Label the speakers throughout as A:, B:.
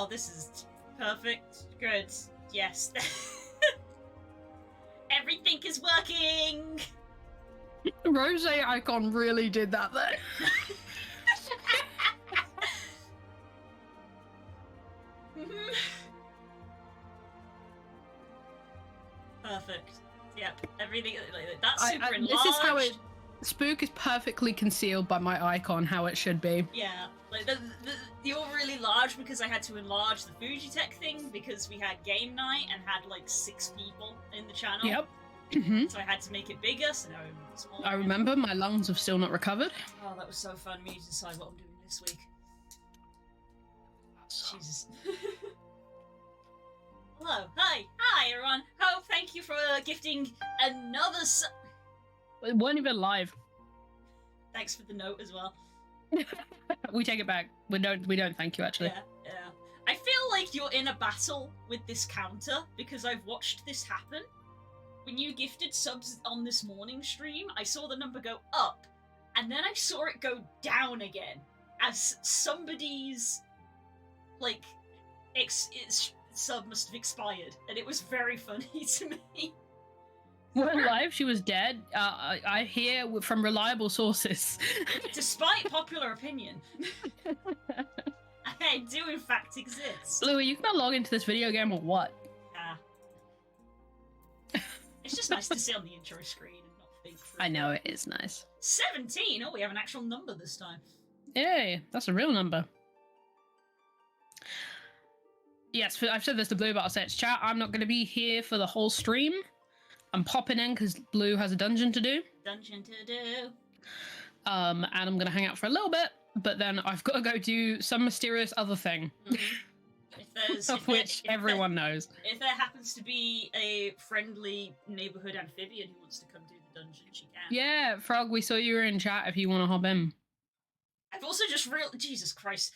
A: Oh, this is perfect. Good. Yes. Everything is working!
B: Rose icon really did that there.
A: Perfect. Yep, everything. That's super enlarged.
B: This is how it. Spook is perfectly concealed by my icon, how it should be.
A: Yeah, like you're really large because I had to enlarge the Fujitech thing because we had game night and had like 6 people in the channel.
B: Yep.
A: So I had to make it bigger, so now it's smaller.
B: I remember my lungs have still not recovered.
A: Oh, that was so fun. We need to decide what I'm doing this week. Jesus. Hello. Hi, everyone. Oh, thank you for gifting another
B: It weren't even live.
A: Thanks for the note as well.
B: We take it back. We don't thank you, actually.
A: Yeah. I feel like you're in a battle with this counter because I've watched this happen. When you gifted subs on this morning stream, I saw the number go up, and then I saw it go down again as somebody's like sub must have expired, and it was very funny to me.
B: We're live. She was dead. I hear from reliable sources.
A: Despite popular opinion, I do in fact exist.
B: Louis, you can log into this video game or what?
A: It's just nice to see on the intro screen and not think through.
B: I know, it is nice.
A: 17! Oh, we have an actual number this time.
B: Yay, that's a real number. Yes, I've said this to Blue, but I'll say it's chat. I'm not going to be here for the whole stream. I'm popping in because Blue has a dungeon to do.
A: Dungeon to do.
B: And I'm going to hang out for a little bit, but then I've got to go do some mysterious other thing. Of which everyone knows.
A: If there happens to be a friendly neighborhood amphibian who wants to come do the dungeon, she can.
B: Yeah, Frog, we saw you were in chat if you want to hop in.
A: I've also just realized, Jesus Christ,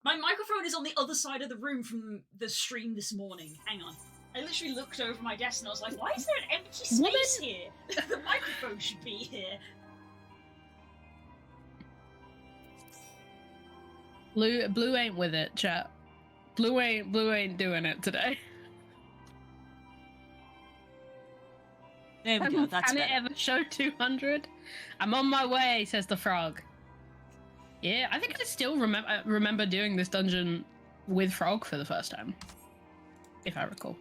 A: my microphone is on the other side of the room from the stream this morning. Hang on. I literally looked over my desk and I was like, why is there an empty space here? The microphone should be here.
B: Blue ain't with it, chat. Blue ain't doing it today.
A: There we go, that's
B: Can
A: better.
B: it ever show 200? I'm on my way, says the Frog. Yeah, I think I still remember doing this dungeon with Frog for the first time. If I recall.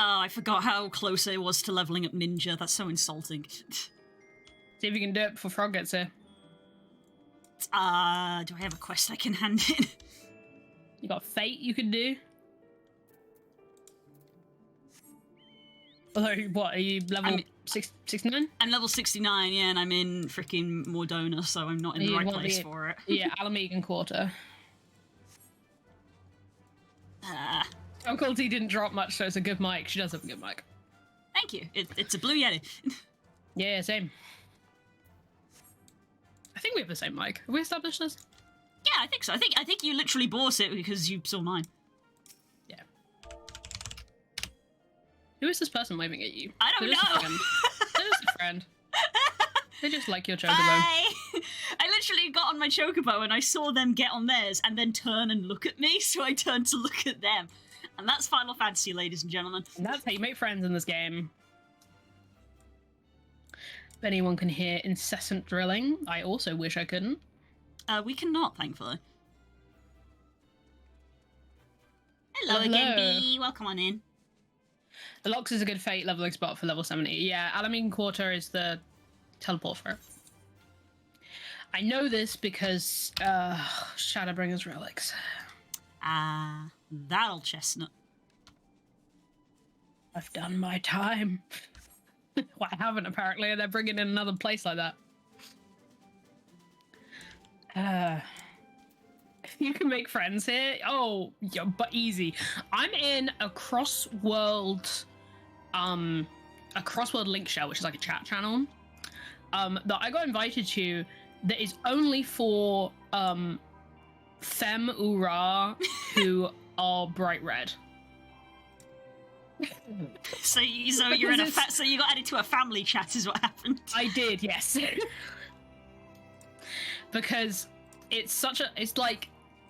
A: Oh, I forgot how close I was to leveling up Ninja. That's so insulting.
B: See if you can do it before Frog gets here.
A: Do I have a quest I can hand in?
B: You got Fate you could do? Although, what, are you level 69?
A: I'm level 69, yeah, and I'm in freaking Mordona, so I'm not in the right place for it.
B: Yeah, Alamegan Quarter. Uncle T didn't drop much, so it's a good mic. She does have a good mic.
A: Thank you. It's a Blue Yeti.
B: Yeah, same. I think we have the same mic. Have we established this?
A: Yeah, I think so. I think you literally bought it because you saw mine.
B: Yeah. Who is this person waving at you?
A: I don't know.
B: They're just a friend. They just like your chocobo.
A: Bye! I literally got on my chocobo and I saw them get on theirs and then turn and look at me, so I turned to look at them. And that's Final Fantasy, ladies and gentlemen.
B: And that's how you make friends in this game. If anyone can hear incessant drilling, I also wish I couldn't.
A: We cannot, thankfully. Hello again, B. Welcome on in.
B: The Locks is a good Fate leveling spot for level 70. Yeah, Alamegan Quarter is the teleport for it. I know this because Shadowbringer's relics.
A: That old chestnut.
B: I've done my time. Well, I haven't, apparently. They're bringing in another place like that. You can make friends here. Oh, yeah, but easy. I'm in a cross-world link shell, which is like a chat channel, that I got invited to, that is only for femme ura who are bright red.
A: So you're in a so you got added to a family chat is what happened.
B: I did, yes. Because it's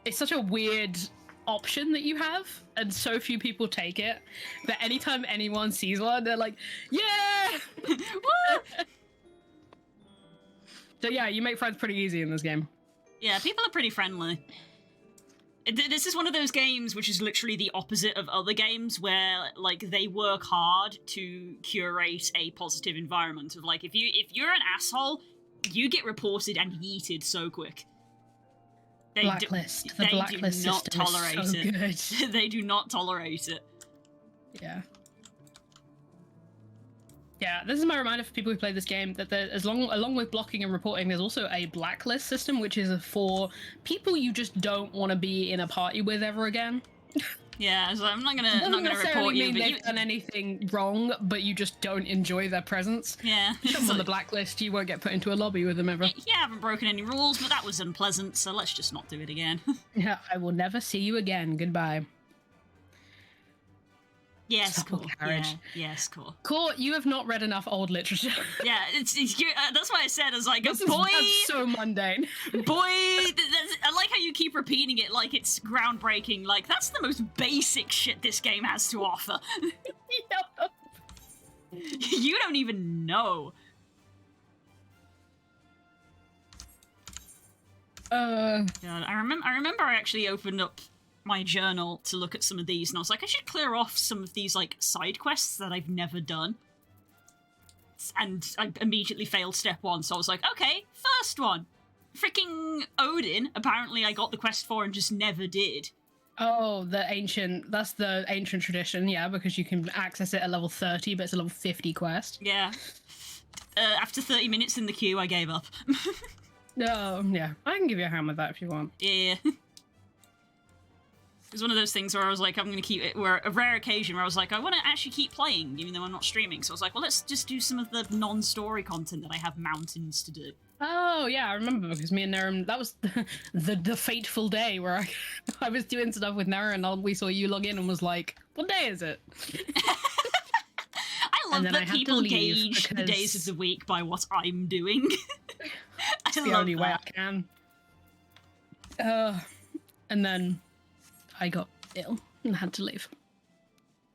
B: it's such a weird option that you have, and so few people take it that anytime anyone sees one, they're like, yeah! Woo! So yeah, you make friends pretty easy in this game.
A: Yeah, people are pretty friendly. This is one of those games which is literally the opposite of other games where, like, they work hard to curate a positive environment of, like, if you're an asshole, you get reported and yeeted so quick.
B: Blacklist. The
A: they
B: blacklist
A: do not
B: system
A: tolerate
B: is so
A: it.
B: good.
A: They do not tolerate it.
B: Yeah. Yeah, this is my reminder for people who play this game that along with blocking and reporting, there's also a blacklist system, which is for people you just don't want to be in a party with ever again.
A: Yeah, so I'm not gonna report you, but
B: they've done anything wrong, but you just don't enjoy their presence.
A: Yeah,
B: Jump on the blacklist, you won't get put into a lobby with them ever.
A: You haven't broken any rules, but that was unpleasant, so let's just not do it again.
B: Yeah, I will never see you again. Goodbye.
A: Yes,
B: Supple
A: cool.
B: carriage.
A: Yeah, yes, cool.
B: Court, you have not read enough old literature.
A: Yeah, that's why I said, I was like,
B: that's so mundane.
A: Boy, I like how you keep repeating it like it's groundbreaking. Like, that's the most basic shit this game has to offer. You don't even know. God, I remember I actually opened up my journal to look at some of these, and I was like, I should clear off some of these, like, side quests that I've never done. And I immediately failed step 1, so I was like, okay, first one. Freaking Odin, apparently I got the quest for and just never did.
B: Oh, that's the ancient tradition, yeah, because you can access it at level 30, but it's a level 50 quest.
A: Yeah. After 30 minutes in the queue, I gave up.
B: Oh, yeah. I can give you a hand with that if you want.
A: Yeah. It was one of those things where I was like, I'm going to keep it, where a rare occasion where I was like, I want to actually keep playing, even though I'm not streaming. So I was like, well, let's just do some of the non-story content that I have mountains to do.
B: Oh, yeah, I remember, because me and Naren, that was the fateful day where I was doing stuff with Naren, and we saw you log in and was like, what day is it?
A: I love that people gauge the days of the week by what I'm doing.
B: It's the only way I can. And then I got ill and had to leave.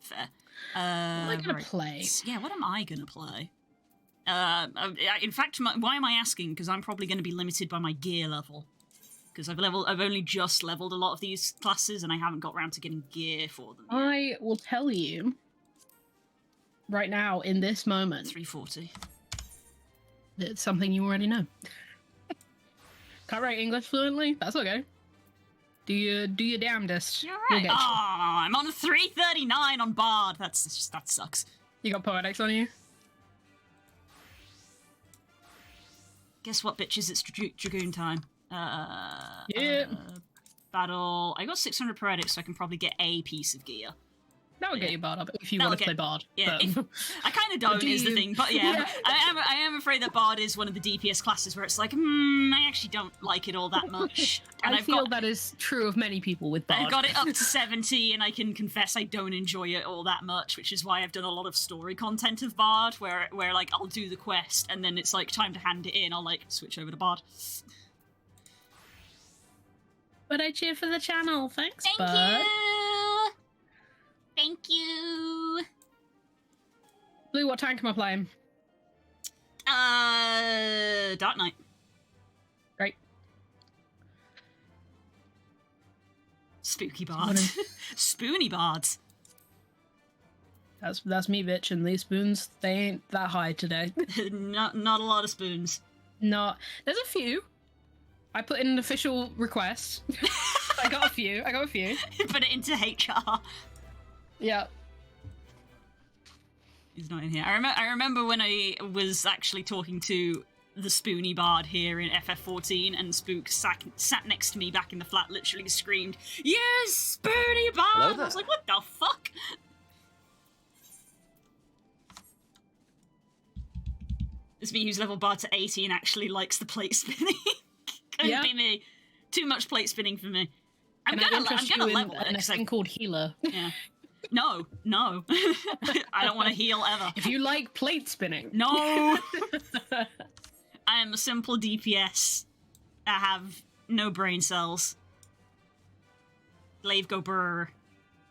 A: Fair.
B: What am I gonna play?
A: Yeah, what am I gonna play? In fact, why am I asking? Because I'm probably going to be limited by my gear level. Because I've only just leveled a lot of these classes, and I haven't got around to getting gear for them yet.
B: I will tell you right now, in this moment,
A: 340.
B: It's something you already know. Can't write English fluently? That's okay. Do your damnedest.
A: You're right. Oh, I'm on 339 on Bard. That sucks.
B: You got Poetics on you?
A: Guess what, bitches? It's Dragoon time.
B: Yeah.
A: Battle. I got 600 Poetics, so I can probably get a piece of gear.
B: That would get you Bard up if you want to play Bard.
A: Yeah, I kind of don't is the thing, but yeah, I am afraid that Bard is one of the DPS classes where it's like, I actually don't like it all that much. And
B: I feel that is true of many people with Bard.
A: I've got it up to 70, and I can confess I don't enjoy it all that much, which is why I've done a lot of story content of Bard, where like I'll do the quest, and then it's like time to hand it in. I'll like switch over to Bard.
B: But I cheer for the channel. Thanks,
A: Thank
B: Bud.
A: you. Thank you.
B: Blue, what tank am I playing?
A: Dark Knight.
B: Great.
A: Spooky Bard. Spoony Bards.
B: That's me, bitch, and these spoons, they ain't that high today.
A: Not a lot of spoons.
B: No, there's a few. I put in an official request. I got a few.
A: Put it into HR.
B: Yeah.
A: He's not in here. I remember when I was actually talking to the Spoony Bard here in FF14, and Spook sat next to me back in the flat, literally screamed, "Yes, Spoony Bard!" I was like, what the fuck? It's me who's level Bard to 80 and actually likes the plate spinning. Couldn't be me. Too much plate spinning for me. I'm gonna level it.
B: A thing called healer.
A: Yeah. No. I don't want to heal ever.
B: If you like plate spinning.
A: No! I am a simple DPS. I have no brain cells. Glaive go brr.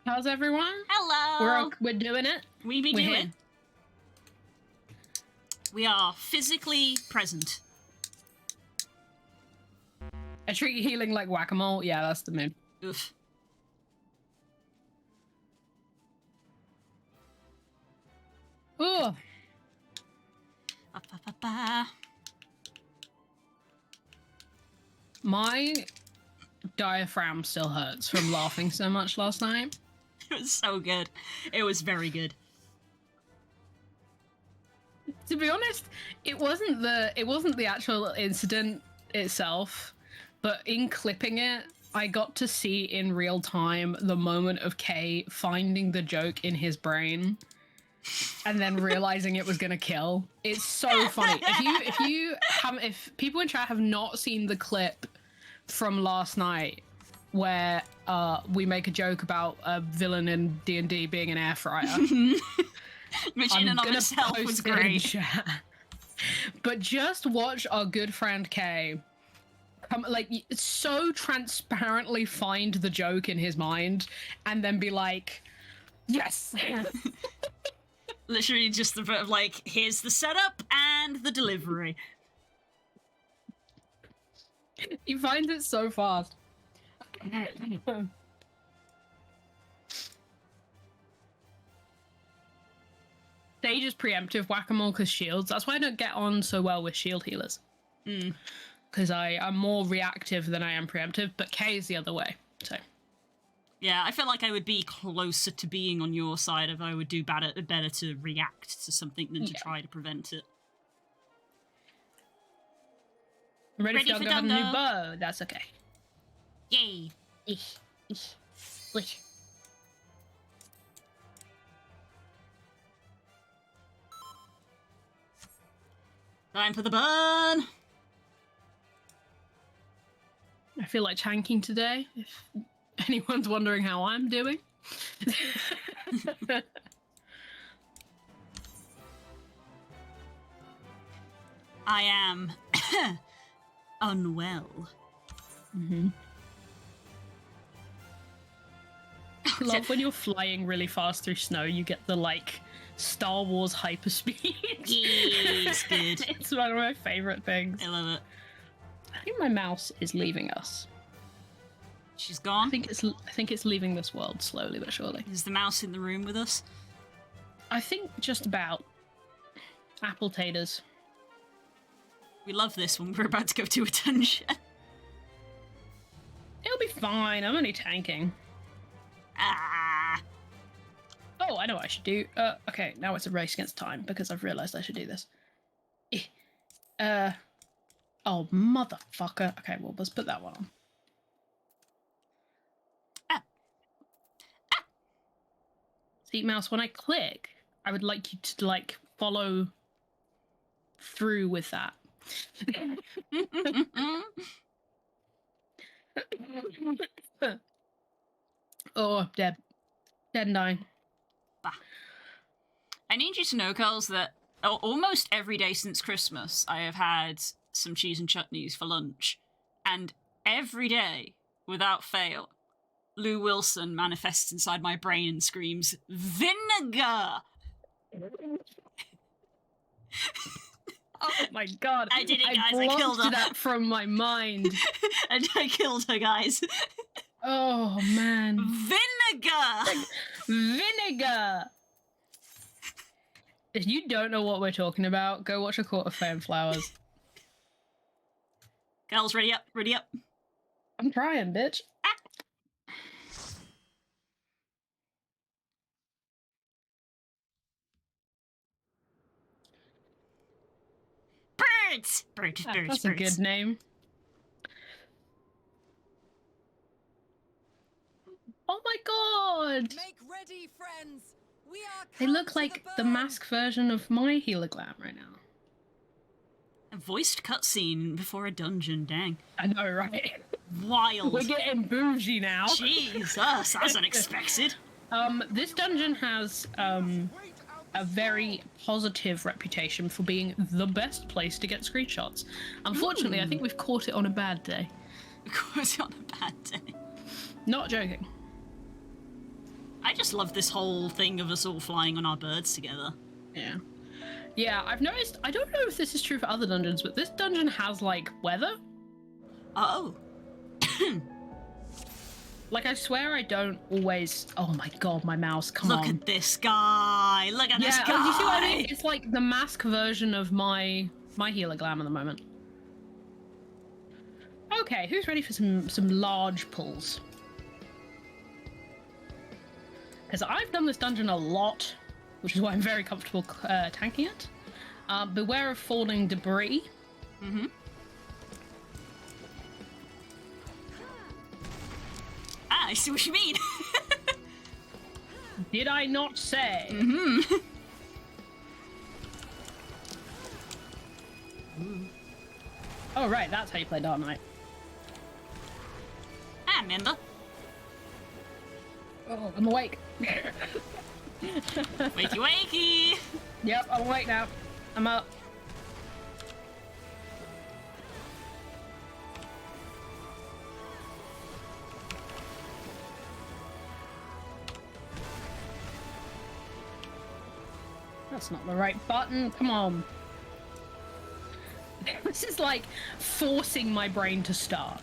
B: How's everyone?
A: Hello.
B: We're doing it.
A: We be
B: We're
A: doing.
B: here.
A: We are physically present.
B: I treat healing like whack-a-mole. Yeah, that's the moon.
A: Oof.
B: Ooh.
A: Ba-ba-ba-ba.
B: My diaphragm still hurts from laughing so much last night.
A: It was so good. It was very good.
B: To be honest, it wasn't the actual incident itself, but in clipping it, I got to see in real time the moment of Kay finding the joke in his brain and then realizing it was gonna kill. It's so funny. If people in chat have not seen the clip from last night where we make a joke about a villain in D&D being an air fryer,
A: which in and of itself was great.
B: But just watch our good friend Kay so transparently find the joke in his mind and then be like, yes.
A: Literally just the bit of like, here's the setup and the delivery.
B: He finds it so fast. Sage is preemptive whack-a-mole because shields. That's why I don't get on so well with shield healers. Because I'm more reactive than I am preemptive, but Kay is the other way, so.
A: Yeah, I feel like I would be closer to being on your side if I would do better to react to something than to try to prevent it.
B: I'm ready for Dungo. Have a new bow. That's okay.
A: Yay.
B: Ish. Ish. Ish.
A: Time for the burn.
B: I feel like tanking today, if anyone's wondering how I'm doing.
A: I am unwell.
B: Love when you're flying really fast through snow, you get the like Star Wars hyperspeed.
A: Yes, good.
B: It's one of my favorite things.
A: I love it.
B: I think my mouse is leaving us.
A: She's gone?
B: I think it's leaving this world slowly but surely.
A: Is the mouse in the room with us?
B: I think just about. Apple taters.
A: We love this one. We're about to go to a dungeon.
B: It'll be fine. I'm only tanking.
A: Ah.
B: Oh, I know what I should do. Okay, now it's a race against time because I've realised I should do this. Oh, motherfucker. Okay, well, let's put that one on. See, mouse, when I click, I would like you to, like, follow through with that. Oh, dead. Dead and dying.
A: I need you to know, Carls, that almost every day since Christmas, I have had some cheese and chutneys for lunch. And every day, without fail, Lou Wilson manifests inside my brain and screams, vinegar!
B: Oh my god.
A: I did it, guys. I killed her.
B: That from my mind.
A: And I killed her, guys.
B: Oh, man.
A: Vinegar!
B: Vinegar! If you don't know what we're talking about, go watch A Court of Fire and Flowers.
A: Girls, ready up, ready up.
B: I'm trying, bitch.
A: Birds! Birds, birds,
B: That's
A: birds.
B: a good name. Oh my god!
C: Make ready, friends. We are
B: They look like the
C: burn.
B: mask version of my Healer Glam right now.
A: A voiced cutscene before a dungeon, dang.
B: I know, right?
A: Wild.
B: We're getting bougie now.
A: Jesus, that's unexpected.
B: This dungeon has a very positive reputation for being the best place to get screenshots. Unfortunately, I think we've caught it on a bad day.
A: Of course, on a bad day.
B: Not joking.
A: I just love this whole thing of us all flying on our birds together.
B: Yeah. Yeah, I've noticed, I don't know if this is true for other dungeons, but this dungeon has, like, weather.
A: Oh.
B: Like, I swear I don't always... Oh my god, my mouse, come on.
A: Look at this guy! Look at this guy!
B: Yeah, you see what I mean? It's like the mask version of my healer glam at the moment. Okay, who's ready for some large pulls? Because I've done this dungeon a lot, which is why I'm very comfortable tanking it. Beware of falling debris.
A: Mm-hmm. Ah, I see what you mean.
B: Did I not say?
A: Mm-hmm.
B: Oh, right, that's how you play Dark Knight.
A: Ah, remember.
B: Oh, I'm awake.
A: Wakey wakey!
B: Yep, I'm awake now. I'm up. That's not the right button. Come on. This is like forcing my brain to start.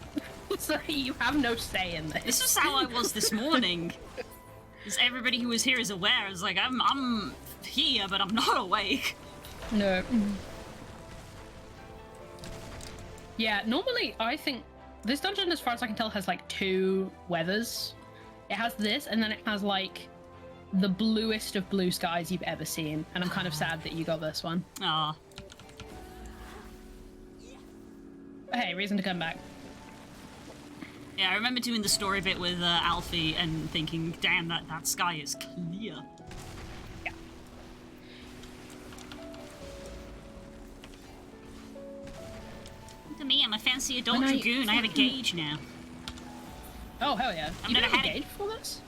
B: So you have no say in this.
A: This was how I was this morning. Because everybody who was here is aware. I was like, I'm here, but I'm not awake.
B: No. Yeah, normally I think this dungeon, as far as I can tell, has like 2 weathers. It has this, and then it has like the bluest of blue skies you've ever seen. And I'm kind of sad that you got this one.
A: Aw.
B: Hey, reason to come back.
A: Yeah, I remember doing the story bit with Alfie and thinking, damn, that sky is clear.
B: Yeah.
A: Look at me, I'm a fancy adult dragoon. I have a gauge now.
B: Oh, hell yeah.
A: I've
B: You don't
A: never
B: have a
A: had it.
B: gauge for this?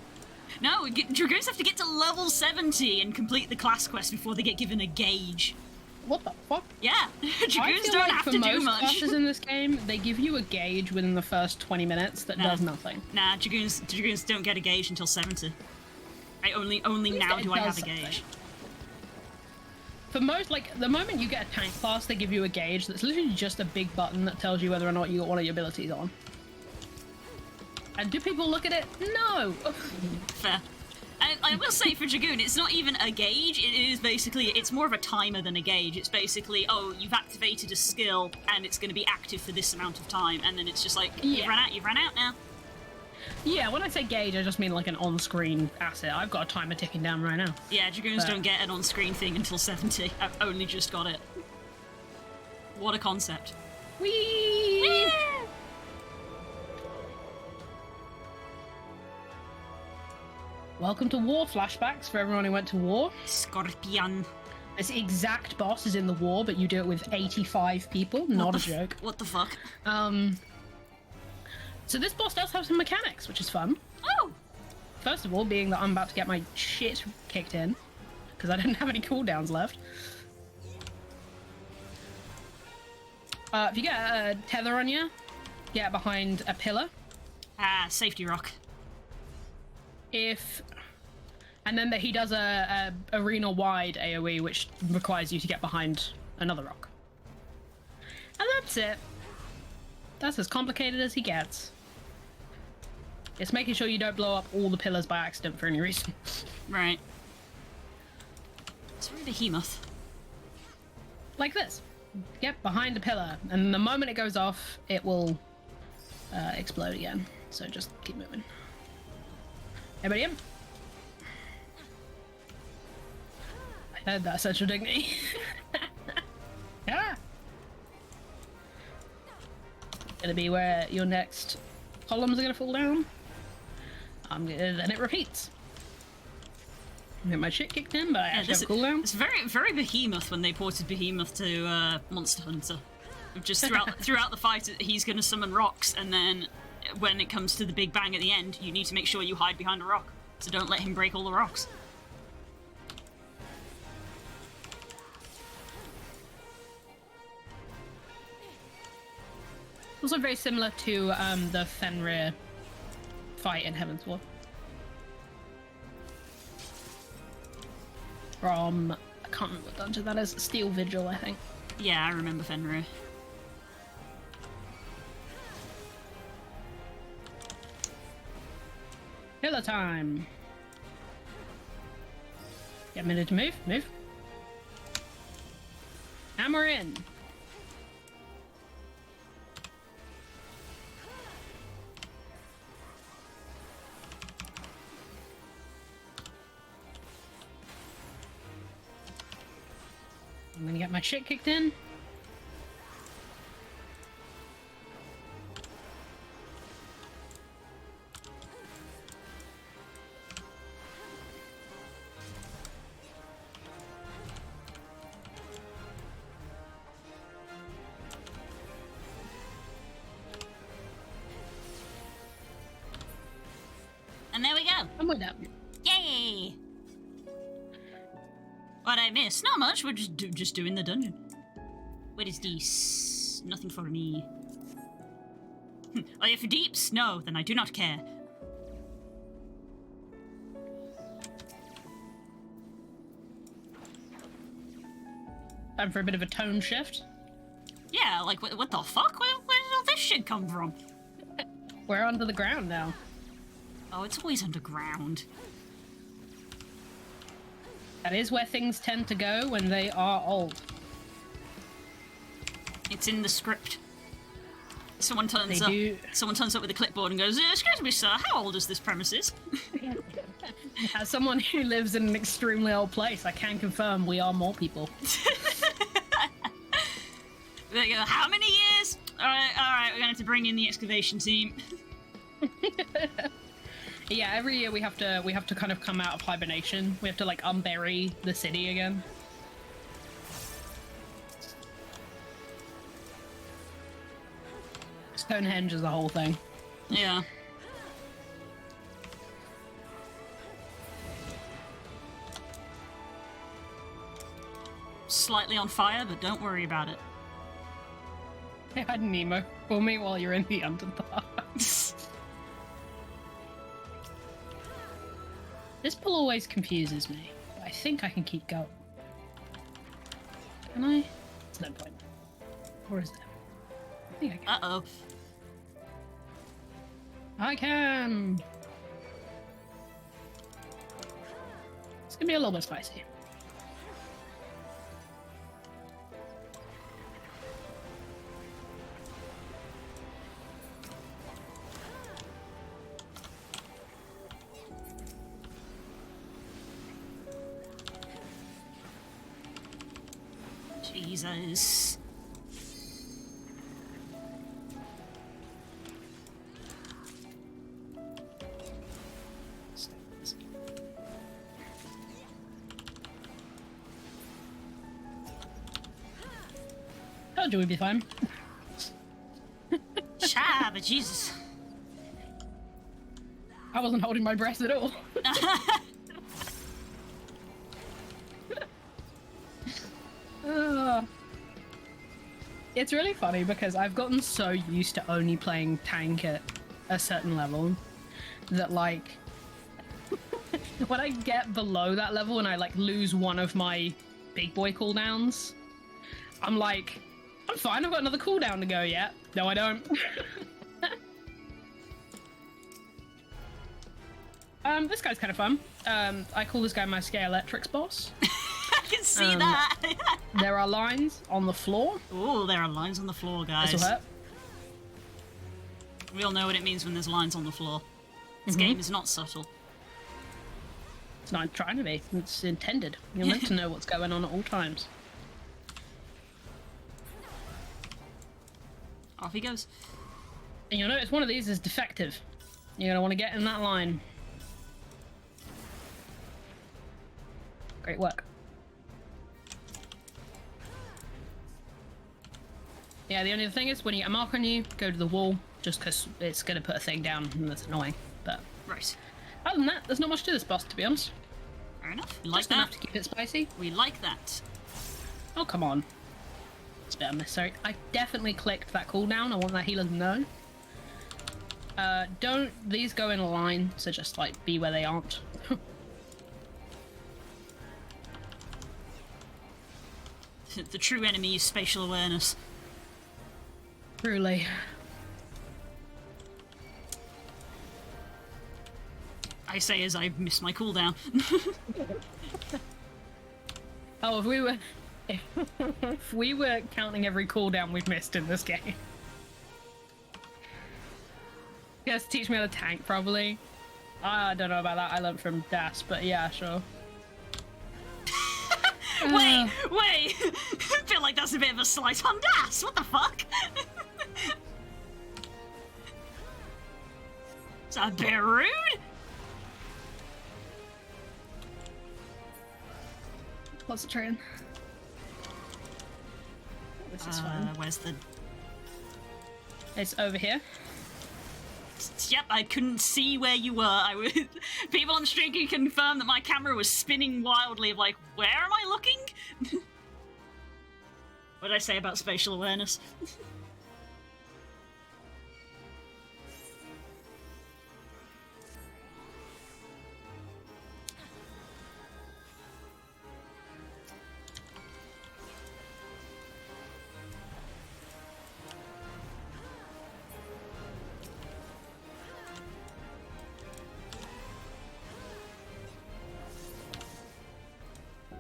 A: No, dragoons have to get to level 70 and complete the class quest before they get given a gauge.
B: What the fuck?
A: Yeah,
B: I
A: dragoons
B: feel
A: don't
B: like
A: have
B: for
A: to do
B: most
A: much.
B: classes in this game, they give you a gauge within the first 20 minutes that does nothing.
A: Nah, dragoons don't get a gauge until 70. I only now
B: it
A: do I have
B: does
A: a
B: something.
A: gauge.
B: For most, like, the moment you get a tank class, they give you a gauge that's literally just a big button that tells you whether or not you got one of your abilities on. And do people look at it? No!
A: Fair. And I will say for Dragoon, it's not even a gauge, it is basically, it's more of a timer than a gauge. It's basically, oh, you've activated a skill, and it's going to be active for this amount of time, and then it's just like, you've run out now.
B: Yeah, when I say gauge, I just mean like an on-screen asset. I've got a timer ticking down right now.
A: Yeah, Dragoons don't get an on-screen thing until 70. I've only just got it. What a concept.
B: Whee! Welcome to war flashbacks for everyone who went to war.
A: Scorpion.
B: This exact boss is in the war, but you do it with 85 people. Not a joke.
A: What the fuck?
B: So this boss does have some mechanics, which is fun.
A: Oh!
B: First of all, being that I'm about to get my shit kicked in, because I didn't have any cooldowns left. If you get a tether on you, get behind a pillar.
A: Ah, safety rock.
B: And then he does a arena-wide AoE, which requires you to get behind another rock. And that's it. That's as complicated as he gets. It's making sure you don't blow up all the pillars by accident for any reason.
A: Right. It's very behemoth.
B: Like this. Get behind the pillar, and the moment it goes off, it will explode again. So just keep moving. Everybody in? I heard that sensual dignity. Yeah. Gonna be where your next columns are gonna fall down. Then it repeats. I get my shit kicked in, but I actually have a cooldown.
A: It's very, very behemoth when they ported behemoth to Monster Hunter. Just throughout the fight, he's gonna summon rocks, and then when it comes to the big bang at the end, you need to make sure you hide behind a rock. So don't let him break all the rocks.
B: Also very similar to the Fenrir fight in Heaven's War. from... I can't remember what dungeon that is. Steel Vigil, I think.
A: Yeah, I remember Fenrir.
B: Pillar time! Get a minute to move. Move. Hammer in! I'm gonna get my shit kicked in.
A: And there we go.
B: I'm with that.
A: Yay! What I miss? Not much. We're just doing the dungeon. What is this? Nothing for me. Are you for deeps? No, then I do not care.
B: Time for a bit of a tone shift.
A: Yeah, like what the fuck? Where did all this shit come from?
B: We're under the ground now.
A: Oh, it's always underground.
B: That is where things tend to go when they are old.
A: It's in the script. Someone turns
B: They
A: up. Someone turns up with a clipboard and goes, "Excuse me, sir. How old is this premises?"
B: As someone who lives in an extremely old place, I can confirm we are more people.
A: They go, "How many years?" All right. We're gonna have to bring in the excavation team.
B: Yeah, every year we have to kind of come out of hibernation. We have to like unbury the city again. Stonehenge is the whole thing.
A: Yeah. Slightly on fire, but don't worry about it.
B: I had Nemo for me while you're in the Underdark. This pull always confuses me, but I think I can keep going. Can I? There's no point. Or is there? I think I can.
A: Uh-oh.
B: I can! It's gonna be a little bit spicy.
A: Jesus.
B: Told you we'd be fine.
A: Cha, but Jesus.
B: I wasn't holding my breath at all. It's really funny because I've gotten so used to only playing tank at a certain level that like when I get below that level and I like lose one of my big boy cooldowns, I'm like, I'm fine, I've got another cooldown to go yet. No, I don't. This guy's kind of fun. I call this guy my Scalextrics boss.
A: I can see that.
B: There are lines on the floor.
A: Oh, there are lines on the floor, guys.
B: This'll hurt.
A: We all know what it means when there's lines on the floor. This game is not subtle.
B: It's not trying to be. It's intended. You're meant to know what's going on at all times.
A: Off he goes.
B: And you'll notice one of these is defective. You're going to want to get in that line. Great work. Yeah, the only thing is, when you get a mark on you, go to the wall, just because it's going to put a thing down, and that's annoying. But
A: Right.
B: other than that, there's not much to this boss, to be honest.
A: Fair enough. We like
B: Just enough
A: that.
B: to keep it spicy.
A: We like that.
B: Oh, come on. It's a bit unnecessary. I definitely clicked that cooldown. I want that healer to know. Don't... These go in a line, so just, like, be where they aren't.
A: The true enemy is spatial awareness.
B: Truly.
A: I say as I miss my cooldown.
B: Oh, if we were counting every cooldown we've missed in this game. You guys teach me how to tank, probably. I don't know about that. I learned from Das, but yeah, sure.
A: Wait! I feel like that's a bit of a slice on Das. What the fuck? Is that a bit rude?
B: What's the train? This is fine.
A: Where's the...
B: It's over here.
A: Yep, I couldn't see where you were. People on stream can confirm that my camera was spinning wildly of like, where am I looking? What did I say about spatial awareness?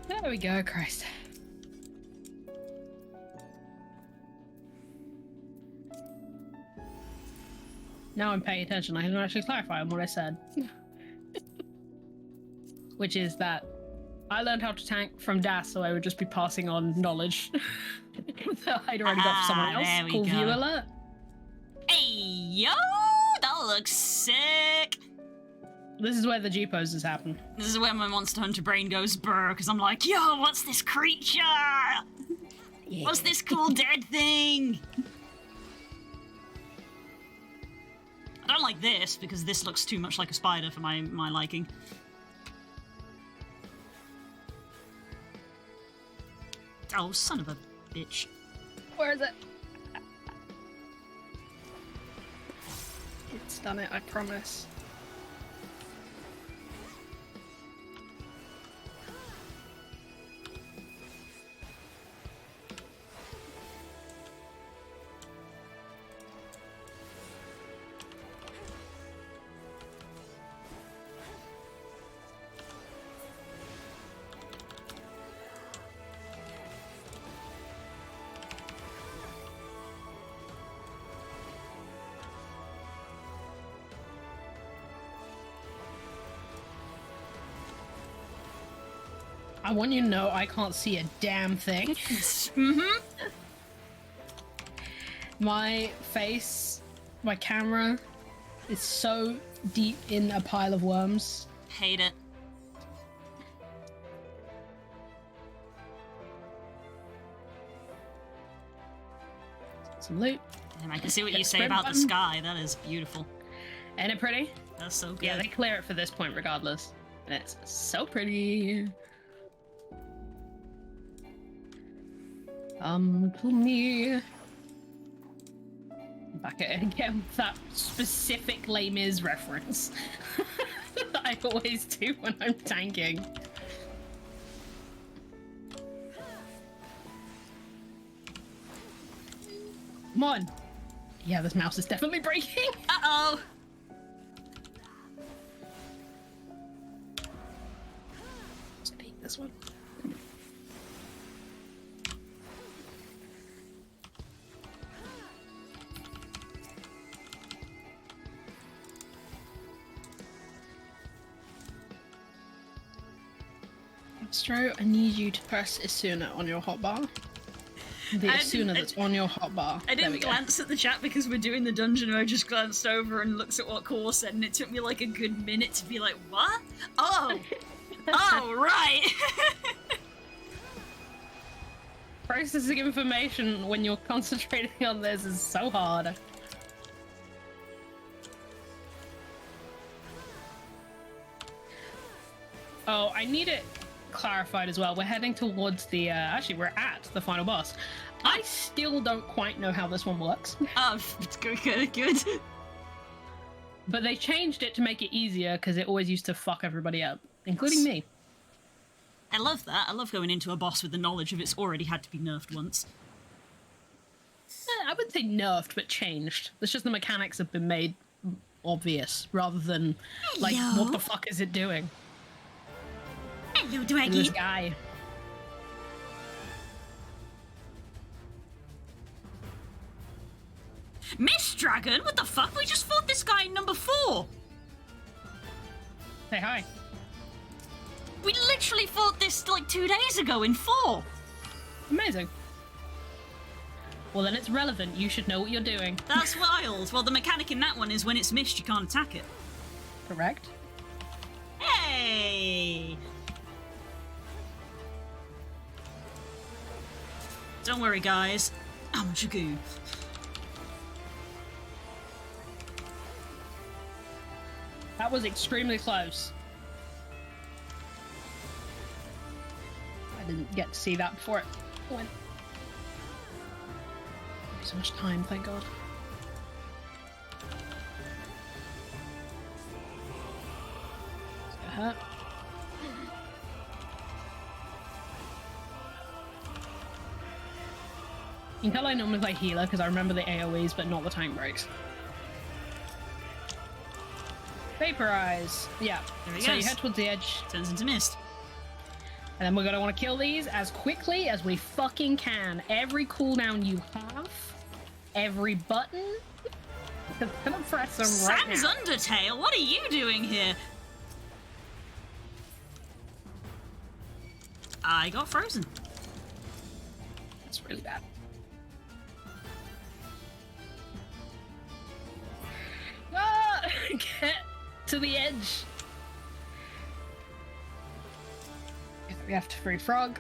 B: There we go, Christ. Now I'm paying attention. I can actually clarify on what I said. Which is that I learned how to tank from Das, so I would just be passing on knowledge that I'd already got for someone else.
A: There we
B: Cool
A: go.
B: view alert.
A: Hey, yo! That looks sick!
B: This is where the G poses happen.
A: This is where my Monster Hunter brain goes brr, because I'm like, yo, what's this creature?
B: Yeah.
A: What's this cool dead thing? I don't like this, because this looks too much like a spider for my liking. Oh, son of a bitch.
B: Where is it? It's done it, I promise. I want you to know I can't see a damn thing.
A: Mm-hmm.
B: My face, my camera is so deep in a pile of worms.
A: Hate it.
B: Some loot.
A: And I can see what
B: Get
A: you say
B: sprint
A: about the
B: button.
A: sky. That is beautiful.
B: Ain't it pretty?
A: That's so good.
B: Yeah, they clear it for this point regardless. And it's so pretty. To me. Back at it again with that specific Les Mis reference that I always do when I'm tanking. Come on. Yeah, this mouse is definitely breaking.
A: Uh-oh!
B: Let's take this one. Astro, I need you to press Isuna on your hotbar. The
A: I
B: Isuna
A: didn't-
B: that's on your hotbar.
A: I
B: There we
A: didn't
B: go.
A: glance at the chat because we're doing the dungeon, and I just glanced over and looked at what Core said, and it took me like a good minute to be like, what? Oh! Oh, right!
B: Processing information when you're concentrating on this is so hard. Oh, I need it clarified as well. We're heading towards the, actually we're at the final boss. I still don't quite know how this one works,
A: Oh, it's good.
B: but they changed it to make it easier because it always used to fuck everybody up, including me.
A: I love that. I love going into a boss with the knowledge of it's already had to be nerfed once.
B: I wouldn't say nerfed, but changed. It's just the mechanics have been made obvious, rather than, like,
A: Hello?
B: what the fuck is it doing?
A: Hello,
B: This
A: Draggy.
B: guy.
A: Miss Dragon? What the fuck? We just fought this guy in number 4.
B: Say hi.
A: We literally fought this, like, 2 days ago in 4.
B: Amazing. Well, then it's relevant. You should know what you're doing.
A: That's wild. Well, the mechanic in that one is when it's missed, you can't attack it.
B: Correct.
A: Hey! Don't worry, guys. I'm Jagoo.
B: That was extremely close. I didn't get to see that before it went. So much time, thank God. Let's get hurt. You can tell I normally play healer because I remember the AoEs but not the tank breaks. Vaporize. Yeah.
A: There he
B: So you
A: goes.
B: head towards the edge,
A: Turns into mist.
B: and then we're gonna want to kill these as quickly as we fucking can. Every cooldown you have, every button. I'm gonna press them right
A: Sans
B: now.
A: Undertale, what are you doing here? I got frozen.
B: That's really bad. Ah! Get to the edge. We have to free frog.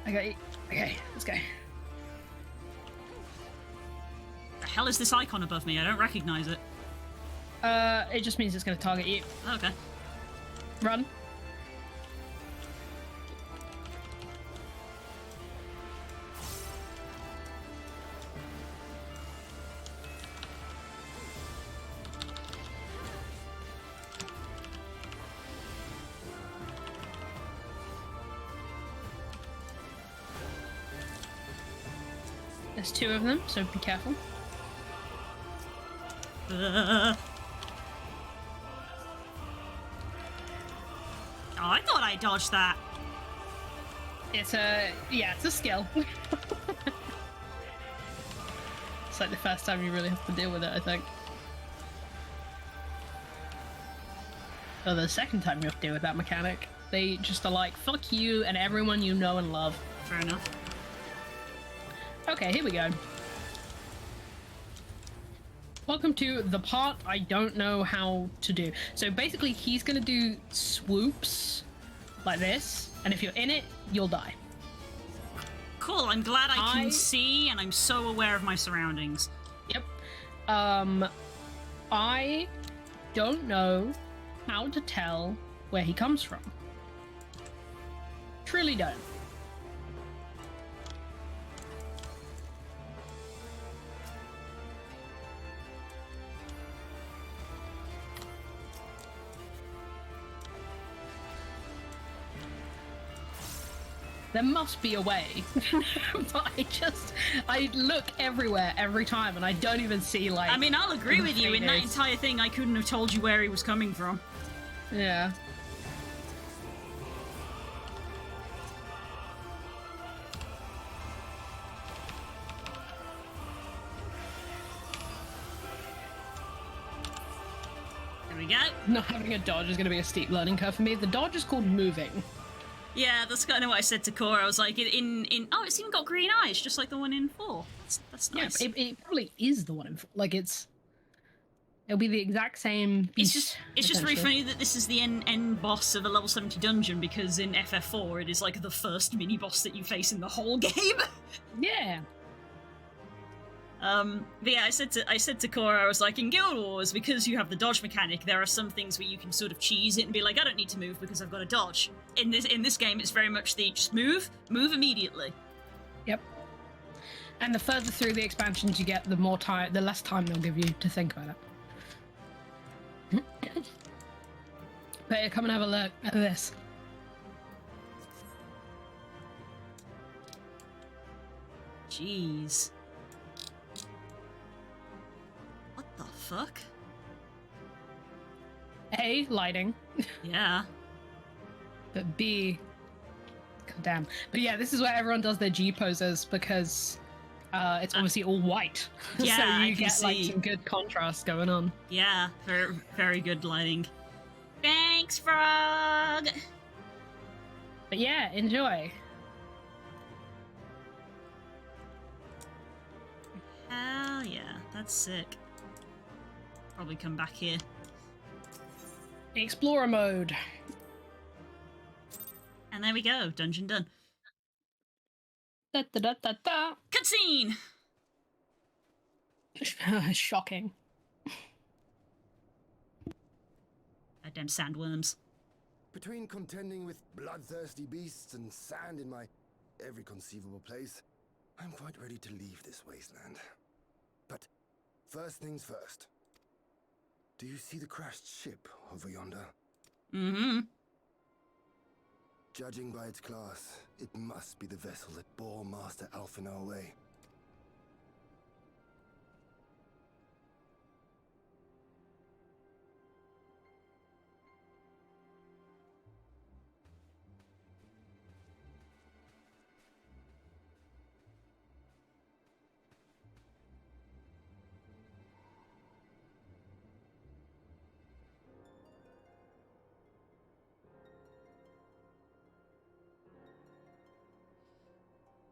B: Okay, let's go.
A: The hell is this icon above me? I don't recognize it.
B: It just means it's gonna target you.
A: Okay.
B: Run. There's 2 of them, so be careful.
A: Oh, I thought I dodged that.
B: It's a skill. It's like the first time you really have to deal with it, I think. Or the second time you have to deal with that mechanic. They just are like, fuck you and everyone you know and love.
A: Fair enough.
B: Okay, here we go. Welcome to the part I don't know how to do. So basically, he's gonna do swoops like this, and if you're in it, you'll die.
A: Cool, I'm glad I can see and I'm so aware of my surroundings.
B: Yep. I don't know how to tell where he comes from. Truly don't. There must be a way, but I look everywhere every time and I don't even see, like...
A: I mean, I'll agree with you, in that entire thing I couldn't have told you where he was coming from.
B: Yeah.
A: There we go.
B: Not having a dodge is going to be a steep learning curve for me. The dodge is called moving.
A: Yeah, that's kind of what I said to Cora. I was like, oh, it's even got green eyes, just like the one in 4. That's nice.
B: Yeah, it probably is the one in... Like, it'll be the exact same beast.
A: It's just very funny that this is the end boss of a level 70 dungeon, because in FF4 it is like the first mini boss that you face in the whole game.
B: Yeah.
A: But yeah, I said to Cora, I was like, in Guild Wars, because you have the dodge mechanic, there are some things where you can sort of cheese it and be like, I don't need to move because I've got a dodge. In this game, it's very much the just move immediately.
B: Yep. And the further through the expansions you get, the less time they'll give you to think about it. But come and have a look at this.
A: Jeez. What the fuck?
B: A, lighting.
A: Yeah.
B: But B, god damn. But yeah, this is where everyone does their G poses because it's obviously all white.
A: Yeah,
B: so
A: I
B: you
A: can
B: get like
A: see.
B: some good contrast going on.
A: Yeah, very, very good lighting. Thanks, Frog!
B: But yeah, enjoy.
A: Hell yeah, that's sick. Probably come back here.
B: Explorer mode.
A: And there we go, dungeon done.
B: Da, da, da, da, da.
A: Cutscene!
B: Shocking.
A: Goddamn sandworms.
D: Between contending with bloodthirsty beasts and sand in my every conceivable place, I'm quite ready to leave this wasteland. But first things first. Do you see the crashed ship over yonder?
A: Mm-hmm.
D: Judging by its class, it must be the vessel that bore Master Alphinaud away.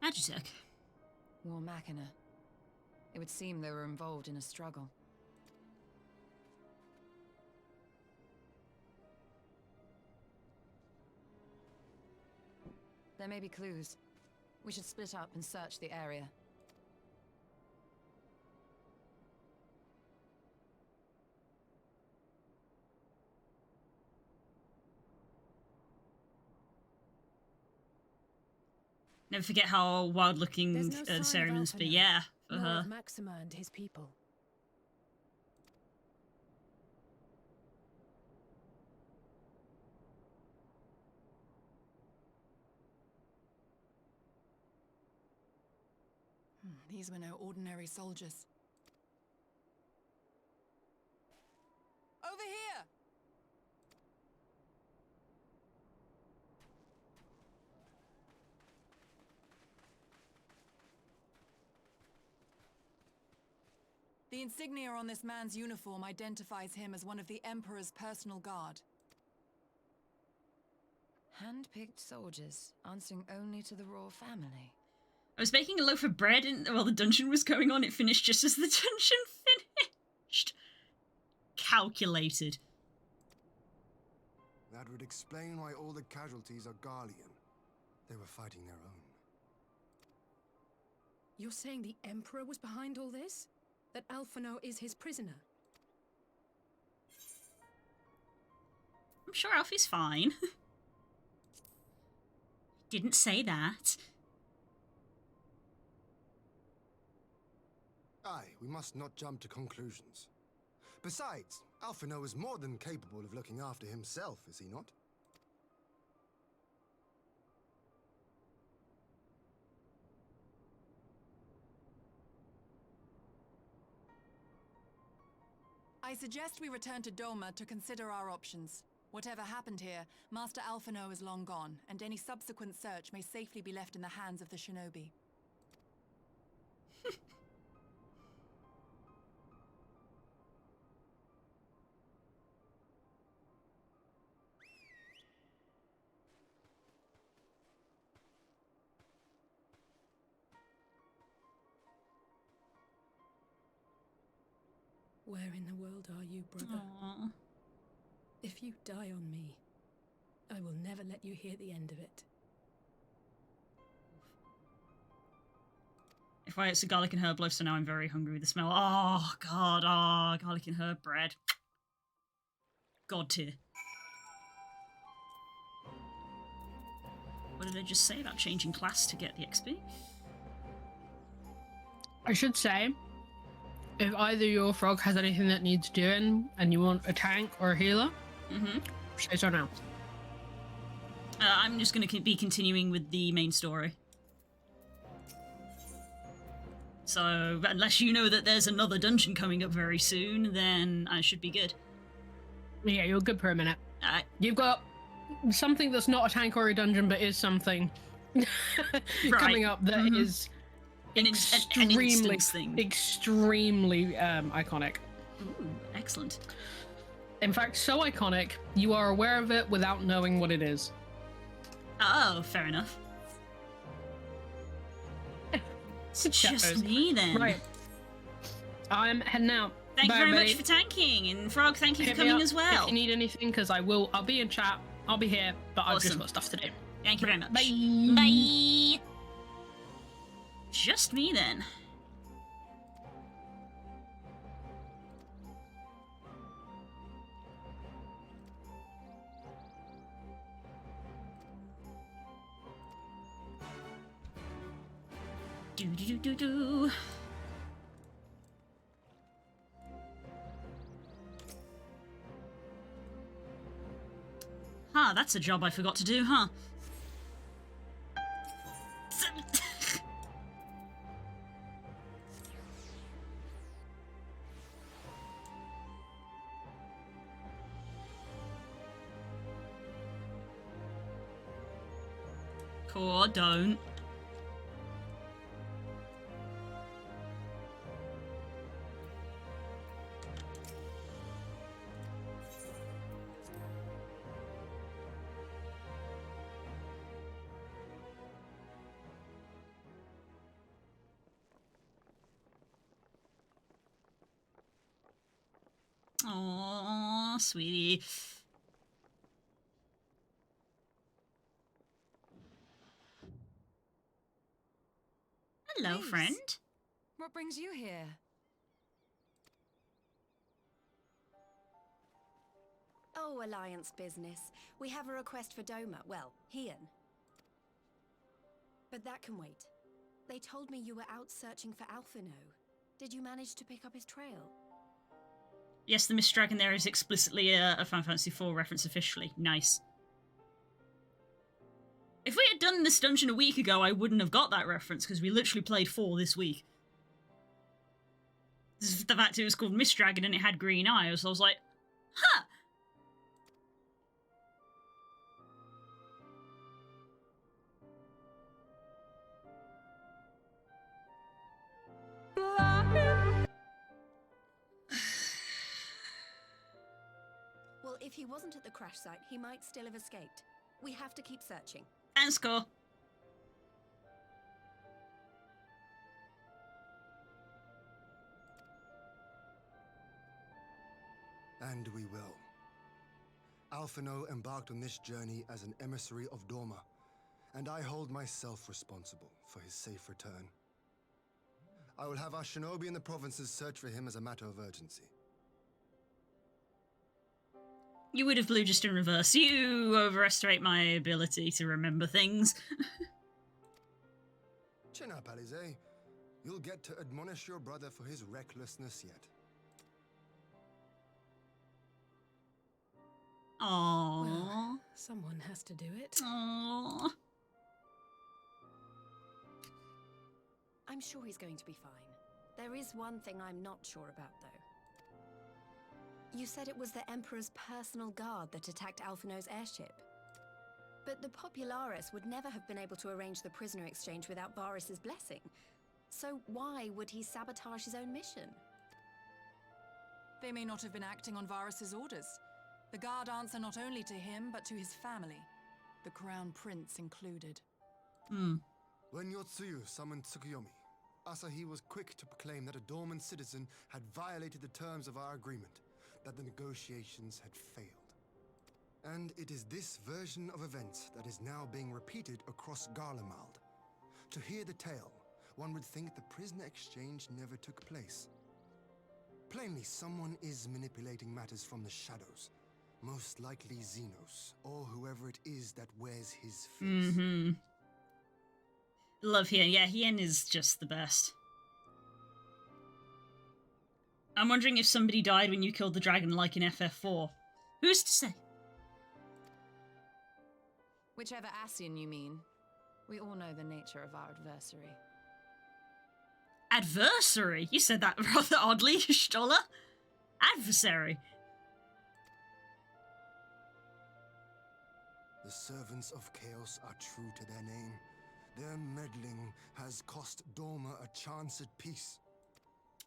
A: Magitech.
C: War Machina. It would seem they were involved in a struggle. There may be clues. We should split up and search the area.
A: Never forget how wild looking
E: There's no
A: the
E: sign
A: ceremony
E: of
A: must be.
E: Alphinaud,
A: Yeah, for
E: nor
A: her.
E: of Maxima and his people.
C: These were no ordinary soldiers. Over here! The insignia on this man's uniform identifies him as one of the Emperor's personal guard. Hand-picked soldiers, answering only to the royal family.
A: I was baking a loaf of bread and while the dungeon was going on, it finished just as the dungeon finished. Calculated.
D: That would explain why all the casualties are Garlean. They were fighting their own.
E: You're saying the Emperor was behind all this? That Alphinaud is his prisoner?
A: I'm sure Alfie's fine. Didn't say that.
D: Aye, we must not jump to conclusions. Besides, Alphinaud is more than capable of looking after himself, is he not?
C: I suggest we return to Doma to consider our options. Whatever happened here, Master Alphinaud is long gone, and any subsequent search may safely be left in the hands of the shinobi.
E: Where in the world are you, brother?
A: Aww.
E: If you die on me, I will never let you hear the end of it.
A: If I ate some garlic and herb loaf, so now I'm very hungry with the smell. Oh, God. Oh, garlic and herb bread. God tier. What did I just say about changing class to get the XP?
B: I should say, if either your frog has anything that needs doing and you want a tank or a healer, say so now.
A: I'm just going to be continuing with the main story. So, unless you know that there's another dungeon coming up very soon, then I should be good.
B: Yeah, you're good for a minute.
A: Alright.
B: You've got something that's not a tank or a dungeon, but is something coming up that is
A: an
B: extremely,
A: instance thing.
B: extremely iconic.
A: Ooh, excellent.
B: In fact, so iconic, you are aware of it without knowing what it is.
A: Oh, fair enough. It's just me then.
B: Right. I'm heading out.
A: Thank
B: Bye,
A: you very
B: everybody.
A: much for tanking, and Frog, thank you
B: Hit
A: for
B: me
A: coming
B: up
A: as well.
B: If you need anything, because I'll be in chat. I'll be here, but I've just
A: Awesome.
B: got stuff to do.
A: Thank you very much.
B: Bye.
A: Bye. Just me then. Do do do do do. Huh, that's a job I forgot to do, huh? Cool, don't. Aww, sweetie. Hello,
C: Please.
A: friend.
C: What brings you here?
F: Oh, Alliance business. We have a request for Doma. Well, Hian. But that can wait. They told me you were out searching for Alphino. Did you manage to pick up his trail?
A: Yes, the Mist Dragon there is explicitly a Final Fantasy IV reference officially. Nice. If we had done this dungeon a week ago, I wouldn't have got that reference, because we literally played 4 this week. The fact it was called Mist Dragon and it had green eyes, I was like, huh!
F: Well, if he wasn't at the crash site, he might still have escaped. We have to keep searching.
A: And score.
D: And we will. Alphino embarked on this journey as an emissary of Doma, and I hold myself responsible for his safe return. I will have our shinobi in the provinces search for him as a matter of urgency.
A: You would have blue just in reverse. You overestimate my ability to remember things.
D: Chin up, Alize. You'll get to admonish your brother for his recklessness yet.
A: Aww.
E: Well, someone has to do it.
A: Aww.
F: I'm sure he's going to be fine. There is one thing I'm not sure about, though. You said it was the Emperor's personal guard that attacked Alphino's airship. But the Popularis would never have been able to arrange the prisoner exchange without Varus's blessing. So why would he sabotage his own mission?
C: They may not have been acting on Varus's orders. The guard answer not only to him, but to his family, the Crown Prince included.
A: Hmm.
D: When Yotsuyu summoned Tsukuyomi, Asahi was quick to proclaim that a dormant citizen had violated the terms of our agreement, that the negotiations had failed. And it is this version of events that is now being repeated across Garlemald. To hear the tale, one would think the prisoner exchange never took place. Plainly, someone is manipulating matters from the shadows. Most likely Xenos, or whoever it is that wears his face.
A: Mm-hmm. Love Hien. Yeah, Hien is just the best. I'm wondering if somebody died when you killed the dragon like in FF4. Who's to say?
C: Whichever Ascian you mean. We all know the nature of our adversary.
A: Adversary? You said that rather oddly, Stoller. Adversary.
D: The servants of chaos are true to their name. Their meddling has cost Dorma a chance at peace.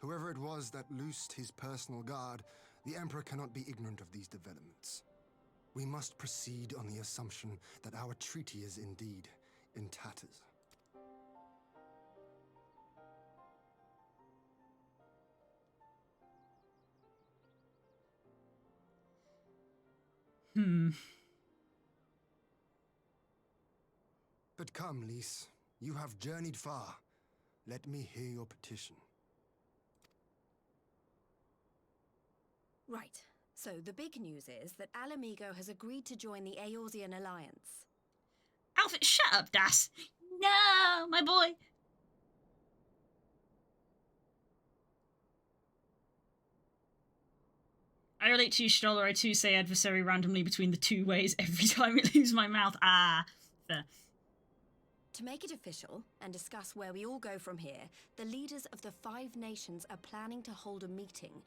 D: Whoever it was that loosed his personal guard, the Emperor cannot be ignorant of these developments. We must proceed on the assumption that our treaty is indeed in tatters. But come, Lys. You have journeyed far. Let me hear your petition.
F: Right. So the big news is that Alamigo has agreed to join the Eorzean Alliance.
A: Alfred, shut up, Das. No, my boy. I relate to you, Stoller. I too say adversary randomly between the two ways every time it leaves my mouth. Ah, fair.
F: To make it official and discuss where we all go from here, the leaders of the 5 nations are planning to hold a meeting,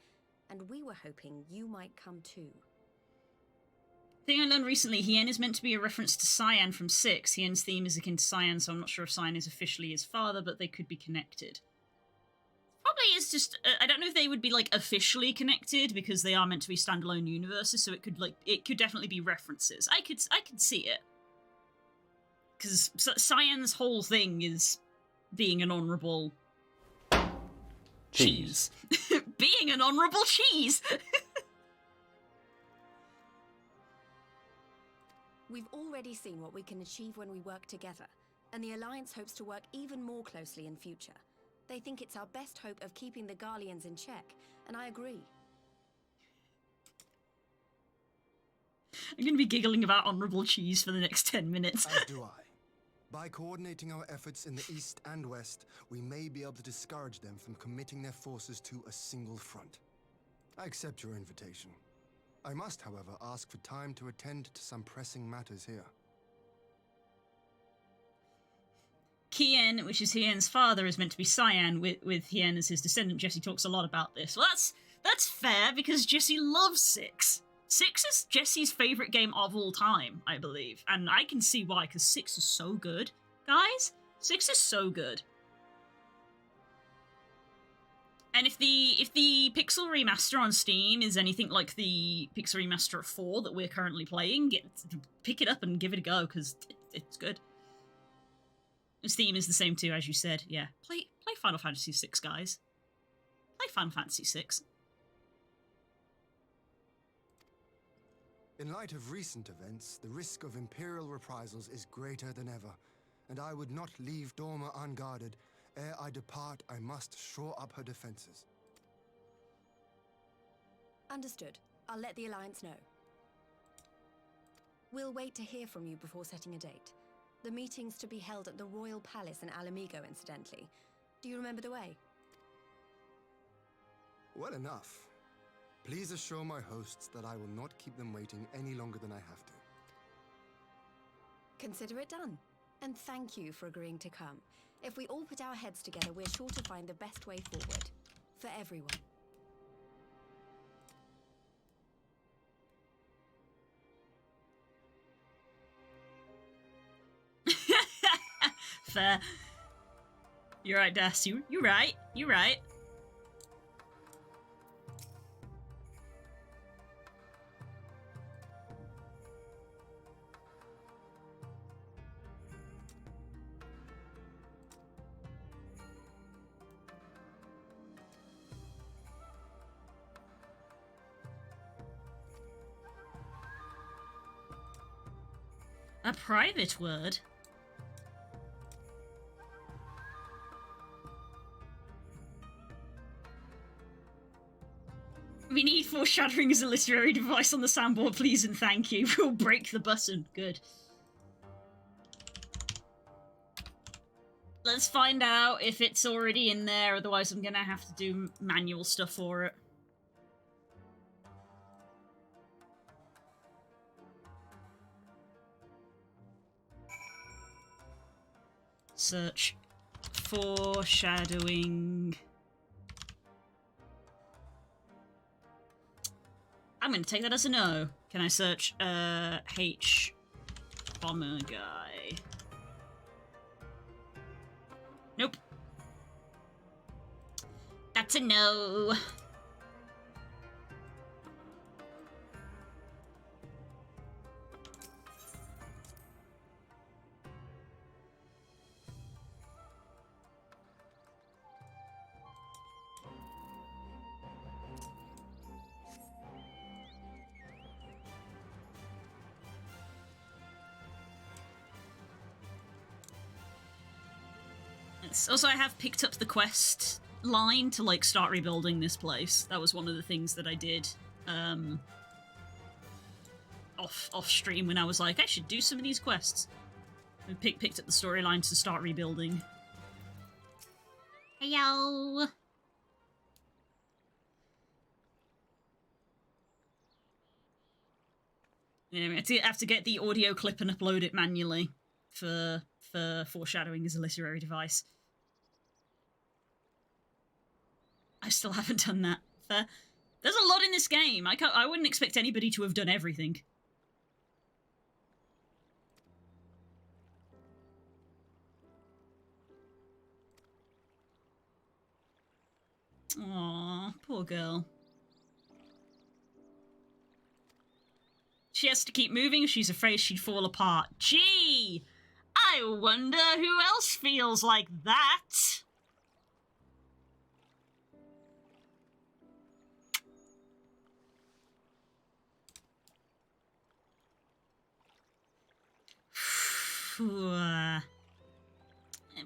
F: and we were hoping you might come too.
A: Thing I learned recently, Hien is meant to be a reference to Cyan from 6. Hien's theme is akin to Cyan, so I'm not sure if Cyan is officially his father, but they could be connected. Probably is just, I don't know if they would be, like, officially connected, because they are meant to be standalone universes, so it could definitely be references. I could see it. Because Cyan's whole thing is being an honourable... cheese. Being an honourable cheese!
F: We've already seen what we can achieve when we work together, and the Alliance hopes to work even more closely in future. They think it's our best hope of keeping the Garleans in check, and I agree.
A: I'm going to be giggling about honourable cheese for the next 10 minutes.
D: As do I. By coordinating our efforts in the east and west, we may be able to discourage them from committing their forces to a single front. I accept your invitation. I must, however, ask for time to attend to some pressing matters here.
A: Hien, which is Hien's father, is meant to be Cyan, with Hien as his descendant. Jesse talks a lot about this. Well, that's fair, because Jesse loves 6. 6 is Jesse's favourite game of all time, I believe. And I can see why, because 6 is so good. Guys, 6 is so good. And if the Pixel Remaster on Steam is anything like the Pixel Remaster of 4 that we're currently playing, pick it up and give it a go, because it's good. Steam is the same too, as you said. Yeah, play Final Fantasy VI, guys. Play Final Fantasy VI.
D: In light of recent events, the risk of Imperial reprisals is greater than ever, and I would not leave Dorma unguarded. Ere I depart, I must shore up her defenses.
F: Understood. I'll let the Alliance know. We'll wait to hear from you before setting a date. The meeting's to be held at the Royal Palace in Alamigo, incidentally. Do you remember the way?
D: Well enough. Please assure my hosts that I will not keep them waiting any longer than I have to.
F: Consider it done. And thank you for agreeing to come. If we all put our heads together, we're sure to find the best way forward. For everyone.
A: Fair. You're right, Das. You're right. You're right. A private word? We need foreshadowing as a literary device on the soundboard, please and thank you. We'll break the button. Good. Let's find out if it's already in there, otherwise I'm gonna have to do manual stuff for it. Search Foreshadowing. I'm gonna take that as a no. Can I search H bomber guy? Nope. That's a no. Also, I have picked up the quest line to, like, start rebuilding this place. That was one of the things that I did off stream when I was like, I should do some of these quests. I picked up the storyline to start rebuilding. Heyo! Anyway, I have to get the audio clip and upload it manually for foreshadowing as a literary device. I still haven't done that. There's a lot in this game. I wouldn't expect anybody to have done everything. Aww, poor girl. She has to keep moving. She's afraid she'd fall apart. Gee! I wonder who else feels like that.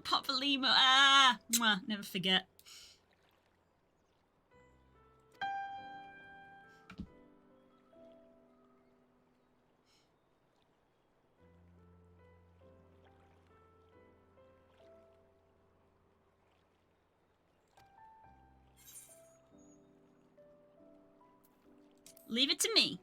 A: Papa Limo. Never forget. Leave it to me.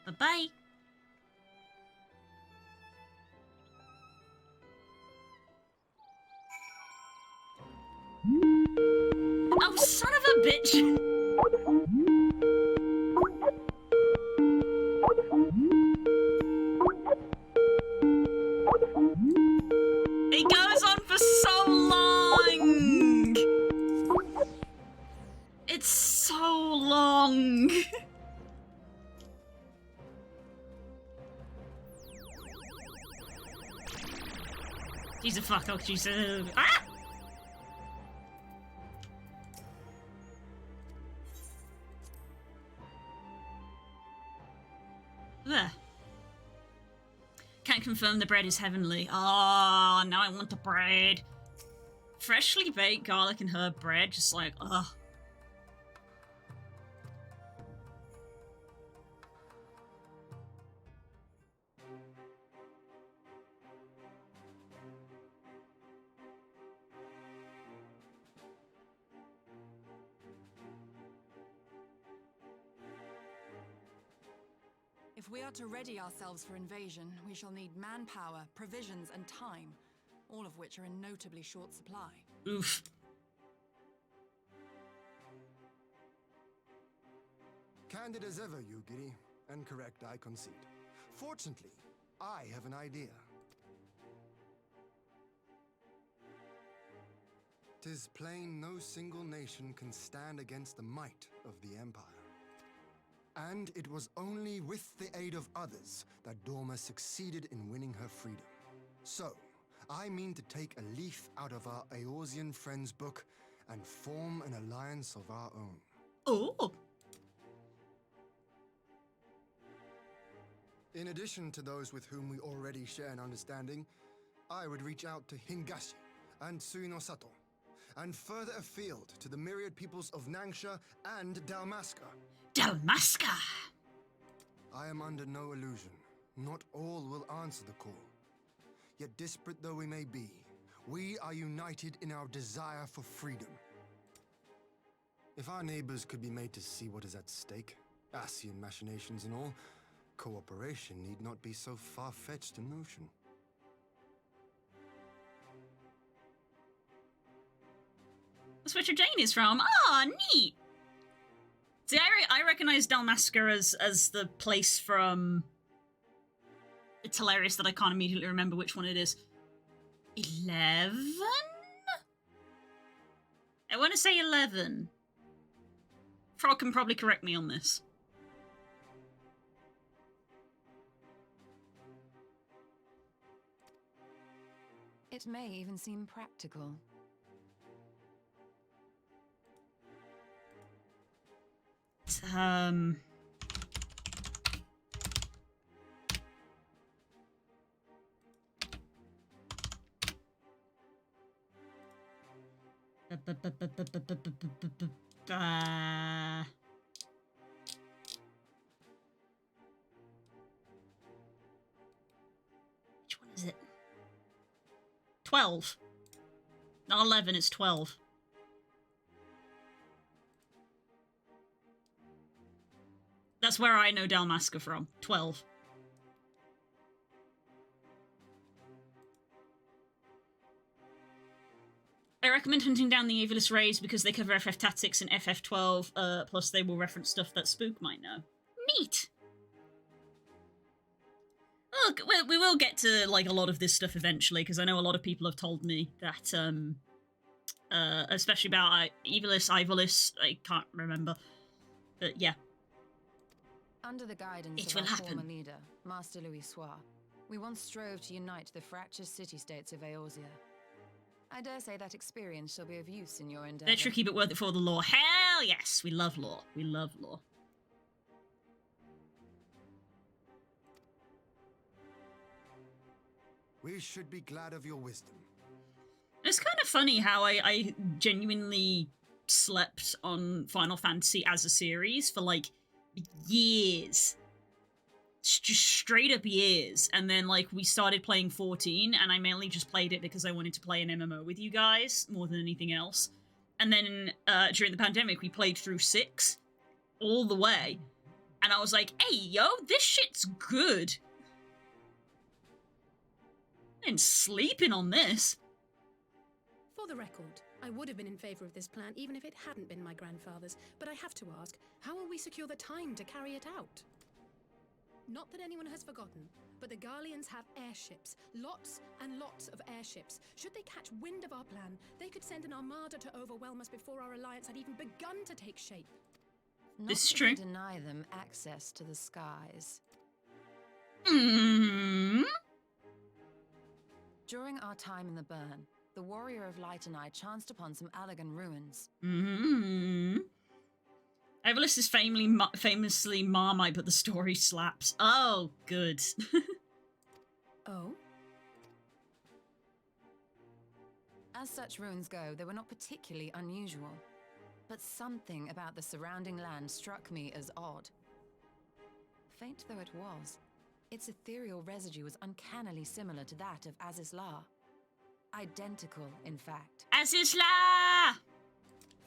A: Bye-bye. Oh, son of a bitch! It goes on for so long! It's so long! She's a fuck, oh, she's a... Ah! There. Can't confirm the bread is heavenly. Oh, now I want the bread. Freshly baked garlic and herb bread, just like, ugh.
C: If we are to ready ourselves for invasion, we shall need manpower, provisions, and time, all of which are in notably short supply.
A: Oof.
D: Candid as ever, you giddy, and correct, I concede. Fortunately, I have an idea. 'Tis plain no single nation can stand against the might of the Empire. And it was only with the aid of others that Dorma succeeded in winning her freedom. So, I mean to take a leaf out of our Eorzean friends' book and form an alliance of our own.
A: Oh!
D: In addition to those with whom we already share an understanding, I would reach out to Hingashi and Suinosato, and further afield to the myriad peoples of Nangsha and Dalmasca.
A: Dalmasca!
D: I am under no illusion. Not all will answer the call. Yet disparate though we may be, we are united in our desire for freedom. If our neighbors could be made to see what is at stake, Ascian machinations and all, cooperation need not be so far-fetched a notion.
A: That's where Jane is from. Ah, neat! See, I recognize Dalmasca as the place from... It's hilarious that I can't immediately remember which one it is. 11? I want to say 11. Frog can probably correct me on this.
F: It may even seem practical.
A: Which one is it? 12. Not 11, it's 12. That's where I know Dalmasca from. 12. I recommend hunting down the Evilist raids because they cover FF Tactics and FF12, plus they will reference stuff that Spook might know. Neat! Look, we will get to, like, a lot of this stuff eventually, because I know a lot of people have told me that, especially about Evilist, I can't remember. But, yeah.
F: Under the guidance
A: It
F: of
A: will
F: our
A: happen.
F: former leader, Master Louis Soir, we once strove to unite the fractious city-states of Eorzea. I dare say that experience shall be of use in your endeavor.
A: They're tricky but worth it for the lore. Hell yes! We love lore. We love lore.
D: We should be glad of your wisdom.
A: It's kind of funny how I genuinely slept on Final Fantasy as a series for, like, years. Just straight up years. And then, like, we started playing 14, and I mainly just played it because I wanted to play an MMO with you guys, more than anything else. And then, during the pandemic, we played through 6, all the way. And I was like, hey, yo, this shit's good. I'm sleeping on this.
E: For the record, I would have been in favour of this plan even if it hadn't been my grandfather's, but I have to ask, how will we secure the time to carry it out? Not that anyone has forgotten, but the Garleans have airships. Lots and lots of airships. Should they catch wind of our plan, they could send an armada to overwhelm us before our alliance had even begun to take shape.
A: This is
F: Not
A: true.
F: to deny them access to the skies.
A: Mm.
F: During our time in the Burn, the Warrior of Light and I chanced upon some Allagan ruins.
A: Mm-hmm. Evilist is famously Marmite, but the story slaps. Oh, good.
E: Oh?
F: As such ruins go, they were not particularly unusual. But something about the surrounding land struck me as odd. Faint though it was, its ethereal residue was uncannily similar to that of Azizla. Identical, in fact.
A: Azizla!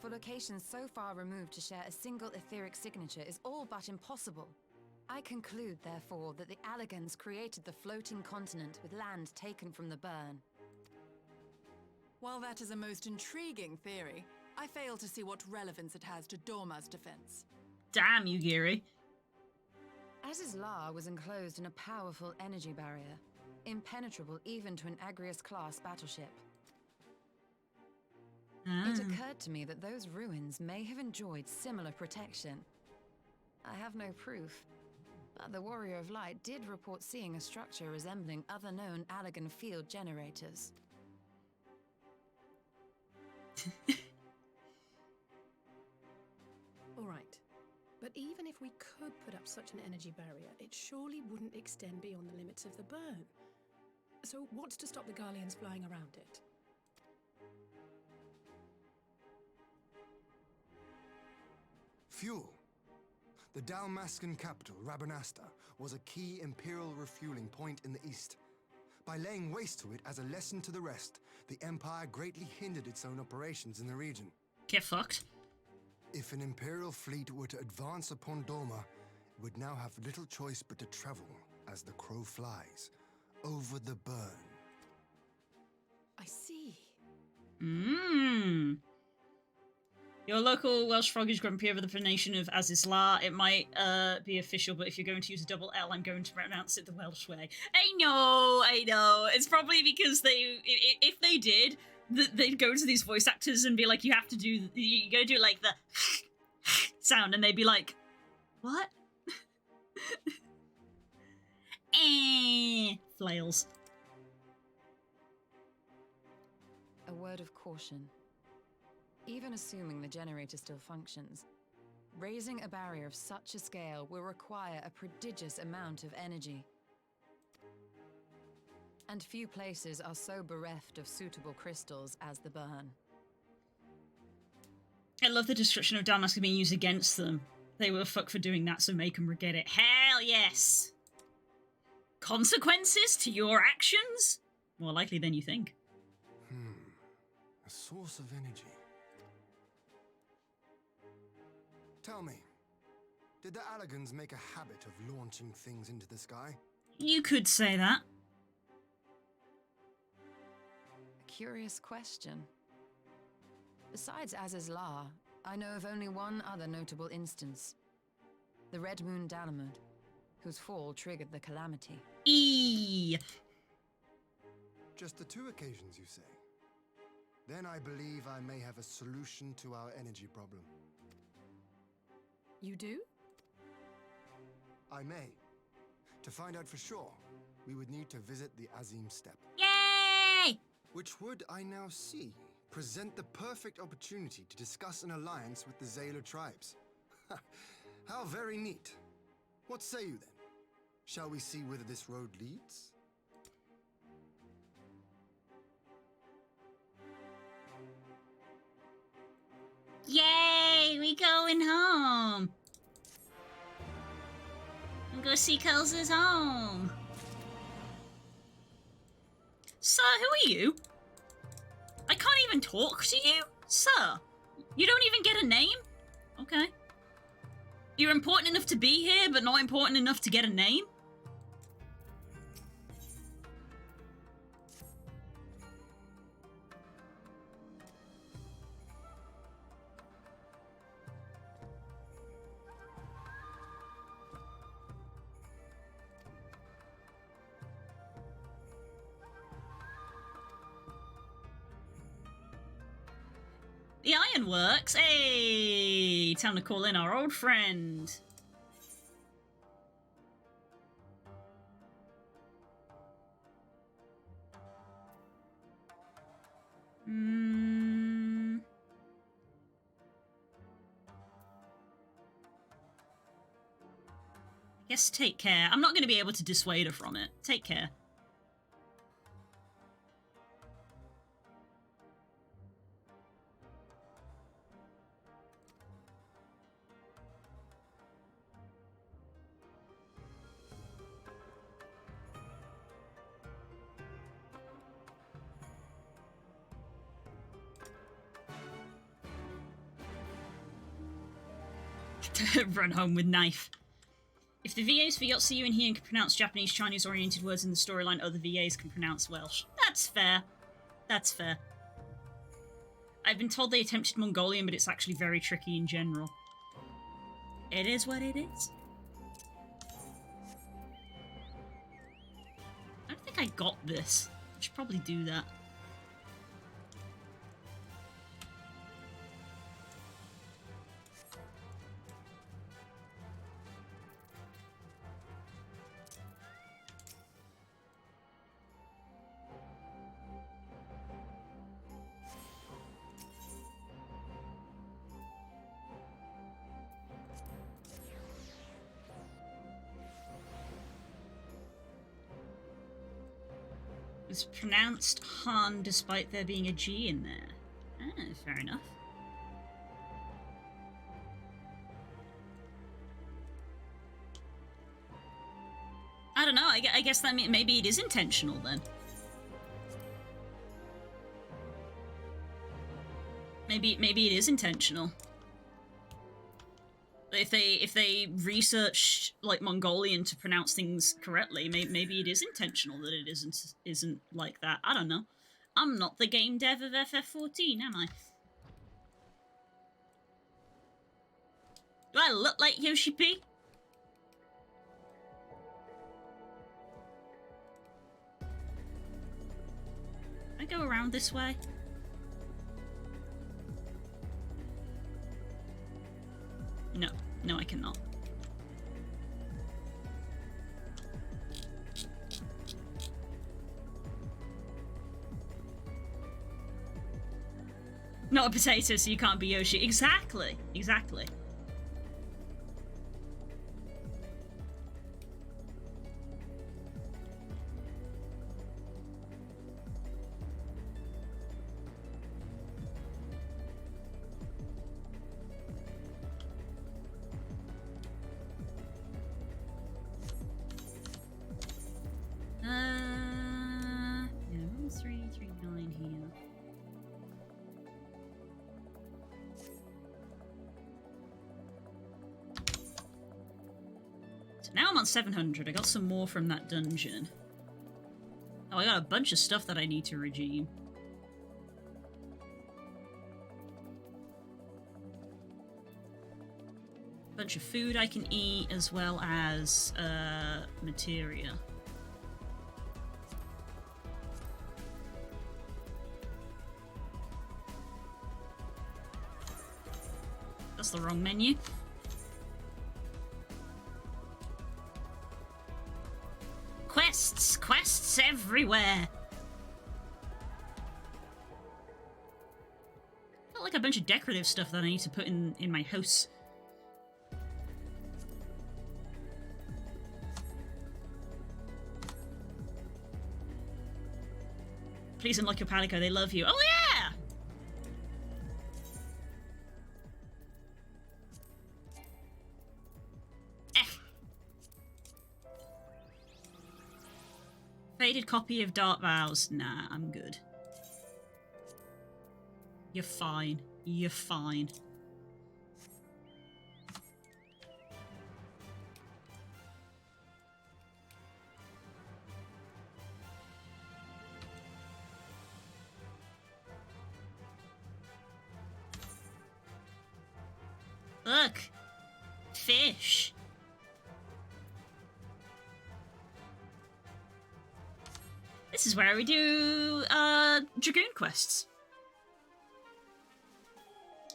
F: For locations so far removed to share a single etheric signature is all but impossible. I conclude, therefore, that the Allagans created the floating continent with land taken from the Burn.
C: While that is a most intriguing theory, I fail to see what relevance it has to Dorma's defense.
A: Damn you, Giri.
F: Azizla was enclosed in a powerful energy barrier, impenetrable even to an Agrius-class battleship. It occurred to me that those ruins may have enjoyed similar protection. I have no proof, but the Warrior of Light did report seeing a structure resembling other known Allagan field generators.
E: All right. But even if we could put up such an energy barrier, it surely wouldn't extend beyond the limits of the Burn. So what's to stop the Garleans flying around it?
D: Fuel. The Dalmascan capital, Rabanasta, was a key Imperial refueling point in the east. By laying waste to it as a lesson to the rest, the Empire greatly hindered its own operations in the region.
A: Get fucked.
D: If an Imperial fleet were to advance upon Doma, it would now have little choice but to travel, as the crow flies, over the burn.
E: I see.
A: Mmm. Your local Welsh frog is grumpy over the pronunciation of Azizla. It might be official, but if you're going to use a double L, I'm going to pronounce it the Welsh way. I know. It's probably because if they did, they'd go to these voice actors and be like, you gotta do like the sound, and they'd be like, what? Flails.
F: A word of caution. Even assuming the generator still functions, raising a barrier of such a scale will require a prodigious amount of energy. And few places are so bereft of suitable crystals as the burn.
A: I love the destruction of Damask being used against them. They were fucked for doing that, so make them regret it. Hell yes! Consequences to your actions? More likely than you think.
D: A source of energy. Tell me, did the Allagans make a habit of launching things into the sky?
A: You could say that.
F: A curious question. Besides Azizla, I know of only one other notable instance. The Red Moon Dalamud, whose fall triggered the calamity.
D: Just the 2 occasions, you say? Then I believe I may have a solution to our energy problem.
E: You do?
D: I may. To find out for sure, we would need to visit the Azim Steppe.
A: Yay!
D: Which would, I now see, present the perfect opportunity to discuss an alliance with the Zayla tribes. How very neat. What say you then? Shall we see whither this road leads?
A: Yay! We going home! I'm gonna see Kels's home. Sir, who are you? I can't even talk to you? Sir, you don't even get a name? Okay. You're important enough to be here, but not important enough to get a name? The ironworks? Hey! Time to call in our old friend. I guess take care. I'm not going to be able to dissuade her from it. Take care. Run home with knife. If the VAs for Yotsuyu and Heian can pronounce Japanese, Chinese-oriented words in the storyline, other VAs can pronounce Welsh. That's fair. That's fair. I've been told they attempted Mongolian, but it's actually very tricky in general. It is what it is. I don't think I got this. I should probably do that. It's pronounced Han despite there being a G in there. Ah, fair enough. I don't know, I guess that maybe it is intentional then. Maybe it is intentional. if they research like Mongolian to pronounce things correctly, maybe it is intentional that it isn't like that. I don't know. I'm not the game dev of FF14, am I? Do I look like Yoshi P? Can I go around this way? No. No, I cannot. Not a potato, so you can't be Yoshi. Exactly. Exactly. Yeah, 1339 here. So now I'm on 700. I got some more from that dungeon. Oh, I got a bunch of stuff that I need to redeem. Bunch of food I can eat, as well as materia. That's the wrong menu. Quests! Quests everywhere! Got like a bunch of decorative stuff that I need to put in my house. Please unlock your palico, they love you. Oh yeah! Faded copy of Dark Vows. Nah, I'm good. You're fine. You're fine. Look! Fish! This is where we do, Dragoon quests.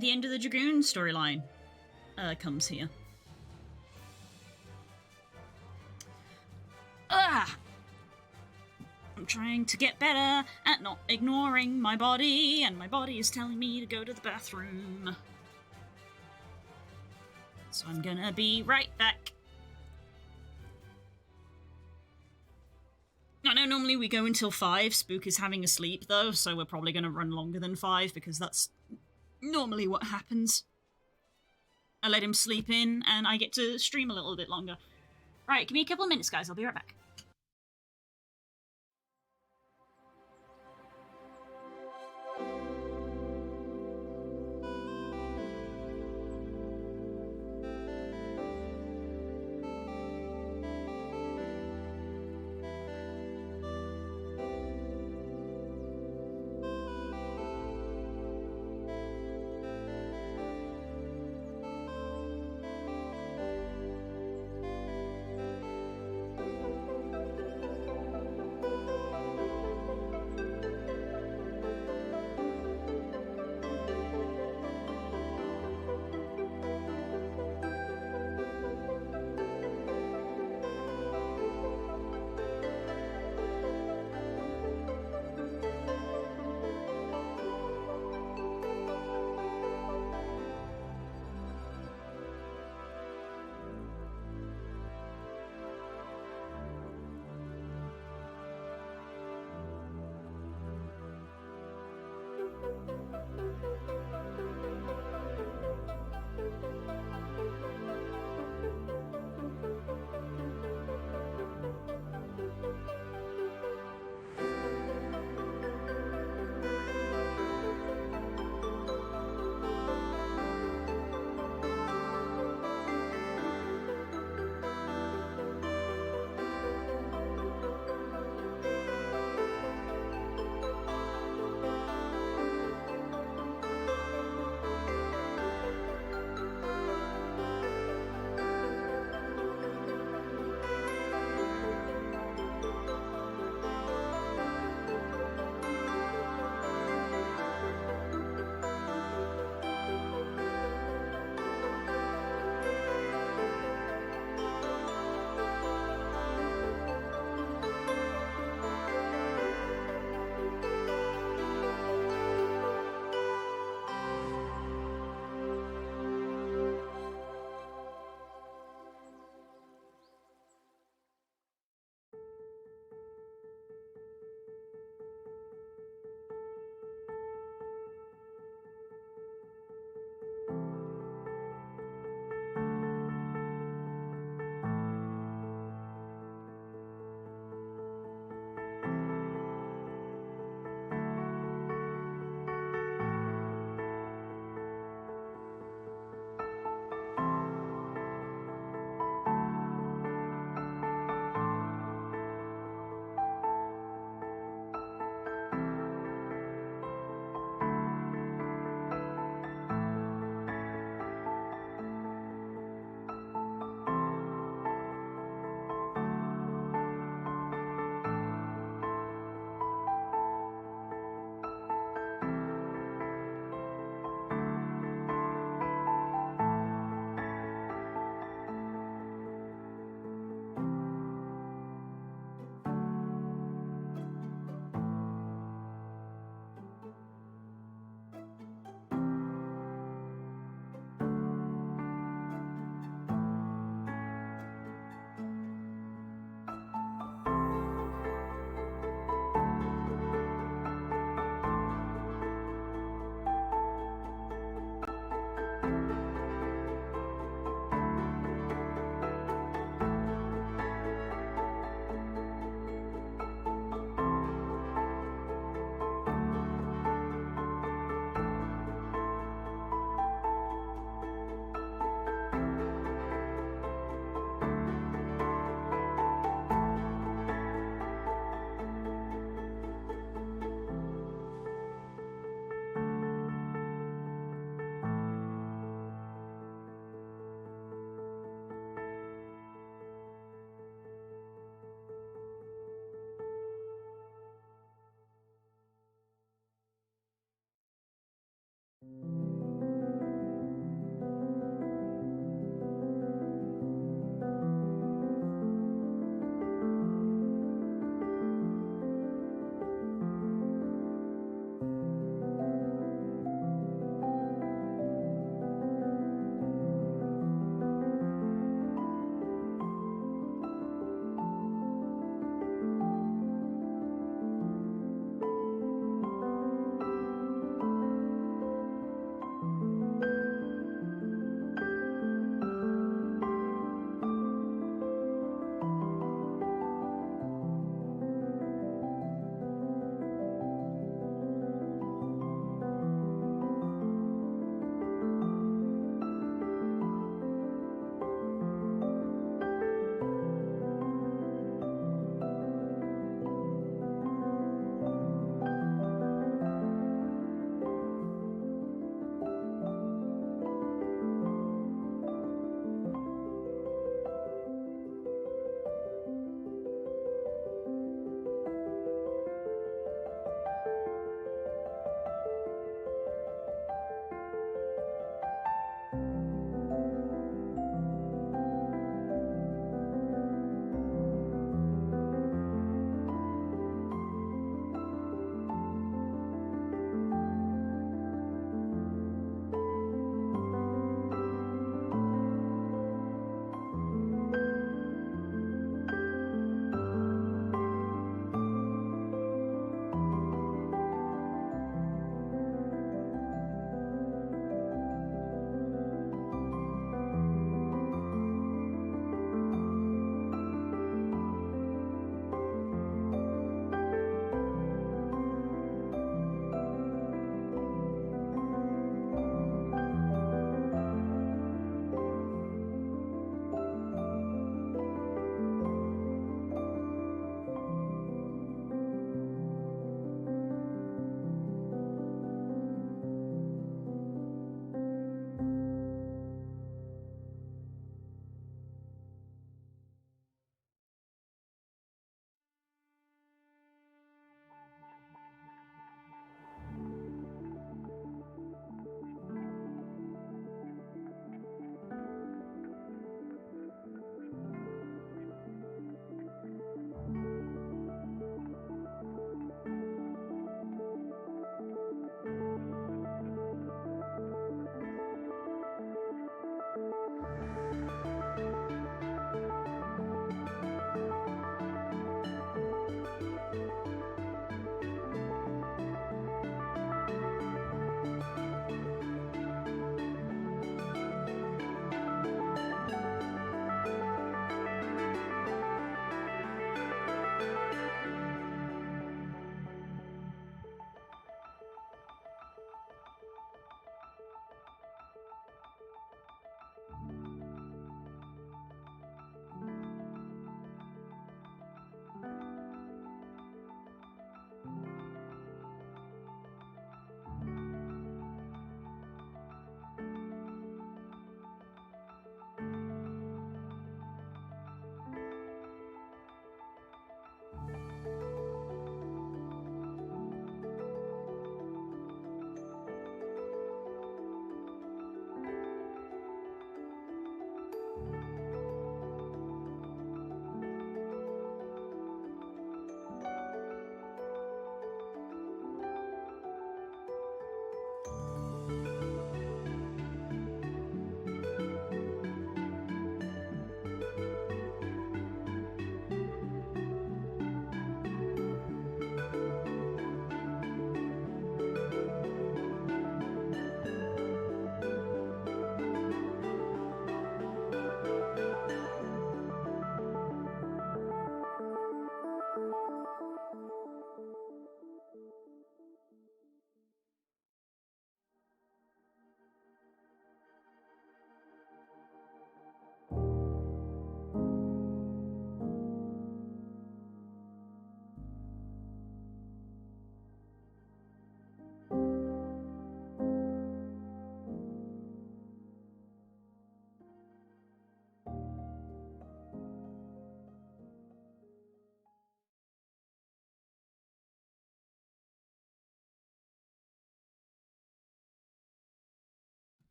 A: The end of the Dragoon storyline, comes here. Ah! I'm trying to get better at not ignoring my body, and my body is telling me to go to the bathroom. So I'm gonna be right back. I know normally we go until 5. Spook is having a sleep though, so we're probably gonna run longer than 5 because that's normally what happens. I let him sleep in and I get to stream a little bit longer. Right, give me a couple of minutes, guys. I'll be right back.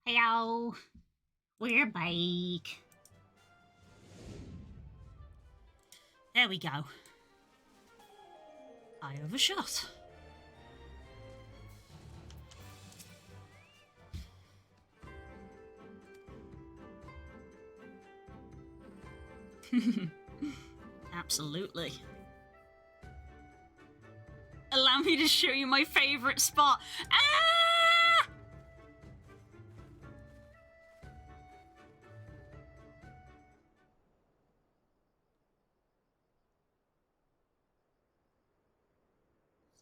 A: Hello. We're back. There we go. I overshot. Absolutely. Allow me to show you my favorite spot. Ah!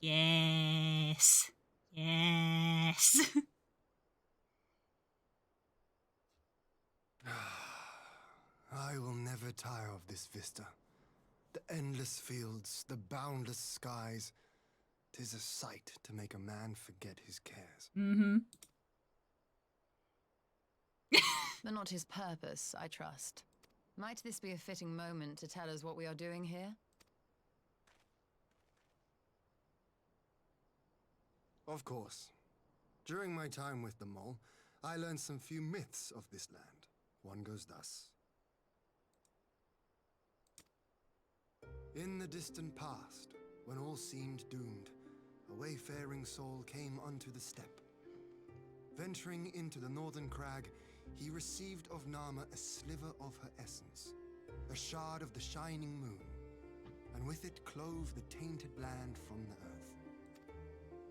A: Yes. Yes.
D: I will never tire of this vista. The endless fields, the boundless skies. 'Tis a sight to make a man forget his cares.
A: Mm-hmm.
C: But not his purpose, I trust. Might this be a fitting moment to tell us what we are doing here?
D: Of course. During my time with the mole, I learned some few myths of this land. One goes thus. In the distant past, when all seemed doomed, a wayfaring soul came unto the steppe. Venturing into the northern crag, he received of Nama a sliver of her essence, a shard of the shining moon, and with it clove the tainted land from the earth.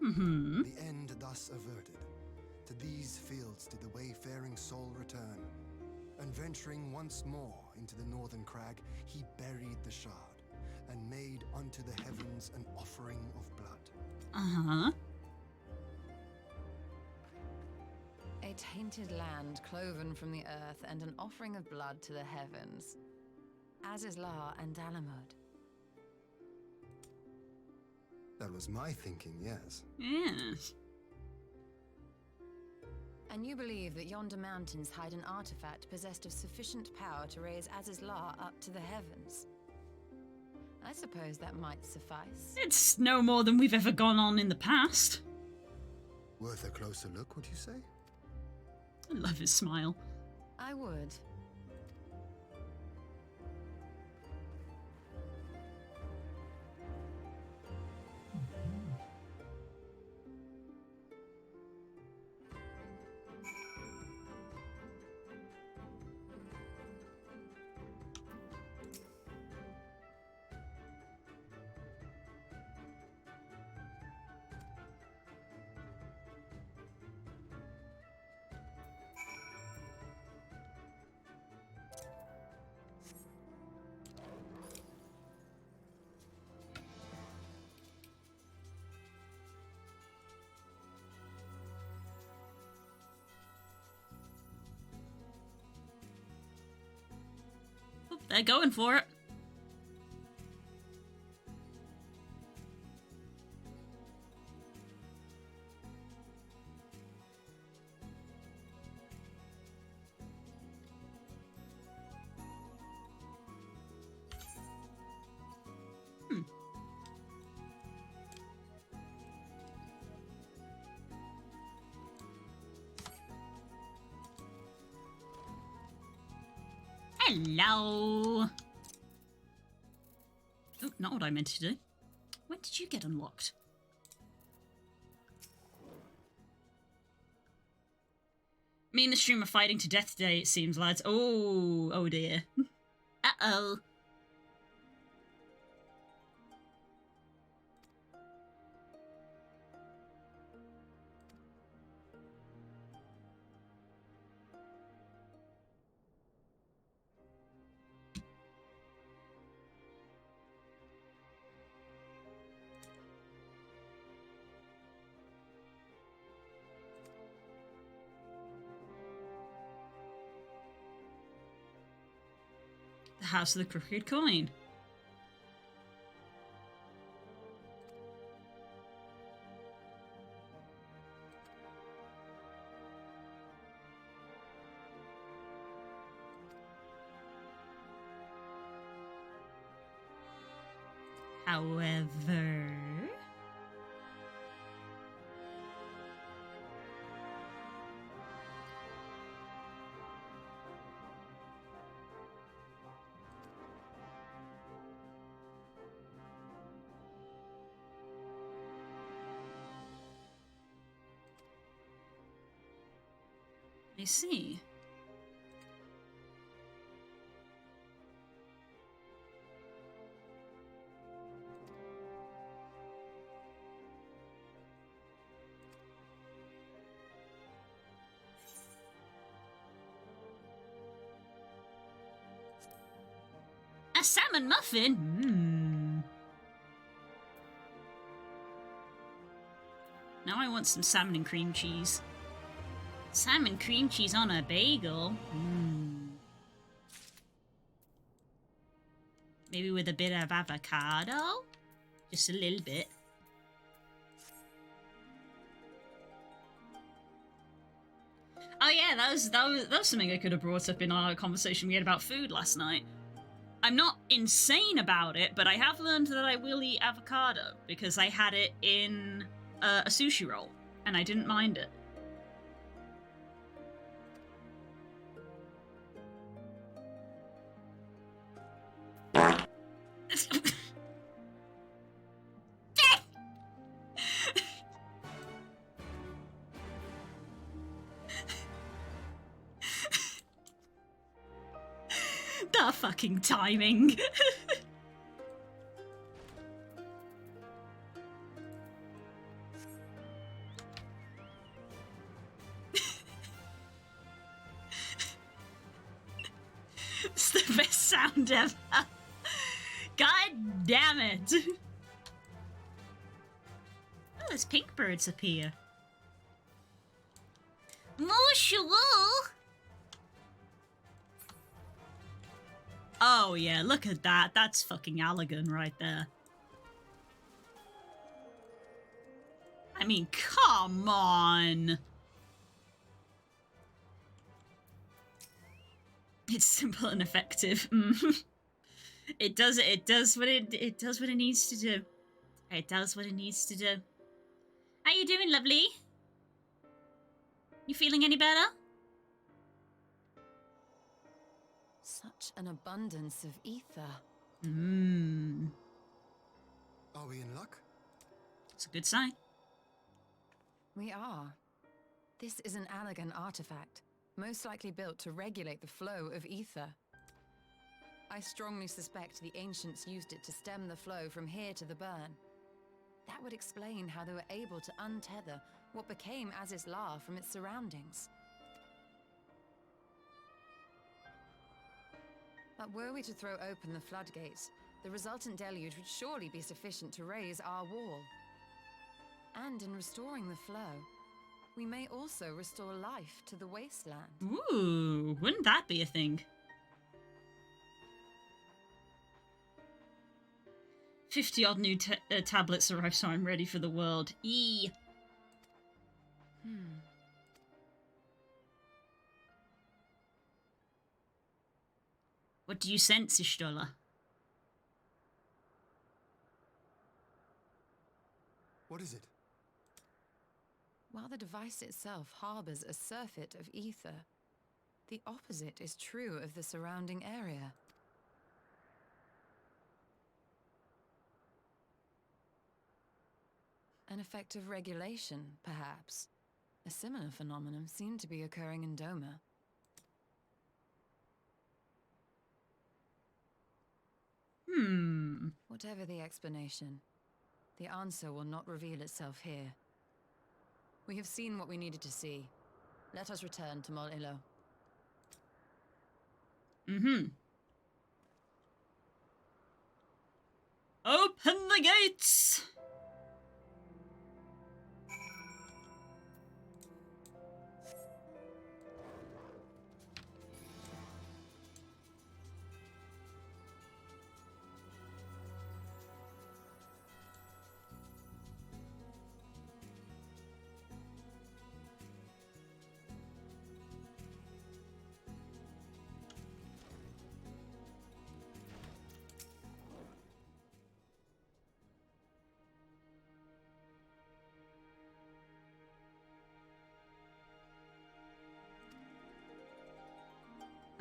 A: Mm-hmm.
D: The end thus averted. To these fields did the wayfaring soul return, and venturing once more into the northern crag, he buried the shard, and made unto the heavens an offering of blood.
A: Uh-huh.
C: A tainted land cloven from the earth and an offering of blood to the heavens. Azizlar and Dalamud.
D: That was my thinking, yes.
A: Yes.
C: And you believe that yonder mountains hide an artifact possessed of sufficient power to raise Azizlar up to the heavens? I suppose that might suffice.
A: It's no more than we've ever gone on in the past.
D: Worth a closer look, would you say?
A: I love his smile.
C: I would.
A: Oh, they're going for it. Hello. Oh, not what I meant to do. When did you get unlocked? Me and the stream are fighting to death today, it seems, lads. Oh dear. Uh-oh. The House of the Crooked Coin. However... I see. A salmon muffin? Now I want some salmon and cream cheese. Salmon cream cheese on a bagel? Maybe with a bit of avocado? Just a little bit. Oh yeah, that was something I could have brought up in our conversation we had about food last night. I'm not insane about it, but I have learned that I will eat avocado because I had it in a sushi roll, and I didn't mind it. The fucking timing. It's the best sound ever. God damn it. Oh, there's pink birds up here. Bonjour. Oh yeah, look at that. That's fucking Allagan right there. I mean, come on. It's simple and effective. It does what it needs to do. It does what it needs to do. How you doing, lovely? You feeling any better?
C: Such an abundance of ether.
D: Are we in luck?
A: It's a good sign.
C: We are. This is an Allagan artifact, most likely built to regulate the flow of ether. I strongly suspect the ancients used it to stem the flow from here to the burn. That would explain how they were able to untether what became Azizlar from its surroundings. But were we to throw open the floodgates, the resultant deluge would surely be sufficient to raise our wall. And in restoring the flow, we may also restore life to the wasteland.
A: Ooh, wouldn't that be a thing? 50-odd new tablets arrive, so I'm ready for the world. Eee. What do you sense, Ishtola?
D: What is it?
C: While the device itself harbors a surfeit of ether, the opposite is true of the surrounding area. An effect of regulation, perhaps. A similar phenomenon seemed to be occurring in Doma. Whatever the explanation, the answer will not reveal itself here. We have seen what we needed to see. Let us return to Mol Ilo.
A: Open the gates!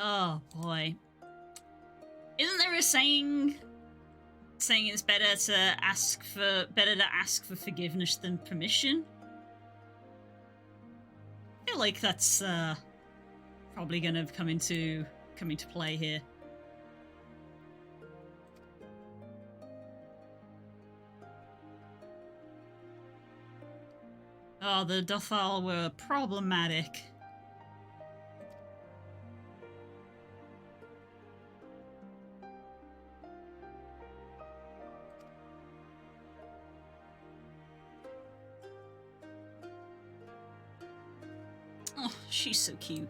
A: Oh boy. Isn't there a saying it's better to ask for forgiveness than permission? I feel like that's probably going to come into play here. Oh, the Dothal were problematic. Oh, she's so cute.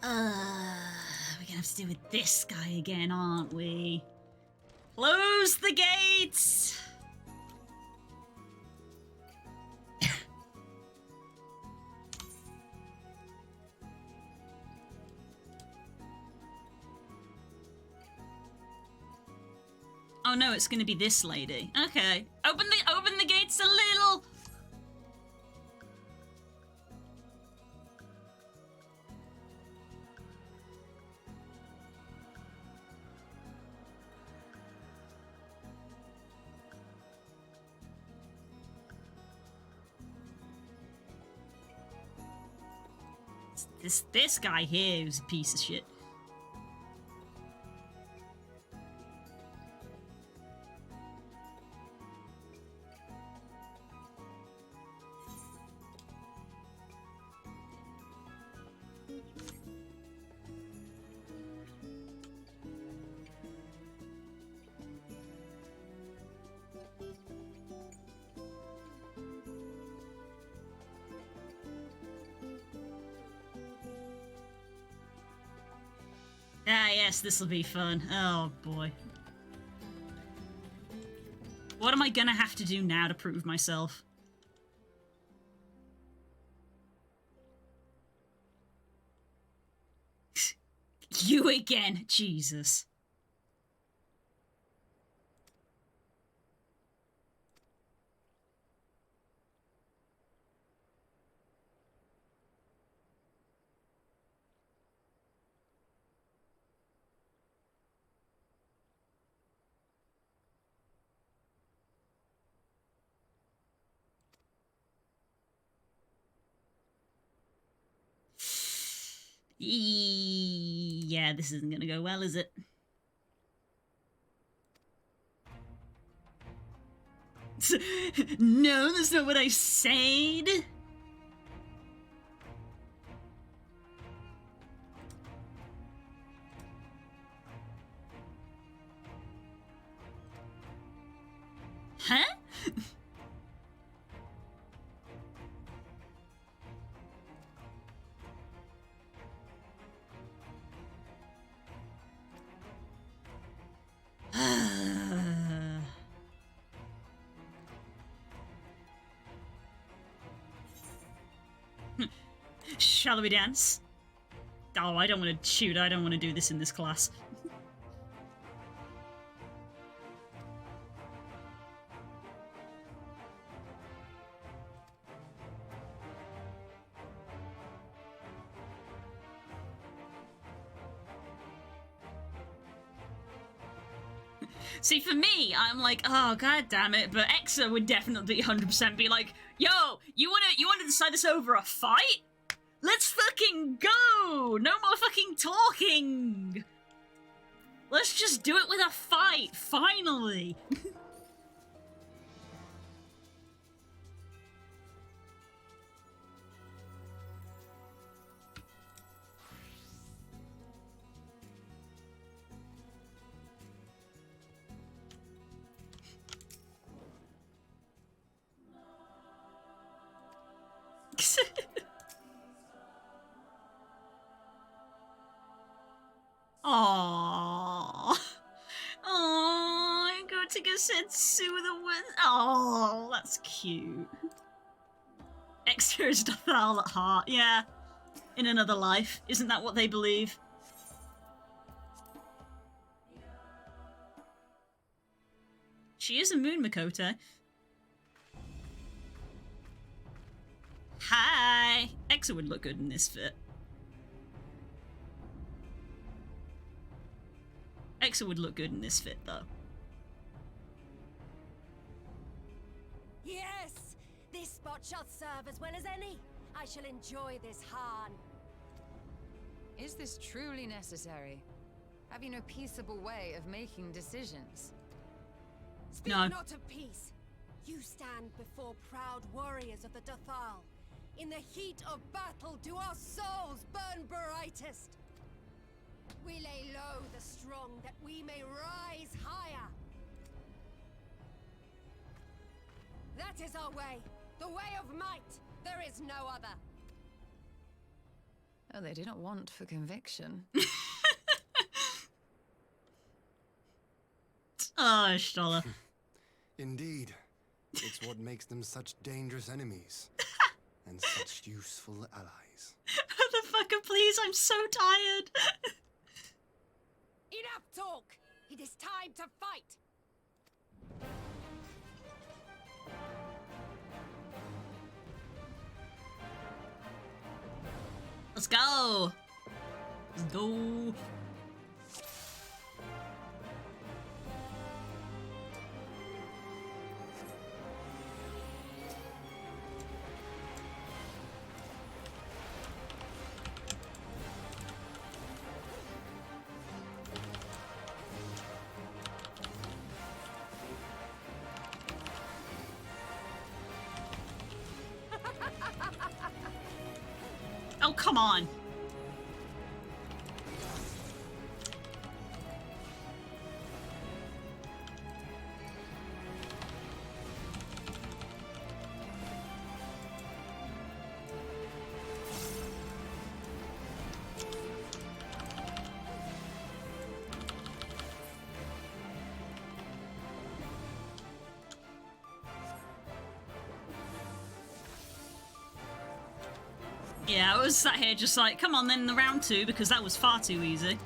A: We're gonna have to deal with this guy again, aren't we? Close the gates! Oh no, it's gonna be this lady. Okay. Open the gates a little! This guy here is a piece of shit. Ah, yes, this'll be fun. Oh, boy. What am I gonna have to do now to prove myself? You again, Jesus. Yeah, this isn't gonna go well, is it? No, that's not what I said. Huh? Shall we dance? Oh, I don't want to shoot. I don't want to do this in this class. See, for me, I'm like, oh, god damn it, but Exa would definitely 100% be like, yo, you wanna decide this over a fight? Let's fucking go! No more fucking talking! Let's just do it with a fight, finally! Aww. Aww, I got to go Sensu the one. Oh, that's cute. Extra is Dothal at heart, yeah. In another life. Isn't that what they believe? She is a moon Makoto. Hi! Exa would look good in this fit. Exa would look good in this fit, though.
F: Yes! This spot shall serve as well as any. I shall enjoy this Han.
C: Is this truly necessary? Have you no peaceable way of making decisions?
F: Speak
A: No.
F: not of peace. You stand before proud warriors of the Dathal. In the heat of battle do our souls burn brightest. We lay low the strong that we may rise higher. That is our way, the way of might. There is no other.
C: Oh, they do not want for conviction.
A: Oh, Stoller.
D: Indeed. It's what makes them such dangerous enemies. And such useful allies.
A: Motherfucker, please, I'm so tired.
F: Enough talk! It is time to fight!
A: Let's go. Let's go. Oh, come on. Yeah, I was sat here just like, come on then, the round two, because that was far too easy.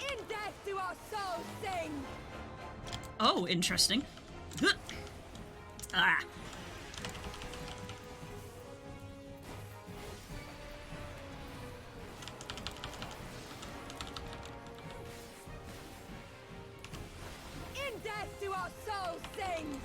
F: In death do our souls sing!
A: Oh, interesting. Ah.
F: In death do our souls sing!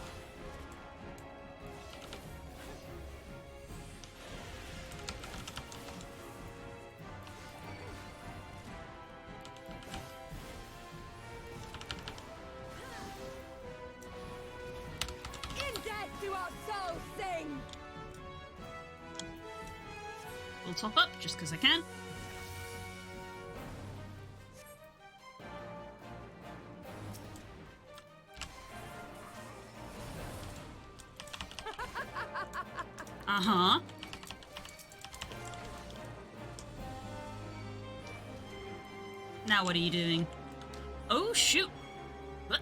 F: In death do our souls sing!
A: We'll top up, just because I can. Uh-huh. Now what are you doing? Oh, shoot! What?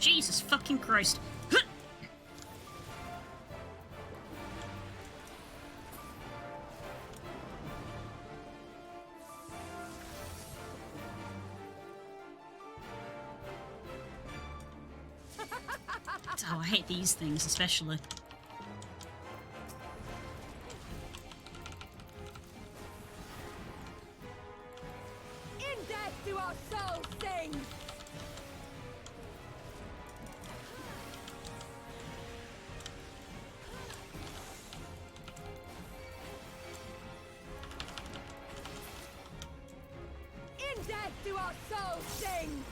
A: Jesus fucking Christ. Oh, I hate these things especially.
F: In death do our souls sing! In death do our souls sing!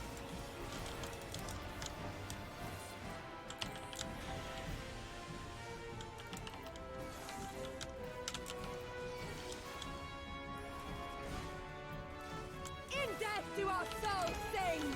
F: In death do our souls sing!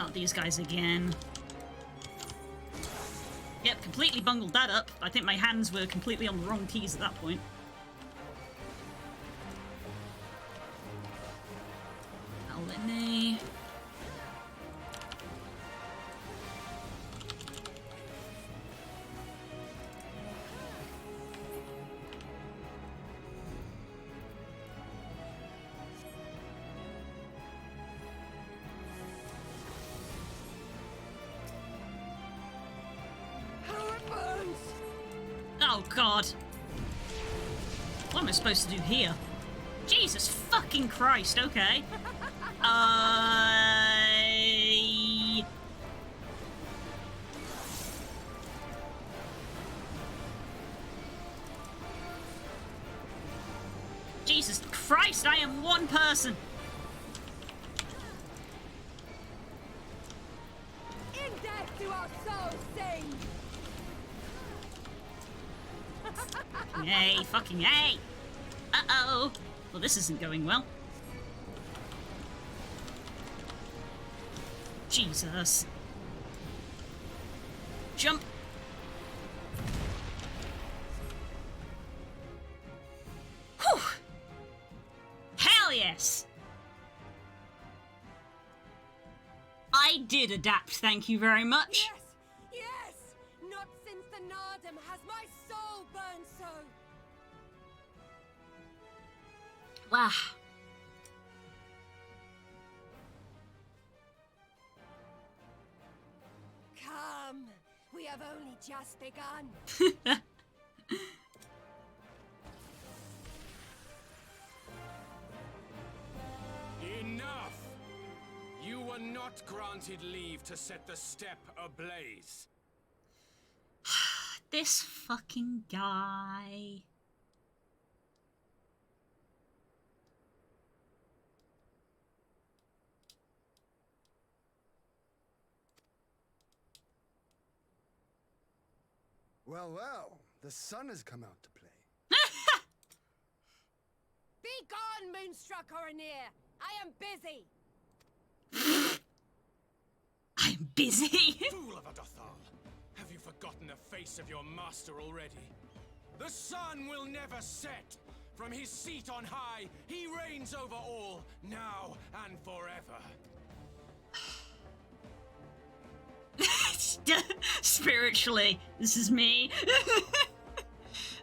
A: about these guys again. Yep, completely bungled that up. I think my hands were completely on the wrong keys at that point. Alene. Oh god. What am I supposed to do here? Jesus fucking Christ, okay. Jesus Christ, I am one person!
F: In death do our souls sing!
A: Hey, fucking hey! Uh-oh! Well, this isn't going well. Jesus. Jump! Whew! Hell yes! I did adapt, thank you very much.
F: Yes! Yes! Not since the Nardum has my soul burned so!
A: Wow.
F: Come! We have only just begun!
G: Enough! You were not granted leave to set the steppe ablaze.
A: This fucking guy.
D: Well, well, the sun has come out to play.
F: Be gone, Moonstruck Oranir! I am busy!
A: I'm busy.
G: Fool of a Dothal! Have you forgotten the face of your master already? The sun will never set! From his seat on high, he reigns over all, now and forever.
A: Spiritually, this is me.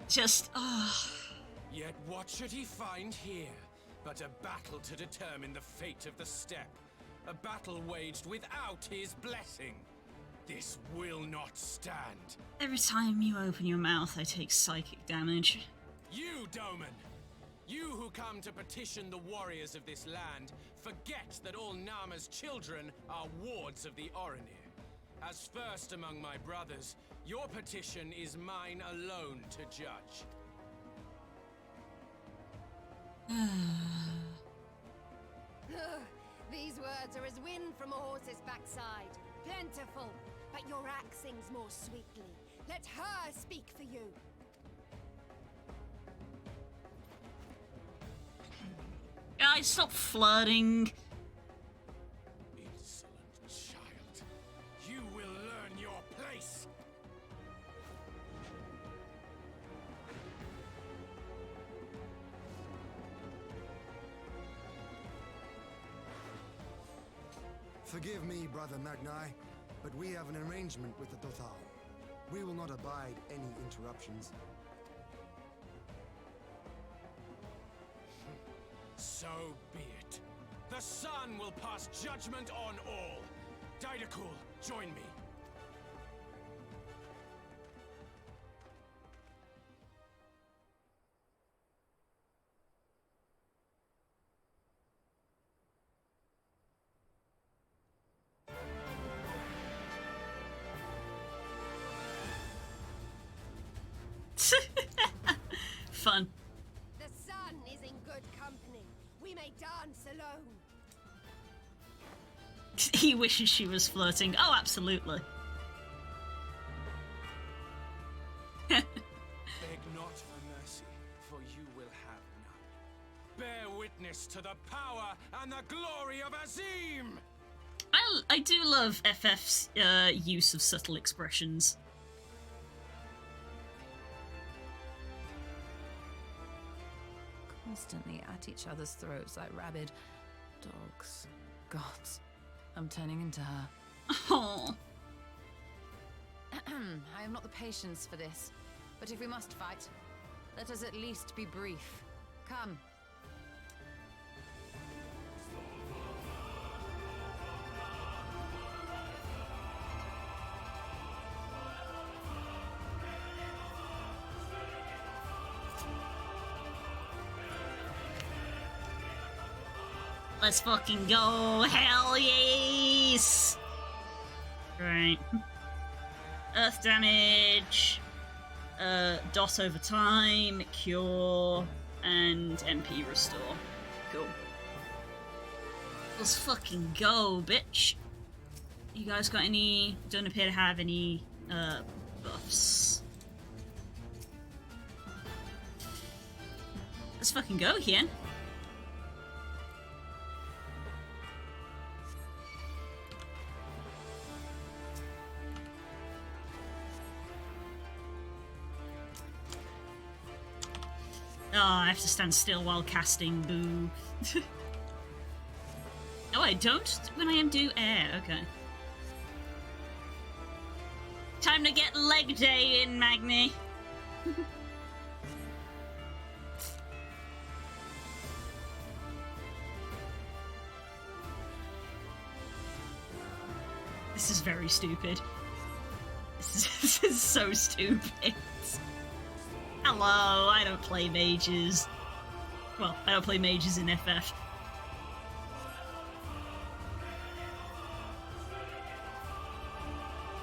A: Just,
G: Yet what should he find here but a battle to determine the fate of the steppe? A battle waged without his blessing. This will not stand.
A: every time you open your mouth, I take psychic damage.
G: You, Doman! You who come to petition the warriors of this land, forget that all Nama's children are wards of the Oranir. As first among my brothers, your petition is mine alone to judge.
F: These words are as wind from a horse's backside. Plentiful, but your axe sings more sweetly. Let her speak for you.
A: Guys, stop flirting.
G: Insolent child. You will learn your place.
D: Forgive me, Brother Magni, but we have an arrangement with the Dothal. We will not abide any interruptions.
G: So be it. The sun will pass judgment on all. Didakul, join me.
A: Fun.
F: The sun is in good company. We may dance alone.
A: He wishes she was flirting. Oh, absolutely.
G: Beg not for mercy, for you will have none. Bear witness to the power and the glory of Azim!
A: I do love FF's use of subtle expressions.
C: Constantly at each other's throats like rabid dogs. Gods, I'm turning into her.
A: Oh.
C: I have not the patience for this. But if we must fight, let us at least be brief. Come.
A: Let's fucking go. Hell yes! Right. Earth damage, dot over time, cure, and MP restore. Cool. Let's fucking go, bitch. You guys got any... don't appear to have any, buffs. Let's fucking go, Hien. Oh, I have to stand still while casting. Boo. Oh, I don't when I am do air. Okay. Time to get leg day in, Magni. This is very stupid. This is so stupid. Hello, I don't play mages. Well, I don't play mages in FF.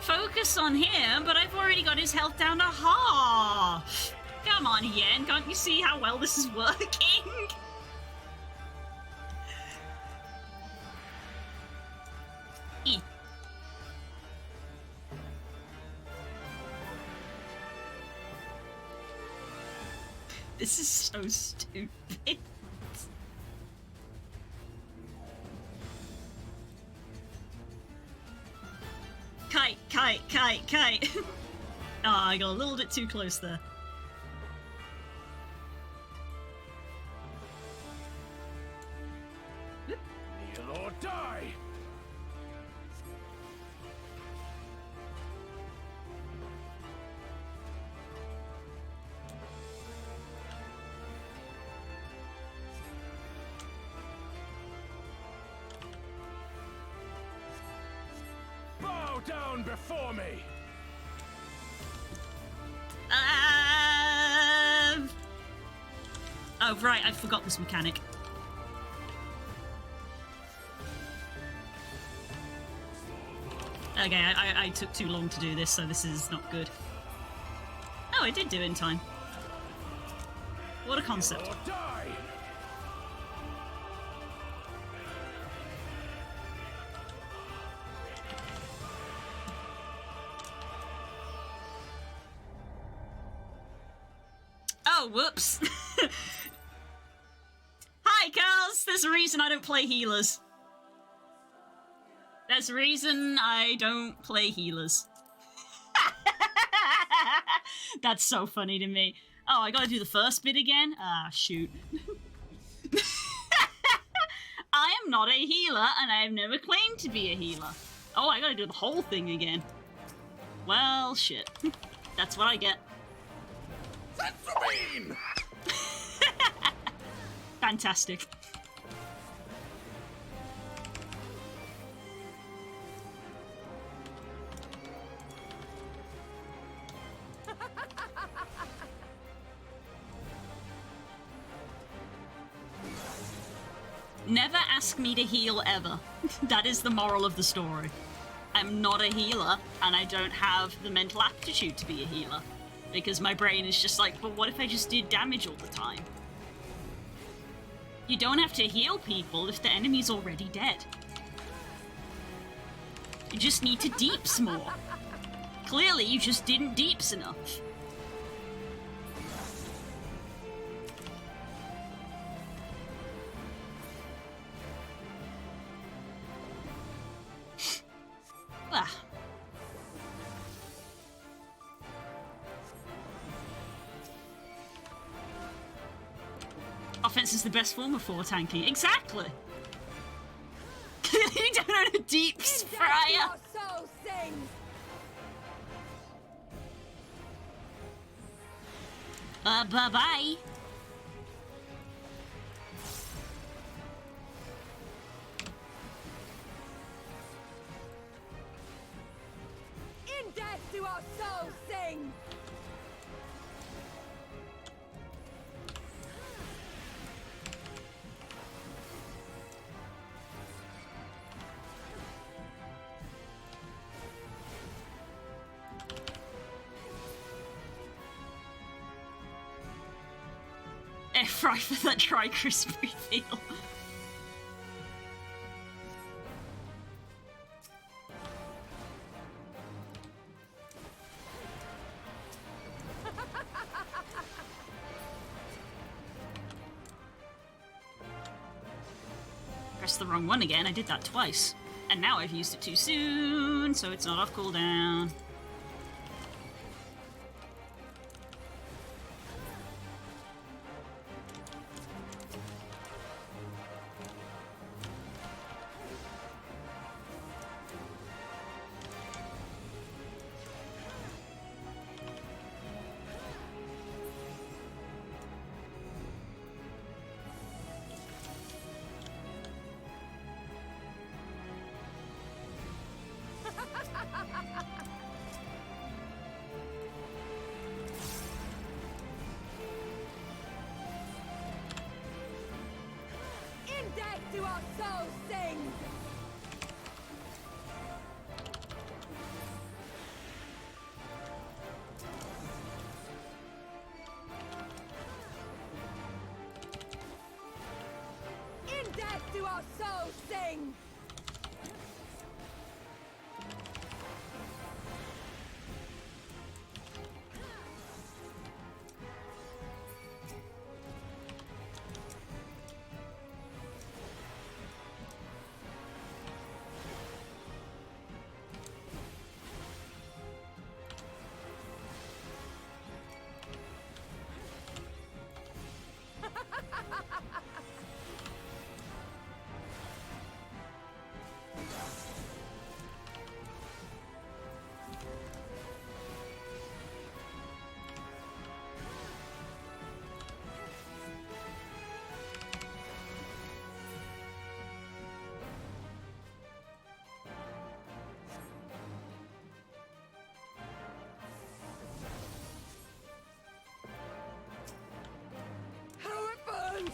A: Focus on him, but I've already got his health down to half. Come on, Yen, can't you see how well this is working? E. This is so stupid. Kite, kite, kite, kite. Oh, I got a little bit too close there.
G: Kneel or die! Bow down before me!
A: Oh, right, I forgot this mechanic. Okay, I took too long to do this, so this is not good. Oh, I did do it in time. What a concept.
G: Or die!
A: Oh, whoops. Hi, girls! There's a reason I don't play healers. There's a reason I don't play healers. That's so funny to me. Oh, I gotta do the first bit again? Ah, shoot. I am not a healer, and I have never claimed to be a healer. Oh, I gotta do the whole thing again. Well, shit. That's what I get.
G: Beam!
A: Fantastic. Never ask me to heal ever. That is the moral of the story. I'm not a healer, and I don't have the mental aptitude to be a healer. Because my brain is just like, but what if I just did damage all the time? You don't have to heal people if the enemy's already dead. You just need to deeps more. Clearly, you just didn't deeps enough. Offense is the best form of forward tanking. Exactly! You don't own a deep fryer! Bye-bye.
F: In death do our souls sing!
A: Fry for that dry crispy feel. Press the wrong one again, I did that twice. And now I've used it too soon, so it's not off cooldown.
F: In death do our souls sing! In death do our souls sing! How it burns!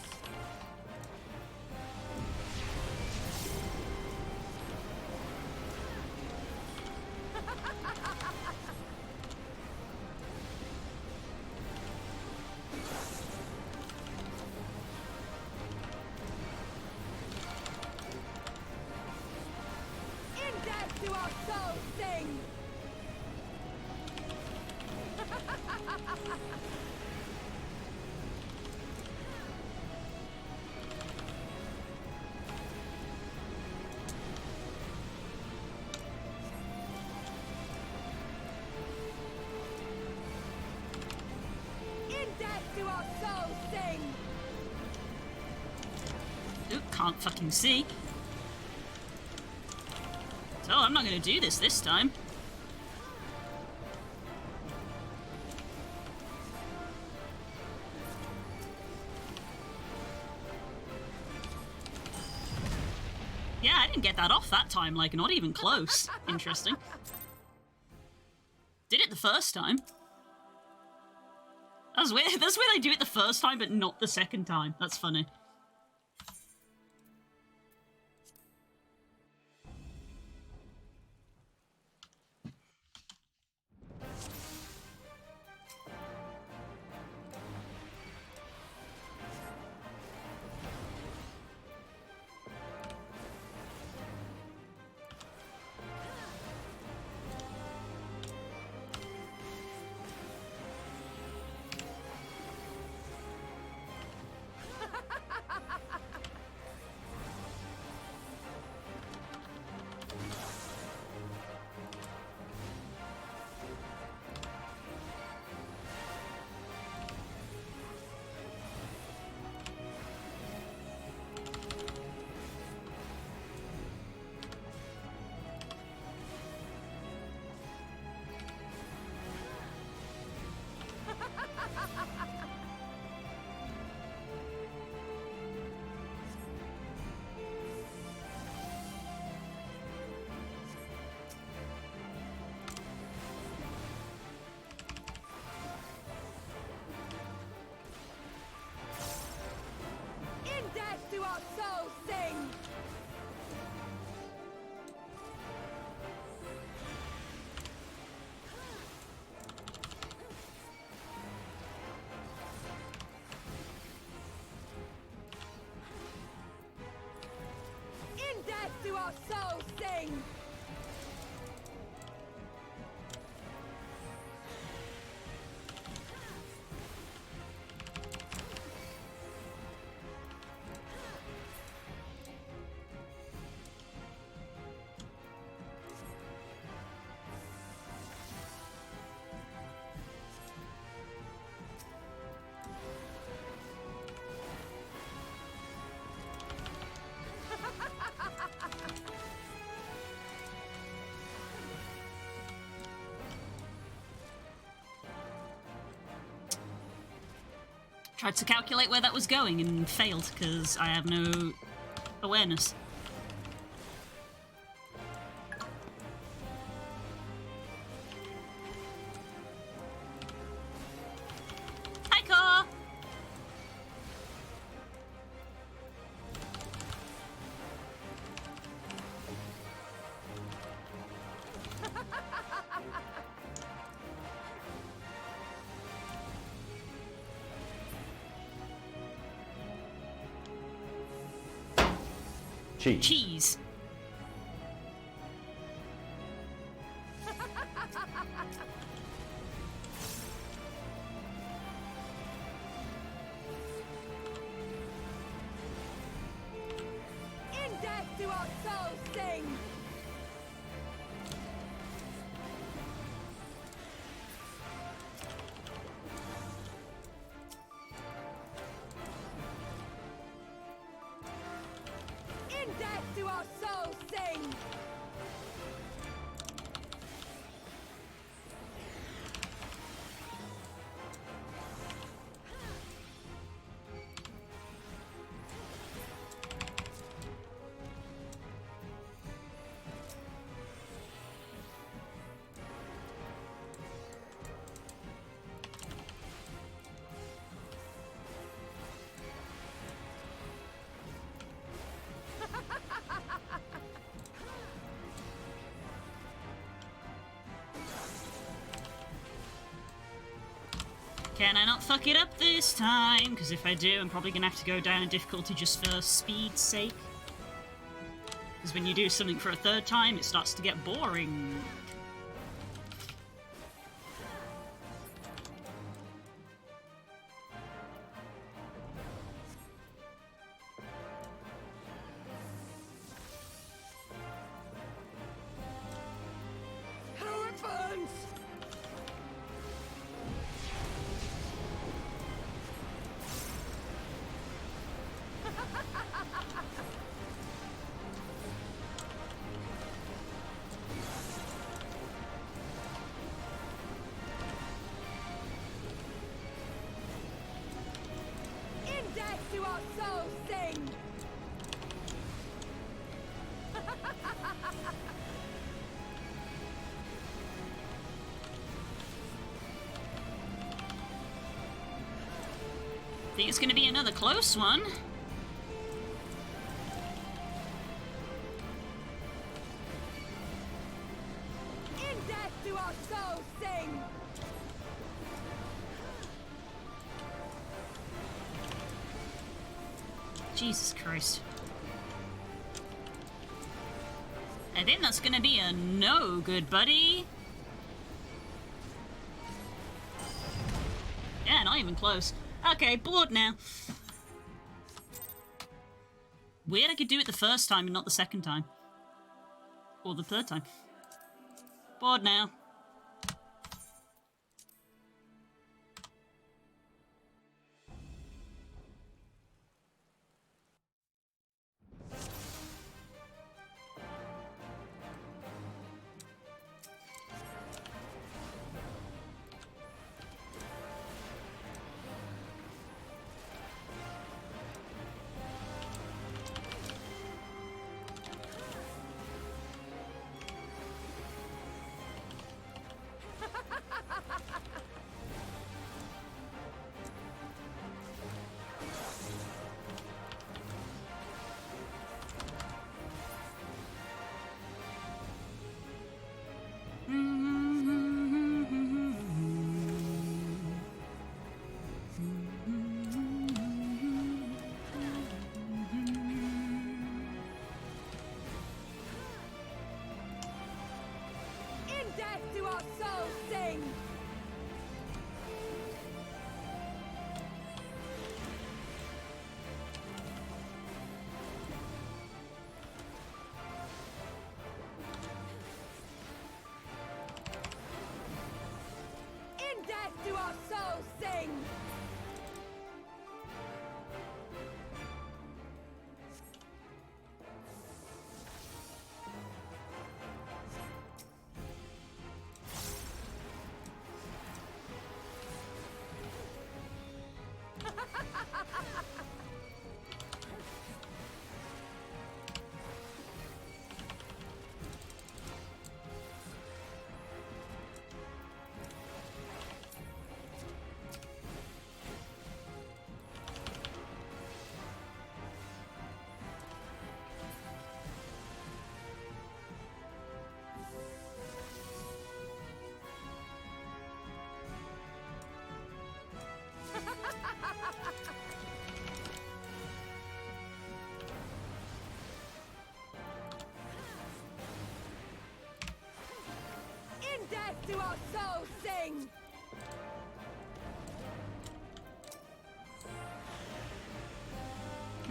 F: In death do our souls sing! In death do our souls sing!
A: Oop, can't fucking see. So I'm not gonna do this time. Yeah, I didn't get that off that time, like, not even close. Interesting. Did it the first time. That's weird. That's weird I do it the first time, but not the second time. That's funny.
C: our souls sing!
A: Tried to calculate where that was going and failed because I have no awareness. Hi, car!
H: Cheese.
A: Cheese.
C: In death do our souls sing! In death do our souls sing!
A: Can I not fuck it up this time? Because if I do, I'm probably going to have to go down in difficulty just for speed's sake. Because when you do something for a third time, it starts to get boring.
C: How it burns! In death do our souls sing!
A: Think it's going to be another close one.
C: In death do our souls sing!
A: Jesus Christ. I think that's going to be a no, good buddy. Yeah, not even close. Okay, bored now. Weird I could do it the first time and not the second time. Or the third time. Bored now.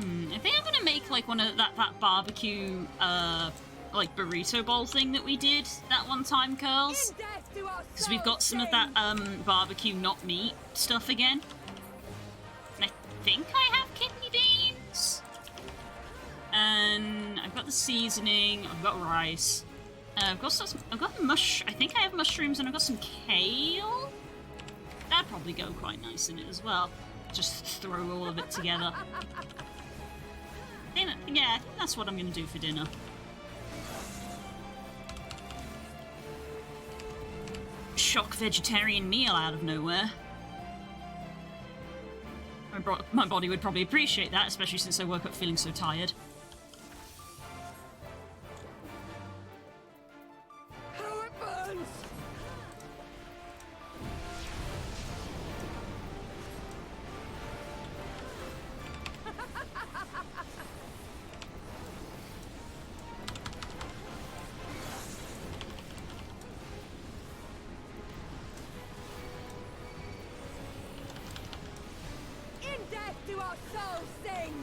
A: I think I'm gonna make like one of that barbecue like burrito bowl thing that we did that one time, Curls. Because we've got some of that barbecue not meat stuff again. And I think I have kidney beans. And I've got the seasoning, I've got rice. I've got I think I have mushrooms, and I've got some kale. That'd probably go quite nice in it as well. Just throw all of it together. I think that's what I'm gonna do for dinner. Shock vegetarian meal out of nowhere. My body would probably appreciate that, especially since I woke up feeling so tired.
F: How it burns! In death do our souls sing!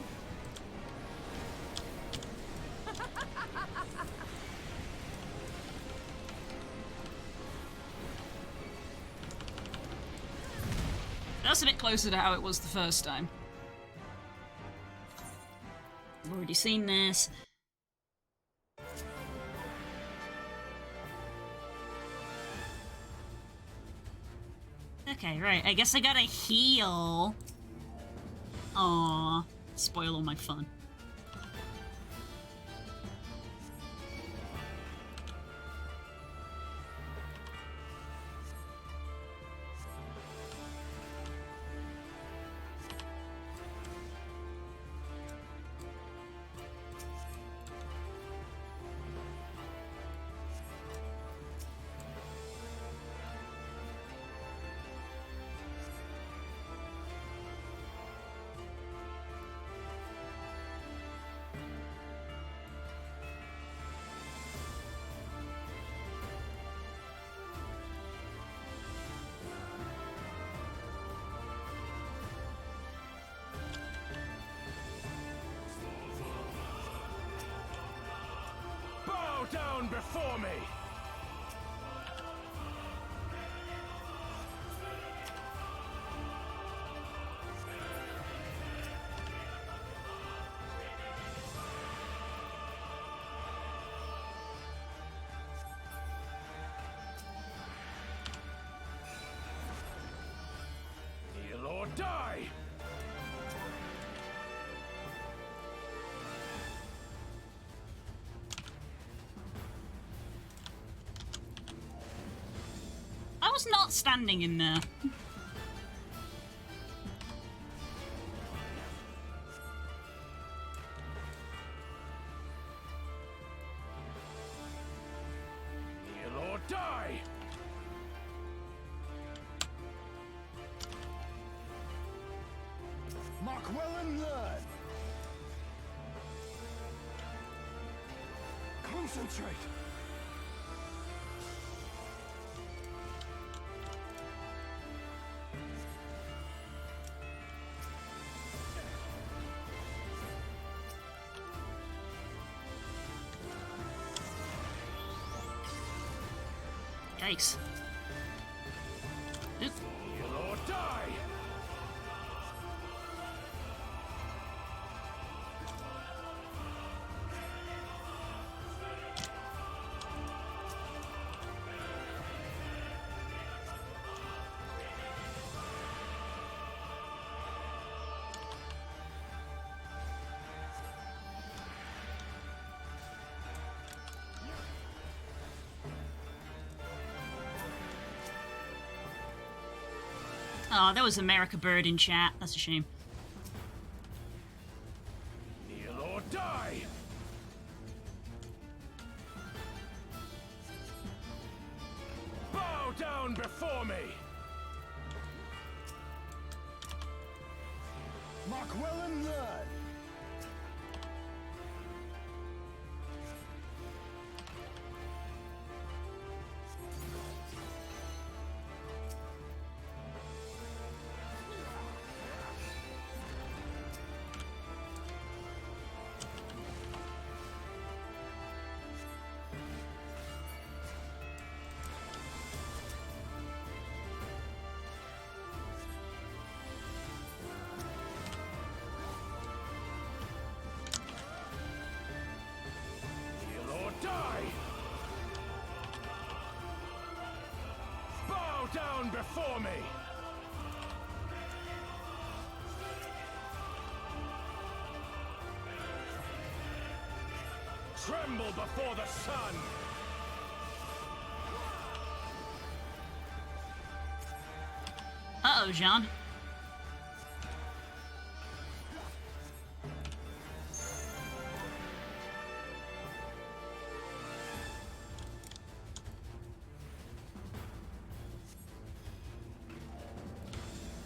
A: That's a bit closer to how it was the first time. I've already seen this. Okay, right. I guess I gotta heal. Aww. Spoil all my fun.
G: Bow down before me! Kneel or die!
A: I was not standing in there.
G: Kneel or die!
D: Mark well and learn. Concentrate.
A: Yikes. Oop.
G: Kneel or die!
A: Oh, that was America Bird in chat. That's a shame.
G: Kneel or die! Bow down before me!
D: Mark well and learn.
G: before me! Tremble before the sun!
A: Uh-oh, Jean.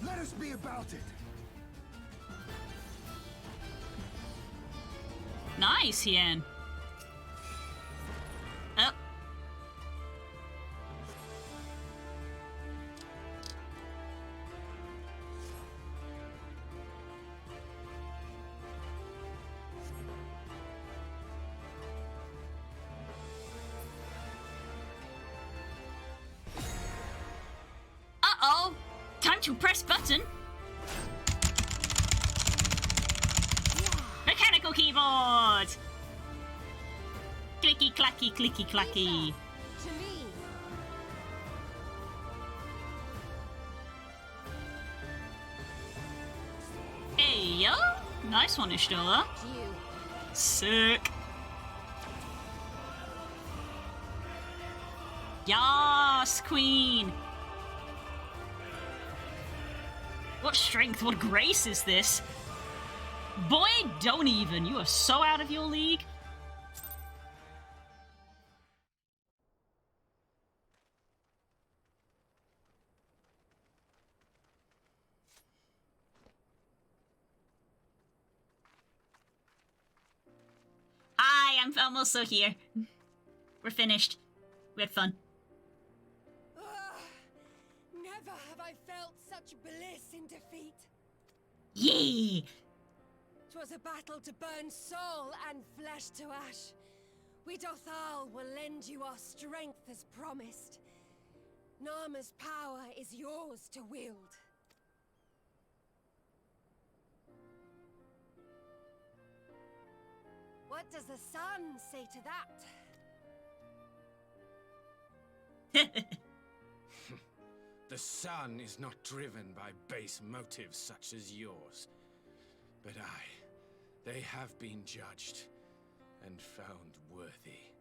D: Let us be about it.
A: Nice, Hien. Oh. Uh-oh! Time to press button. Mechanical keyboard! Clicky clacky clicky clacky.
F: To me.
A: Hey yo! Nice one, Ishtola.
F: You.
A: Sick. Yas, queen! What strength, what grace is this? Boy, don't even. You are so out of your league. Hi, I'm almost so here. We're finished. We had fun.
F: Never have I felt such bliss in defeat.
A: Yeah!
F: 'Twas a battle to burn soul and flesh to ash. We Dothal will lend you our strength as promised. Narma's power is yours to wield. What does the sun say to that?
G: The sun is not driven by base motives such as yours. But they have been judged and found worthy.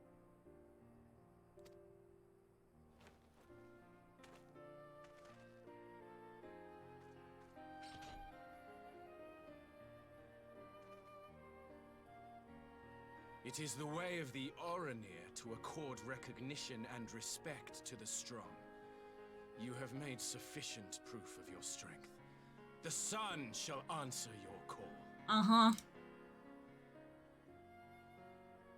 G: It is the way of the Oranir to accord recognition and respect to the strong. You have made sufficient proof of your strength. The sun shall answer your call.
A: Uh-huh.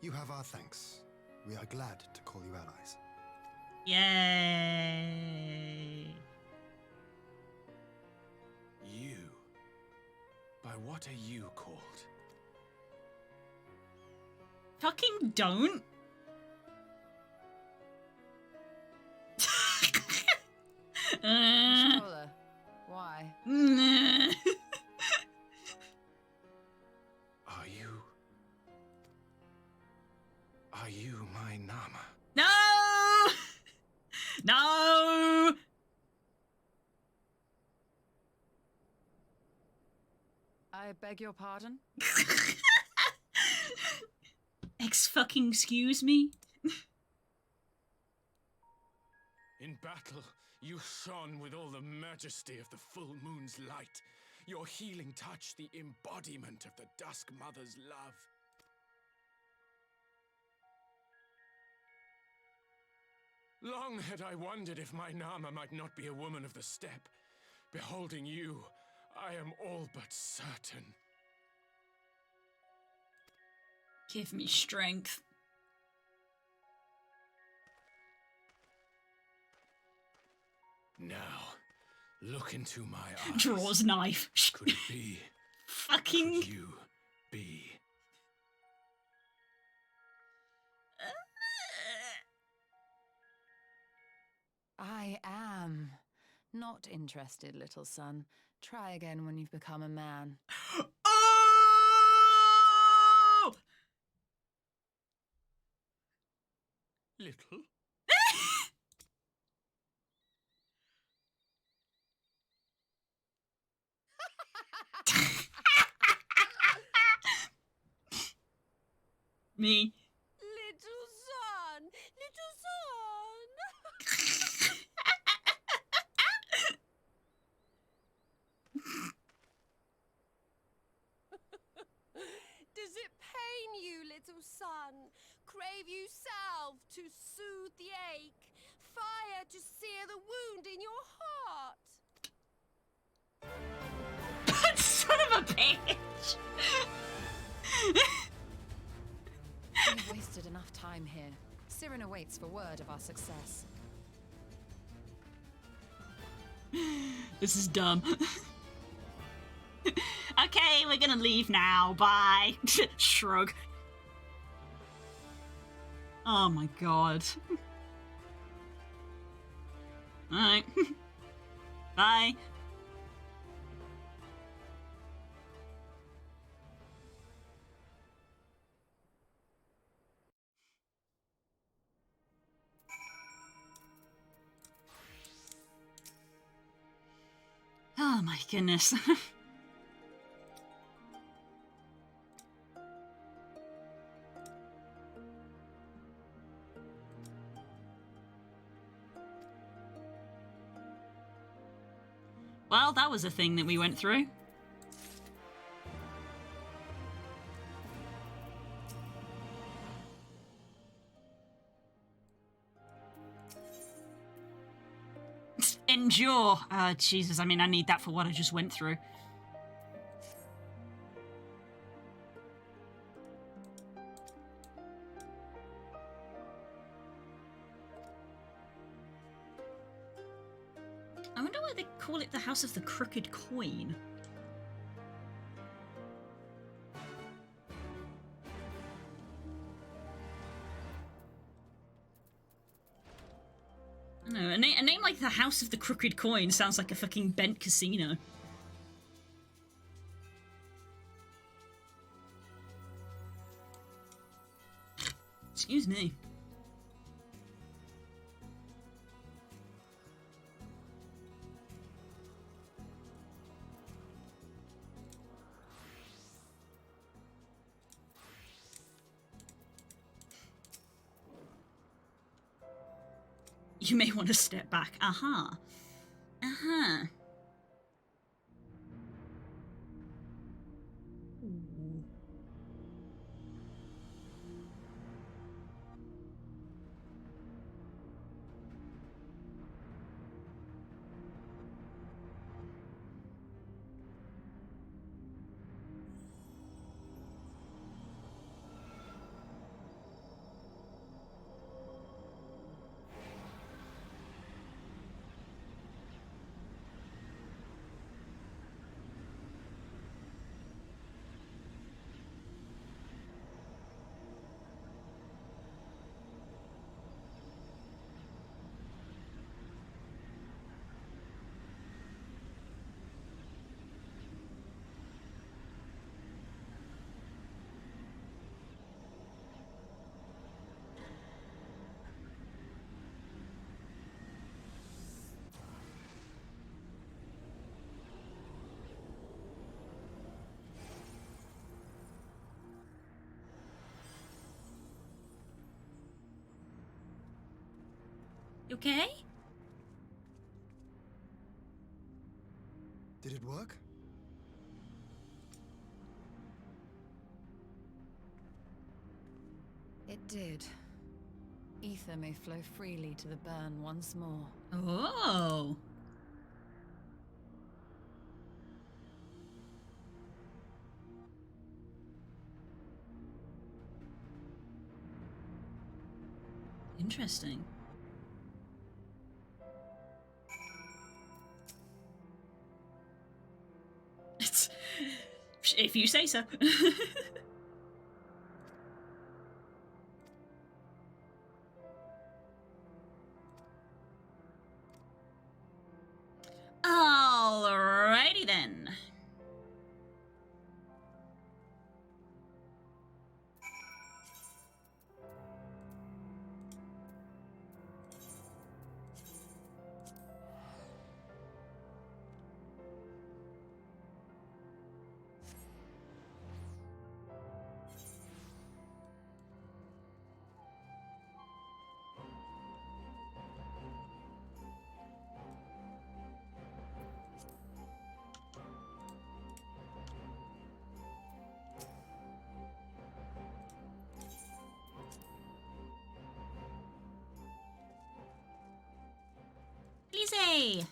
H: You have our thanks. We are glad to call you allies.
A: Yay!
G: You? By what are you called?
A: Fucking don't.
C: Controller. Why?
G: Are you my Nama?
A: No! No!
C: I beg your pardon?
A: Excuse me?
G: In battle, you shone with all the majesty of the full moon's light. Your healing touch, the embodiment of the Dusk Mother's love. Long had I wondered if my Nama might not be a woman of the steppe. Beholding you, I am all but certain.
A: Give me strength.
G: Now, look into my eyes.
A: Draws knife.
G: Could it be?
A: Fucking.
G: Could you be?
C: I am. Not interested, little son. Try again when you've become a man.
A: Oh!
G: Little?
A: Me.
F: Little son! Little son! Does it pain you, little son? Crave you salve to soothe the ache? Fire to sear the wound in your heart?
A: Son of a bitch!
C: We've wasted enough time here. Siren awaits for word of our success.
A: This is dumb. Okay, we're gonna leave now. Bye. Shrug. Oh my god. Alright. Bye. Oh my goodness. Well, that was a thing that we went through. Endure. Jesus, I mean, I need that for what I just went through. I wonder why they call it the House of the Crooked Coin. I don't know, a name like the House of the Crooked Coin sounds like a fucking bent casino. Excuse me. You may want to step back. Uh-huh. Uh-huh. Ooh. You okay?
H: Did it work?
C: It did. Ether may flow freely to the burn once more.
A: Oh. Interesting. It's... If you say so. Alrighty then. Easy!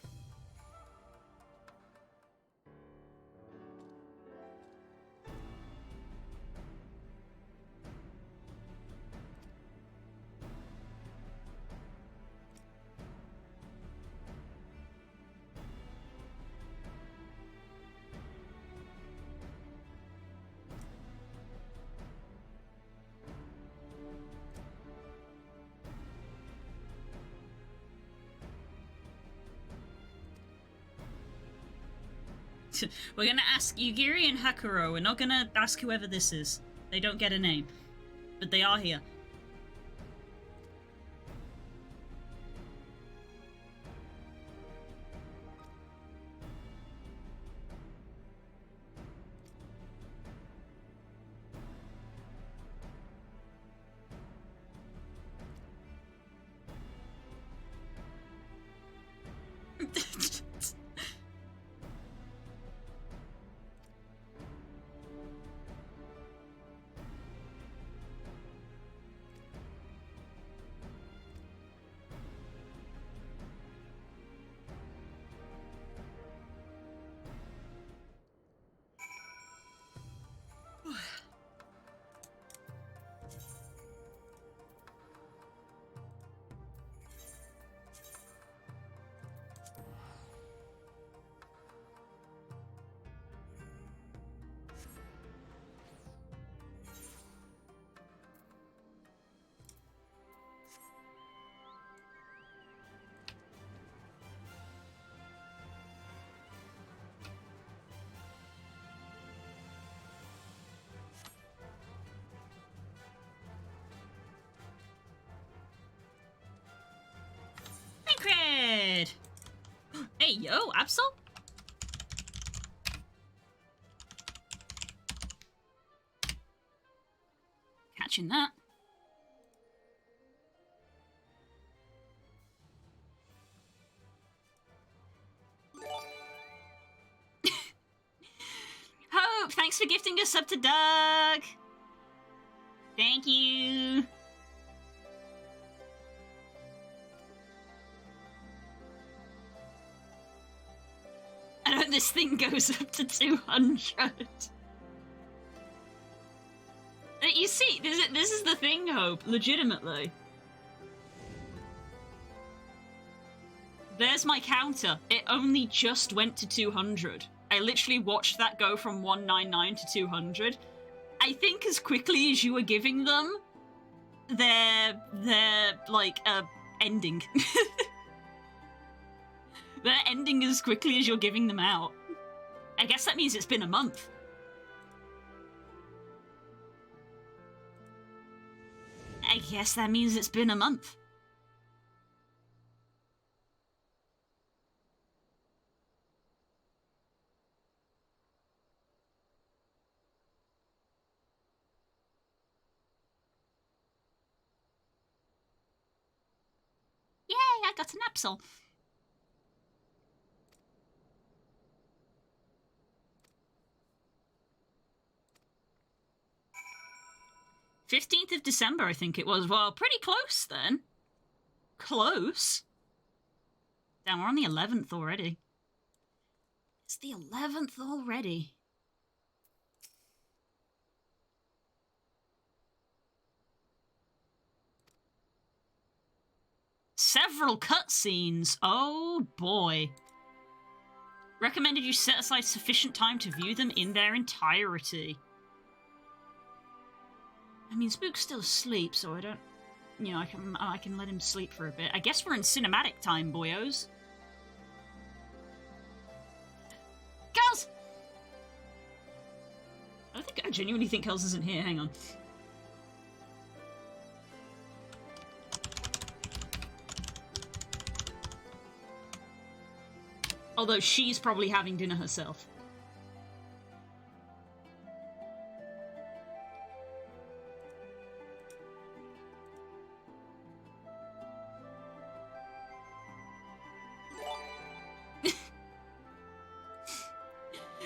A: We're gonna ask Yugiri and Hakuro. We're not gonna ask whoever this is. They don't get a name. But they are here. Cred! Hey, yo, Absol? Catching that. Hope, thanks for gifting a sub to Doug. Thank you. I hope this thing goes up to 200. You see, this is the thing, Hope, legitimately. There's my counter. It only just went to 200. I literally watched that go from 199 to 200. I think as quickly as you were giving them, they're like, ending. They're ending as quickly as you're giving them out. I guess that means it's been a month. I guess that means it's been a month. Yay, I got an Absol. "15th of December, I think it was. Well, pretty close then. Close. Damn, we're on the 11th already. It's the 11th already. Several cutscenes. Oh boy. Recommended you set aside sufficient time to view them in their entirety. I mean, Spook's still asleep, so I don't... You know, I can let him sleep for a bit. I guess we're in cinematic time, boyos. Kels! I genuinely think Kels isn't here. Hang on. Although she's probably having dinner herself.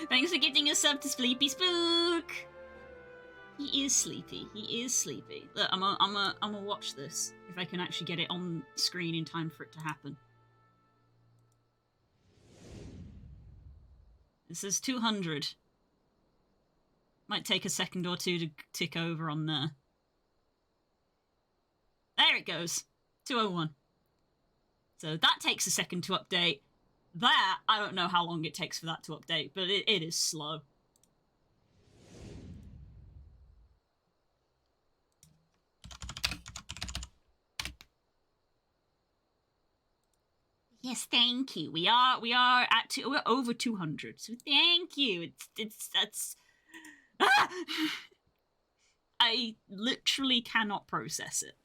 A: Thanks for getting a sub to Sleepy Spook. He is sleepy. He is sleepy. Look, I'm gonna watch this if I can actually get it on screen in time for it to happen. This is 200. Might take a second or two to tick over on there. There it goes. 201. So that takes a second to update. That, I don't know how long it takes for that to update, but it is slow. Yes, thank you. We are we're over 200. So thank you. That's ah! I literally cannot process it.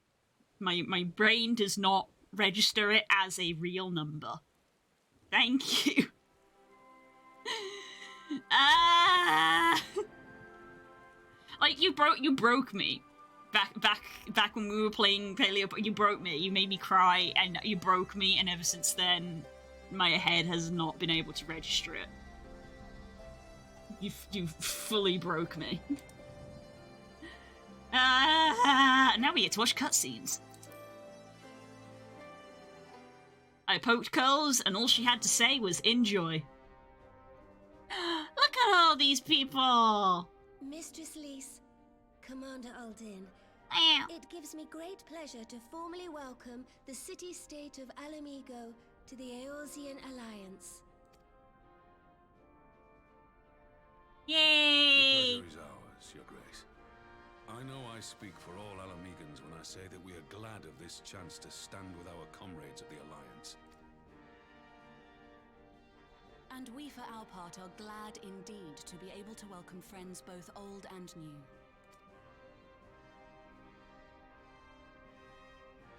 A: My brain does not register it as a real number. Thank you. Ah! Like you broke me. Back when we were playing Paleo, you broke me. You made me cry, and you broke me, and ever since then, my head has not been able to register it. You fully broke me. Now we get to watch cutscenes. I poked Curls, and all she had to say was enjoy. Look at all these people!
F: Mistress Lys, Commander Aldin, it gives me great pleasure to formally welcome the city-state of Alamigo to the Eorzean Alliance.
A: Yay!
I: The pleasure is ours, Your Grace. I know I speak for all Alamegans when I say that we are glad of this chance to stand with our comrades of the Alliance.
J: And we for our part are glad indeed to be able to welcome friends both old and new.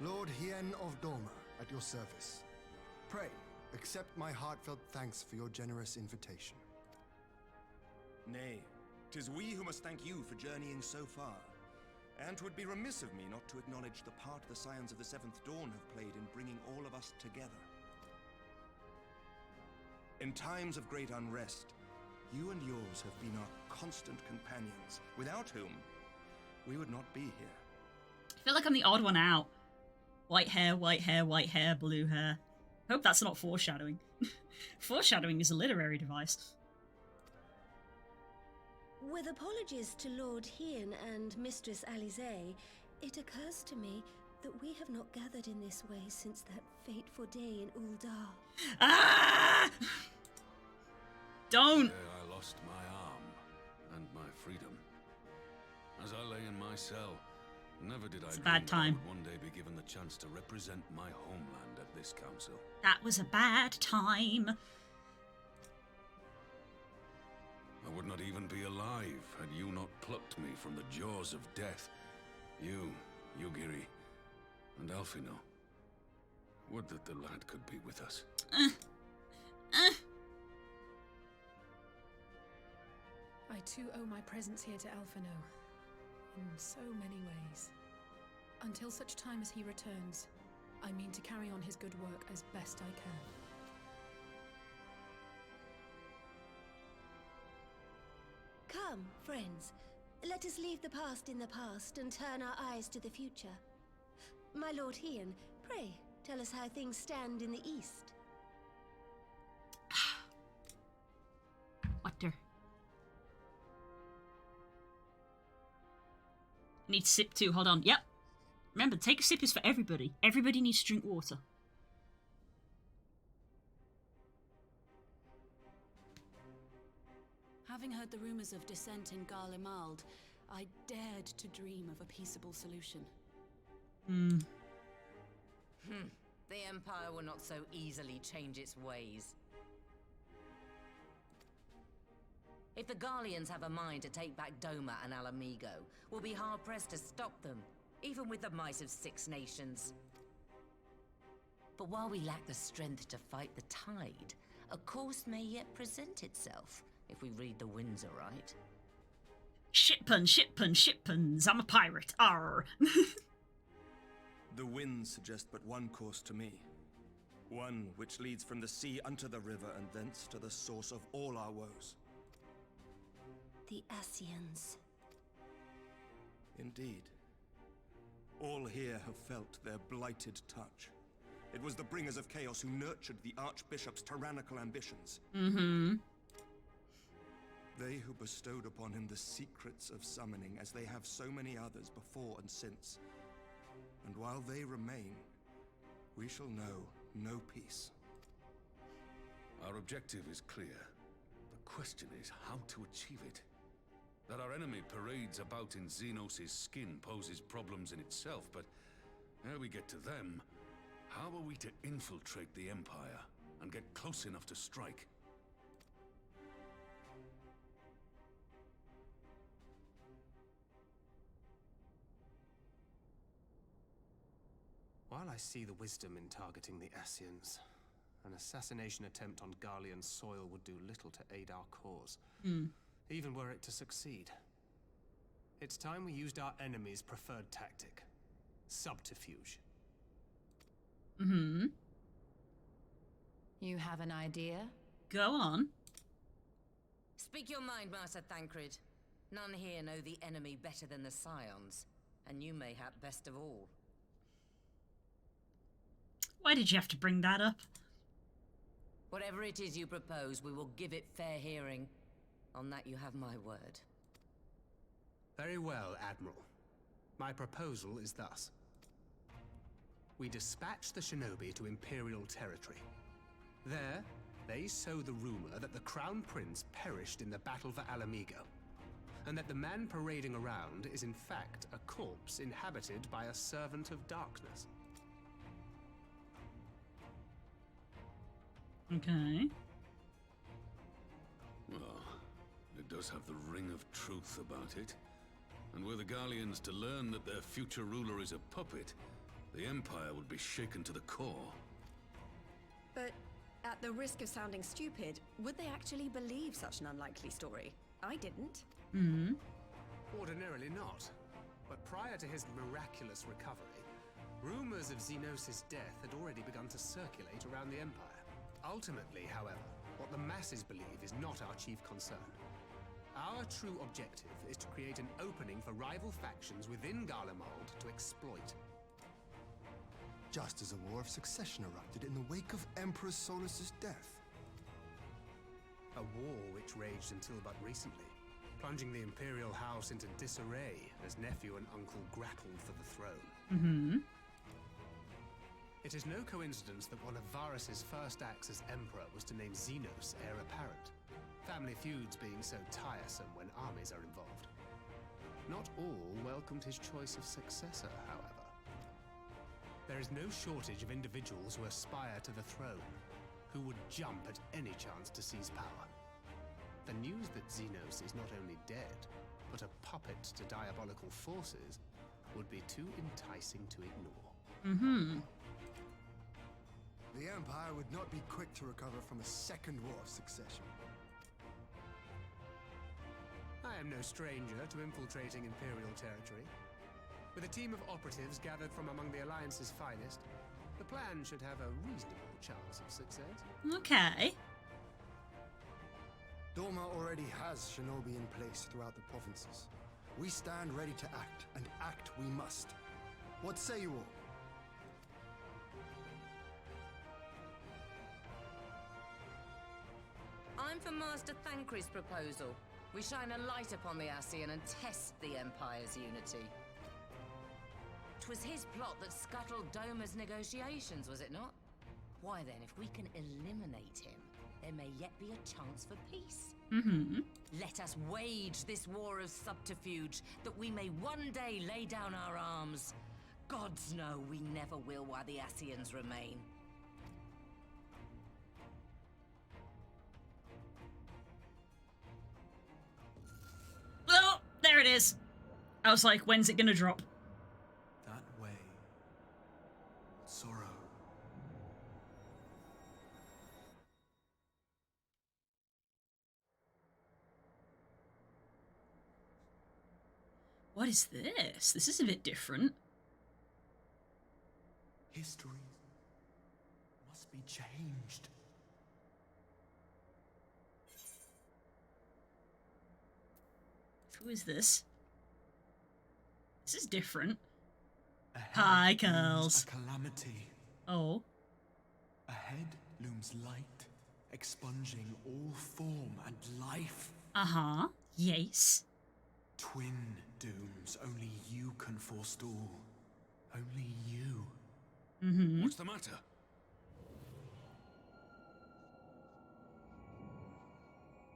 H: Lord Hien of Doma, at your service. Pray, accept my heartfelt thanks for your generous invitation.
K: Nay, 'tis we who must thank you for journeying so far. And 'twould be remiss of me not to acknowledge the part the Scions of the Seventh Dawn have played in bringing all of us together. In times of great unrest, you and yours have been our constant companions, without whom we would not be here.
A: I feel like I'm the odd one out. White hair, white hair, white hair, blue hair. Hope that's not foreshadowing. Foreshadowing is a literary device.
F: With apologies to Lord Hien and Mistress Alize, it occurs to me that we have not gathered in this way since that fateful day in Uldar.
A: Ah! Don't!
I: The day I lost my arm and my freedom. As I lay in my cell, never did I
A: a
I: dream
A: bad
I: that I
A: time.
I: would one day be given the chance to represent my homeland at this council.
A: That was a bad time.
I: I would not even be alive had you not plucked me from the jaws of death. You, Yugiri, and Alfino. Would that the lad could be with us.
E: I too owe my presence here to Alphino, in so many ways. Until such time as he returns, I mean to carry on his good work as best I can.
F: Come, friends, let us leave the past in the past and turn our eyes to the future. My Lord Hien, pray, tell us how things stand in the east.
A: Water. Need to sip too, hold on. Yep. Remember, take a sip is for everybody. Everybody needs to drink water.
J: Having heard the rumors of dissent in Garlemald, I dared to dream of a peaceable solution.
L: The Empire will not so easily change its ways. If the Garleans have a mind to take back Doma and Alamigo, we'll be hard-pressed to stop them, even with the might of 6 nations. But while we lack the strength to fight the tide, a course may yet present itself, if we read the winds aright.
A: Shit puns, shit puns, shit puns. I'm a pirate. Arr.
K: The winds suggest but one course to me. One which leads from the sea unto the river and thence to the source of all our woes.
F: The Ascians.
K: Indeed. All here have felt their blighted touch. It was the bringers of chaos who nurtured the Archbishop's tyrannical ambitions. They who bestowed upon him the secrets of summoning, as they have so many others before and since. And while they remain, we shall know no peace.
I: Our objective is clear. The question is how to achieve it. That our enemy parades about in Xenos' skin poses problems in itself, but ere we get to them, how are we to infiltrate the Empire and get close enough to strike?
M: While I see the wisdom in targeting the Ascians, an assassination attempt on Garlean soil would do little to aid our cause, even were it to succeed. It's time we used our enemy's preferred tactic: subterfuge.
A: Mm-hmm.
C: You have an idea?
A: Go on.
L: Speak your mind, Master Thancred. None here know the enemy better than the Scions, and you mayhap best of all.
A: Why did you have to bring that up?
L: Whatever it is you propose, we will give it fair hearing. On that you have my word.
M: Very well, Admiral. My proposal is thus. We dispatch the shinobi to Imperial territory. There, they sow the rumor that the Crown Prince perished in the battle for Alamigo, and that the man parading around is in fact a corpse inhabited by a servant of darkness.
A: Okay.
I: Well, it does have the ring of truth about it. And were the Garleans to learn that their future ruler is a puppet, the Empire would be shaken to the core.
F: But at the risk of sounding stupid, would they actually believe such an unlikely story? I didn't.
A: Mm-hmm.
M: Ordinarily not. But prior to his miraculous recovery, rumors of Xenos' death had already begun to circulate around the Empire. Ultimately, however, what the masses believe is not our chief concern. Our true objective is to create an opening for rival factions within Garlemald to exploit.
H: Just as a war of succession erupted in the wake of Emperor Solus's death.
M: A war which raged until but recently, plunging the Imperial House into disarray as nephew and uncle grappled for the throne.
A: Mm-hmm.
M: It is no coincidence that one of Varus's first acts as Emperor was to name Xenos heir apparent. Family feuds being so tiresome when armies are involved. Not all welcomed his choice of successor, however. There is no shortage of individuals who aspire to the throne, who would jump at any chance to seize power. The news that Xenos is not only dead, but a puppet to diabolical forces would be too enticing to ignore.
A: Mm-hmm.
H: The Empire would not be quick to recover from a second war of succession.
M: I am no stranger to infiltrating Imperial territory. With a team of operatives gathered from among the Alliance's finest, the plan should have a reasonable chance of success.
A: Okay.
H: Doma already has shinobi in place throughout the provinces. We stand ready to act, and act we must. What say you all?
L: I'm for Master Thancred's proposal. We shine a light upon the Ascian and test the Empire's unity. 'Twas his plot that scuttled Doma's negotiations, was it not? Why then, if we can eliminate him, there may yet be a chance for peace.
A: Mm-hmm.
L: Let us wage this war of subterfuge, that we may one day lay down our arms. Gods know we never will while the Ascians remain.
A: Oh, there it is. I was like, when's it gonna drop?
K: That way. Sorrow.
A: What is this? This is a bit different.
K: History must be changed.
A: Who is this? This is different.
K: Ahead
A: Hi,
K: looms
A: girls.
K: a calamity.
A: Oh.
K: Ahead looms light, expunging all form and life.
A: Uh-huh. Yes.
M: Twin dooms only you can forestall. Only you.
A: Mm-hmm.
I: What's the matter?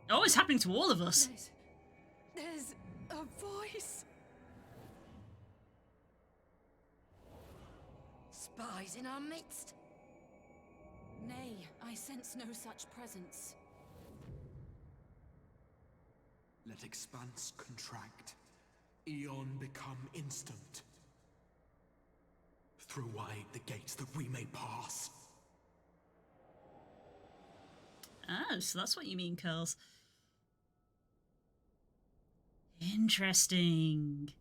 A: Oh, it's happening to all of us.
F: There's a voice. Spies in our midst.
J: Nay, I sense no such presence.
M: Let expanse contract. Eon become instant. Throw wide the gates that we may pass.
A: Oh, so that's what you mean, Curls. Interesting.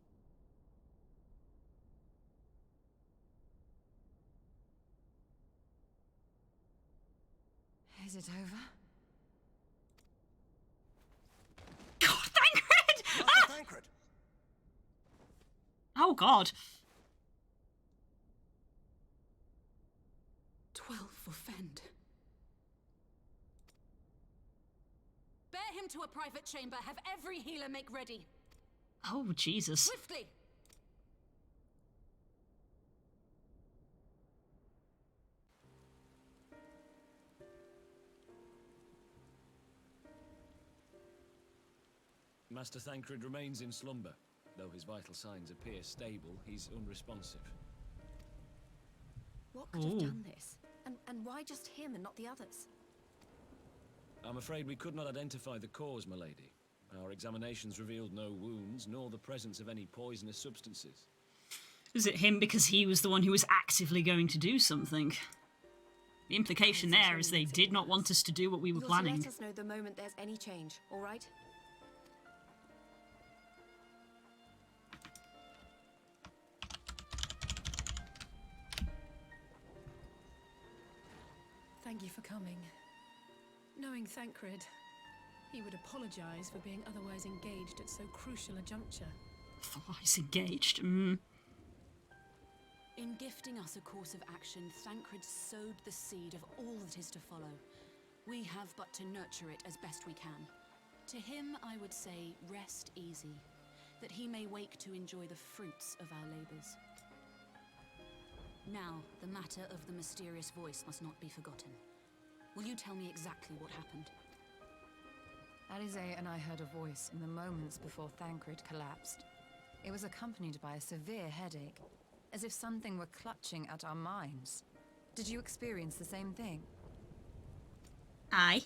C: Is it over?
A: God, Thancred!
K: Master
A: Ah!
K: Thancred!
A: Oh, God.
J: 12 for Fend. Bear him to a private chamber. Have every healer make ready.
A: Oh, Jesus.
J: Swiftly!
N: Master Thancred remains in slumber. Though his vital signs appear stable, he's unresponsive.
F: What could have done this? And why just him and not the others?
N: I'm afraid we could not identify the cause, my lady. Our examinations revealed no wounds, nor the presence of any poisonous substances.
A: Was it him because he was the one who was actively going to do something? The implication there is they did not want us to do what we were
F: You're
A: planning.
F: to let us know the moment there's any change, all right?
E: Thank you for coming. Knowing Thancred, he would apologize for being otherwise engaged at so crucial a juncture.
A: Otherwise engaged. Mm.
J: In gifting us a course of action, Thancred sowed the seed of all that is to follow. We have but to nurture it as best we can. To him, I would say, rest easy, that he may wake to enjoy the fruits of our labors. Now, the matter of the mysterious voice must not be forgotten. Will you tell me exactly what happened?
C: Alize and I heard a voice in the moments before Thancred collapsed. It was accompanied by a severe headache, as if something were clutching at our minds. Did you experience the same thing?
A: Aye.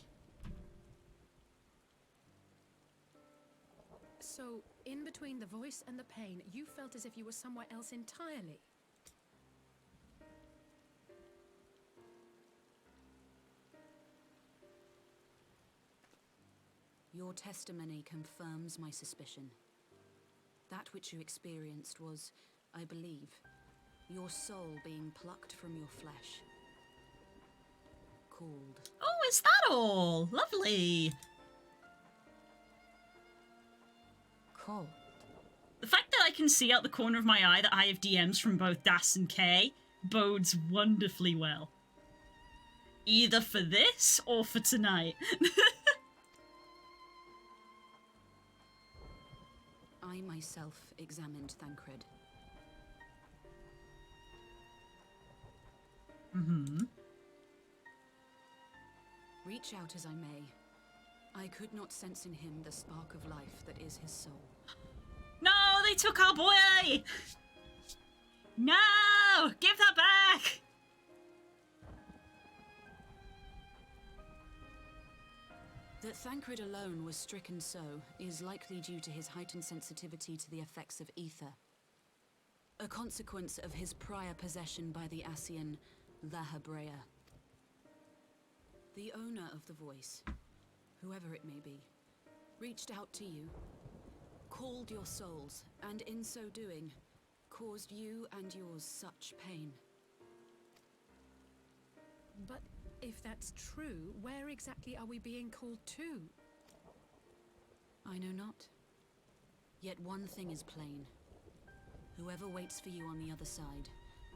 E: So, in between the voice and the pain, you felt as if you were somewhere else entirely.
J: Your testimony confirms my suspicion. That which you experienced was, I believe, your soul being plucked from your flesh. Called.
A: Oh, is that all? Lovely.
C: Cool.
A: The fact that I can see out the corner of my eye that I have DMs from both Das and Kay bodes wonderfully well. Either for this or for tonight.
J: I myself examined Thancred.
A: Mm-hmm.
J: Reach out as I may, I could not sense in him the spark of life that is his soul.
A: No, they took our boy! No! Give that back!
J: That Thancred alone was stricken so is likely due to his heightened sensitivity to the effects of ether. A consequence of his prior possession by the Ascian Lahabrea. The owner of the voice, whoever it may be, reached out to you, called your souls, and in so doing, caused you and yours such pain.
E: But if that's true, where exactly are we being called to?
J: I know not. Yet one thing is plain. Whoever waits for you on the other side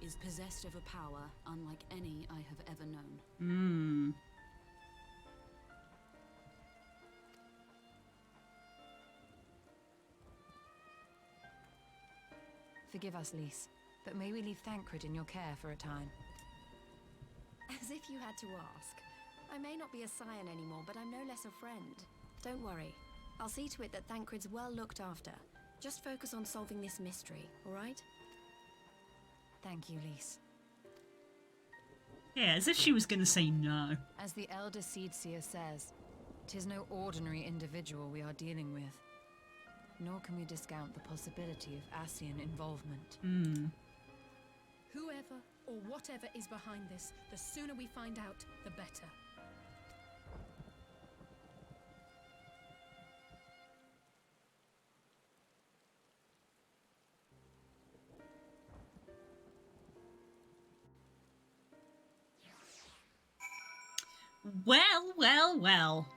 J: is possessed of a power unlike any I have ever known.
C: Forgive us, Lys, but may we leave Thancred in your care for a time?
F: As if you had to ask. I may not be a scion anymore, but I'm no less a friend. Don't worry. I'll see to it that Thancred's well looked after. Just focus on solving this mystery, all right?
C: Thank you, Lys.
A: Yeah, as if she was gonna say no.
C: As the Elder Seedseer says, 'tis no ordinary individual we are dealing with. Nor can we discount the possibility of Ascian involvement.
E: Whoever or whatever is behind this, the sooner we find out, the better.
A: Well, well, well.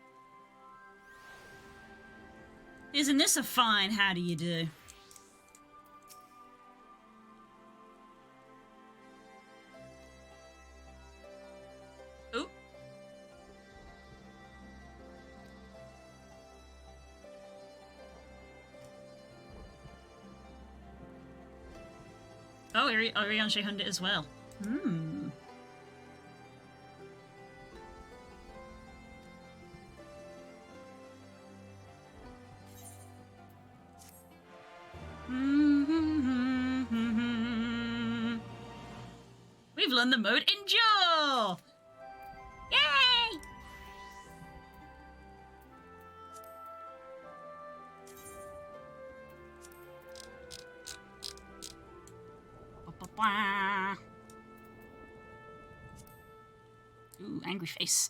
A: Isn't this a fine how do you do? Oh. Oh, Arianche hunted as well. We've learned the mode Endure! Yay! Ba-ba-ba. Ooh, angry face.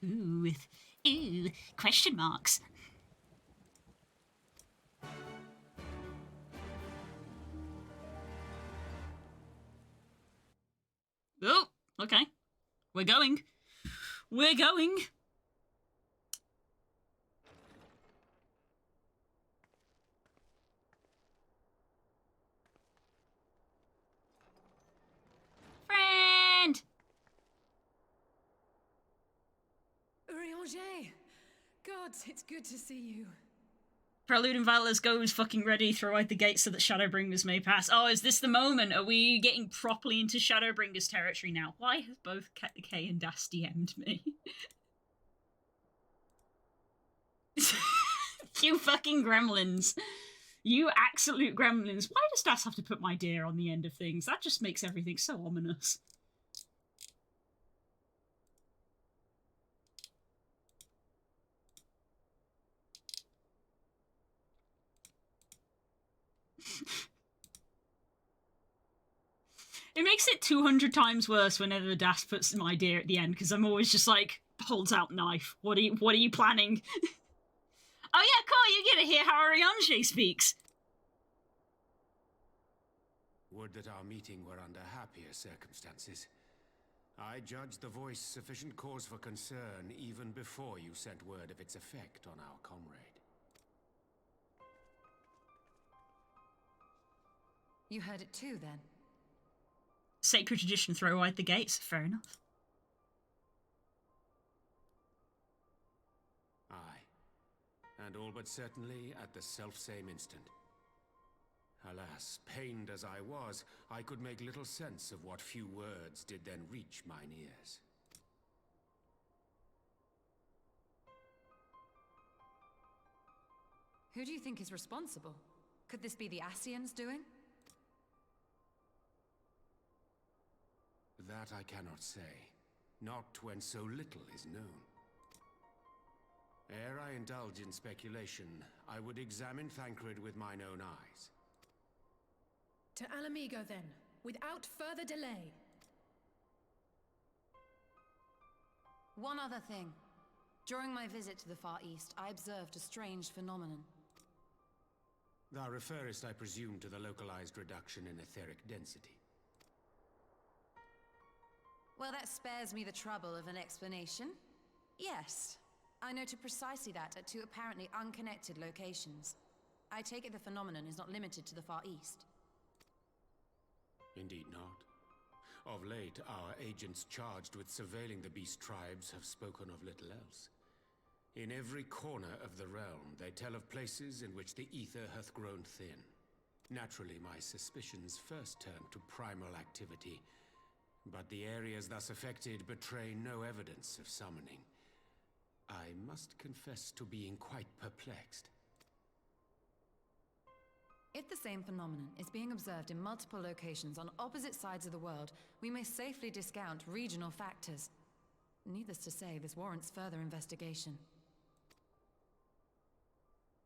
A: Ooh, question marks. Oh, okay. We're going. We're going. Friend!
E: Urianger! Gods, it's good to see you.
A: Prelude and Valor's goes fucking ready, throw out the gate so that Shadowbringers may pass. Oh, is this the moment? Are we getting properly into Shadowbringers territory now? Why have both Kay and Das DM'd me? You fucking gremlins. You absolute gremlins. Why does Das have to put my dear on the end of things? That just makes everything so ominous. It makes it 200 times worse whenever Das puts my dear at the end, because I'm always just like, holds out knife. What are you planning? Oh yeah, cool, you get to hear how Arianche speaks.
G: Would that our meeting were under happier circumstances. I judged the voice sufficient cause for concern even before you sent word of its effect on our comrade.
C: You heard it too, then?
A: Sacred tradition, throw wide the gates. Fair enough.
G: Aye. And all but certainly at the selfsame instant. Alas, pained as I was, I could make little sense of what few words did then reach mine ears.
C: Who do you think is responsible? Could this be the Ascians doing?
G: That I cannot say. Not when so little is known. Ere I indulge in speculation, I would examine Thancred with mine own eyes.
E: To Alamigo, then, without further delay.
C: One other thing. During my visit to the Far East, I observed a strange phenomenon.
G: Thou referrest, I presume, to the localized reduction in etheric density.
C: Well, that spares me the trouble of an explanation. Yes, I noted precisely that at two apparently unconnected locations. I take it the phenomenon is not limited to the Far East.
O: Indeed not. Of late, our agents charged with surveilling the beast tribes have spoken of little else. In every corner of the realm, they tell of places in which the ether hath grown thin. Naturally, my suspicions first turned to primal activity, but the areas thus affected betray no evidence of summoning. I must confess to being quite perplexed.
C: If the same phenomenon is being observed in multiple locations on opposite sides of the world, we may safely discount regional factors. Needless to say, this warrants further investigation.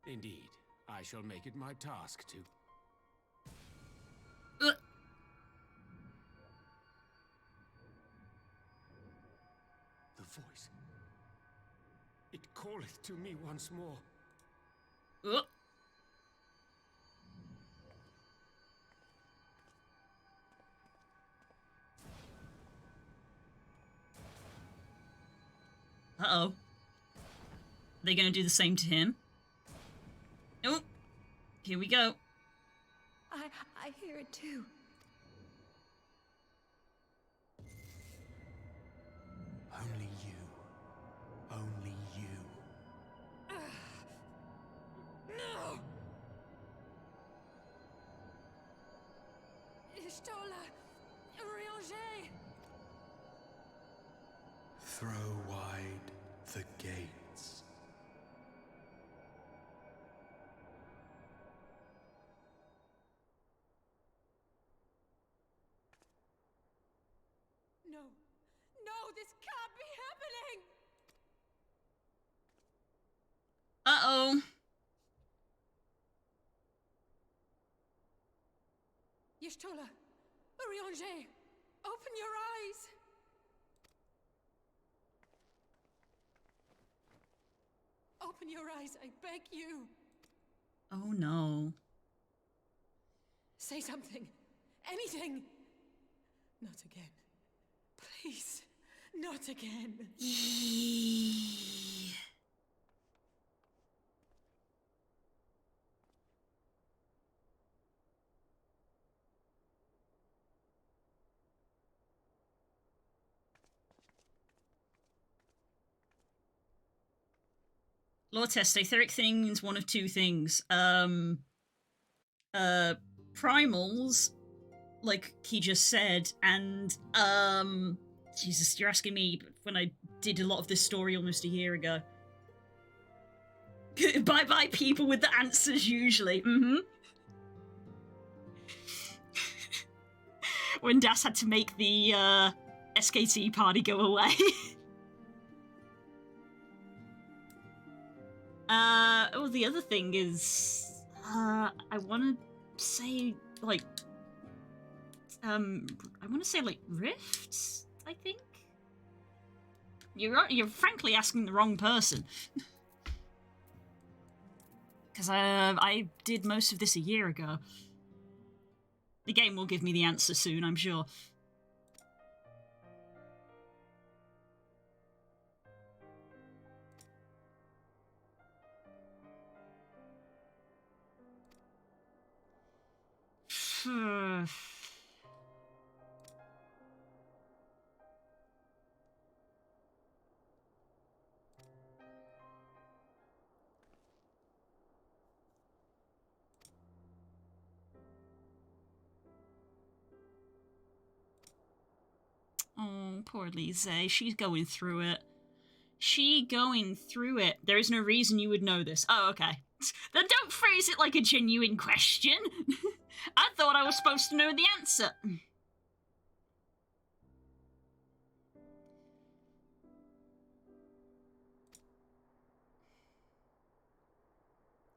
O: Indeed, I shall make it my task to... The voice. It calleth to me once more.
A: Uh-oh. Are they gonna do the same to him? Oh, here we go.
C: I hear it too.
K: Only you. Only you.
E: No! Ishtola! Rianger!
K: Throw wide the gates.
E: No! No, this can't be happening!
A: Uh-oh.
E: Y'shtola! Rianger! Open your eyes! Open your eyes, I beg you!
A: Oh no.
E: Say something! Anything! Not again. Please, not again.
A: Lore test, etheric thing means one of two things. Primals, like he just said, and, Jesus, you're asking me when I did a lot of this story almost a year ago. Bye-bye people with the answers, usually. When Das had to make the, SKT party go away. Oh, the other thing is, I want to say, like, rifts, I think? You're frankly asking the wrong person. Because, I did most of this a year ago. The game will give me the answer soon, I'm sure. Oh, poor Lise. She's going through it. There is no reason you would know this. Oh, okay. Then don't phrase it like a genuine question. I thought I was supposed to know the answer. I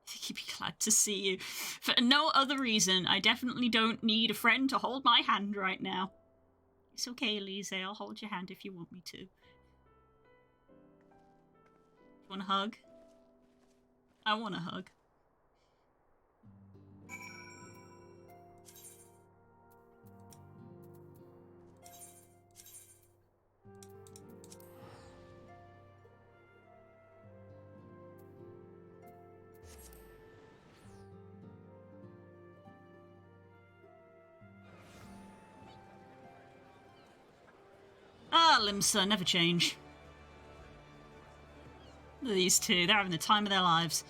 A: think he'd be glad to see you. For no other reason, I definitely don't need a friend to hold my hand right now. It's okay, Elise. I'll hold your hand if you want me to. You want a hug? I want a hug. Battle limbs, sir, never change. Look at these two. They're having the time of their lives.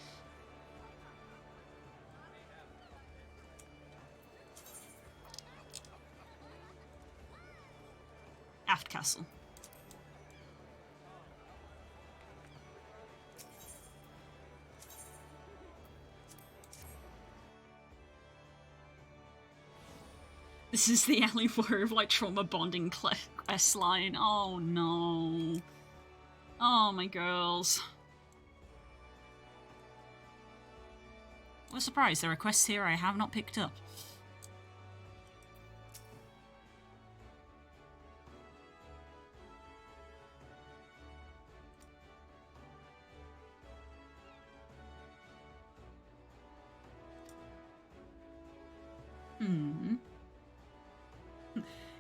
A: Aft Castle. This is the alley war of like trauma bonding quest line. Oh no. Oh my girls. What a surprise, there are quests here I have not picked up.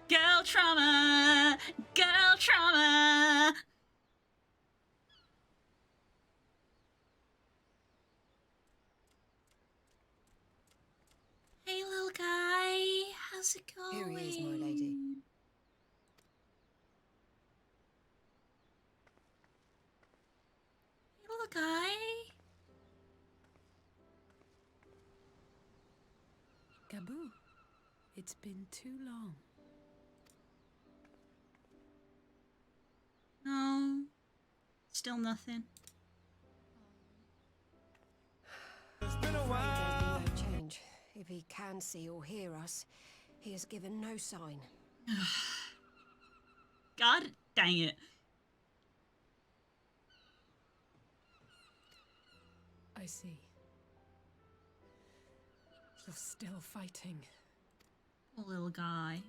A: Girl trauma! Girl trauma! Hey, little guy. How's it going?
F: Here he is, my lady.
A: Hey, little guy.
E: Gaboo, it's been too long.
A: No. Still nothing.
F: It's been a while. No change. If he can see or hear us, he has given no sign.
A: God dang it.
E: I see. You're still fighting.
A: Poor little guy.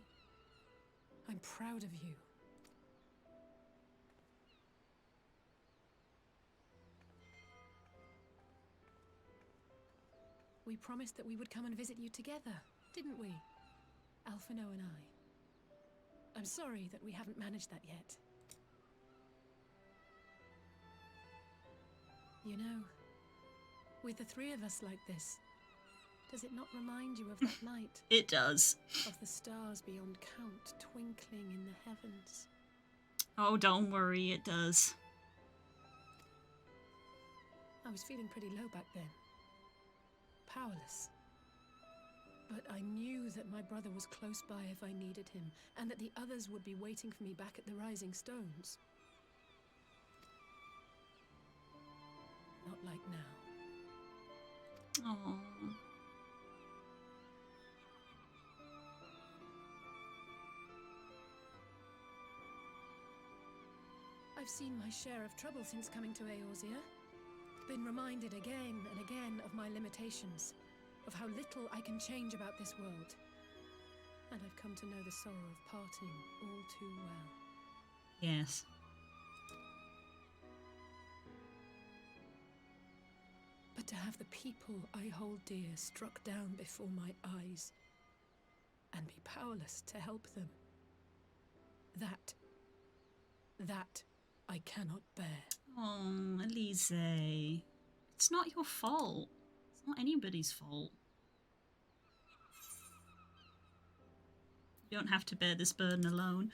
E: I'm proud of you. We promised that we would come and visit you together, didn't we? Alphino and I. I'm sorry that we haven't managed that yet. You know, with the three of us like this, does it not remind you of that night?
A: It does.
E: Of the stars beyond count twinkling in the heavens.
A: Oh, don't worry, it does.
E: I was feeling pretty low back then. Powerless. But I knew that my brother was close by if I needed him, and that the others would be waiting for me back at the Rising Stones. Not like now.
A: Oh.
E: I've seen my share of trouble since coming to Eorzea. Been reminded again and again of my limitations, of how little I can change about this world. And I've come to know the sorrow of parting all too well.
A: Yes.
E: But to have the people I hold dear struck down before my eyes, and be powerless to help them, that I cannot bear.
A: Oh, Elise. It's not your fault. It's not anybody's fault. You don't have to bear this burden alone.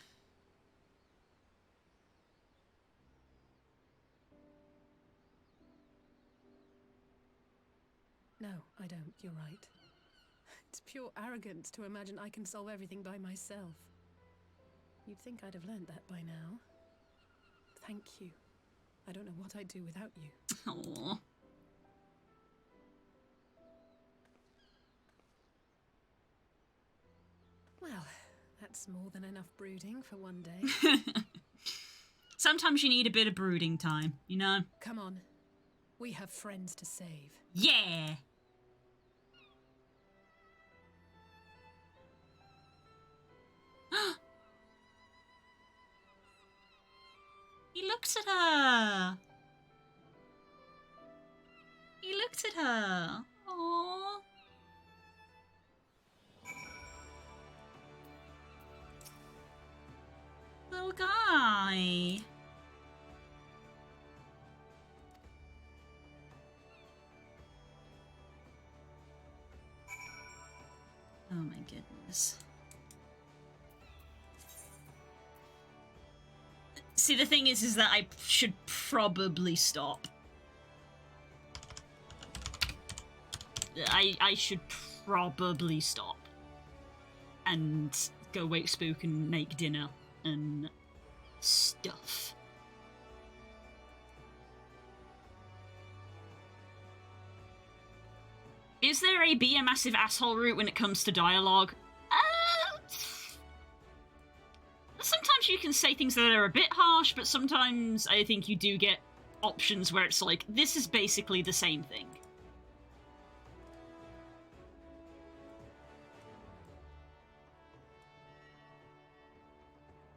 E: No, I don't. You're right. It's pure arrogance to imagine I can solve everything by myself. You'd think I'd have learned that by now. Thank you. I don't know what I'd do without you.
A: Aww.
E: Well, that's more than enough brooding for one day.
A: Sometimes you need a bit of brooding time, you know?
E: Come on. We have friends to save.
A: Yeah! He looked at her! He looked at her! Aww. Little guy! Oh my goodness. See, the thing is that I should probably stop. I should probably stop. And go wake Spook and make dinner and stuff. Is there a be a massive asshole route when it comes to dialogue? Sometimes you can say things that are a bit harsh, but sometimes I think you do get options where it's like, this is basically the same thing.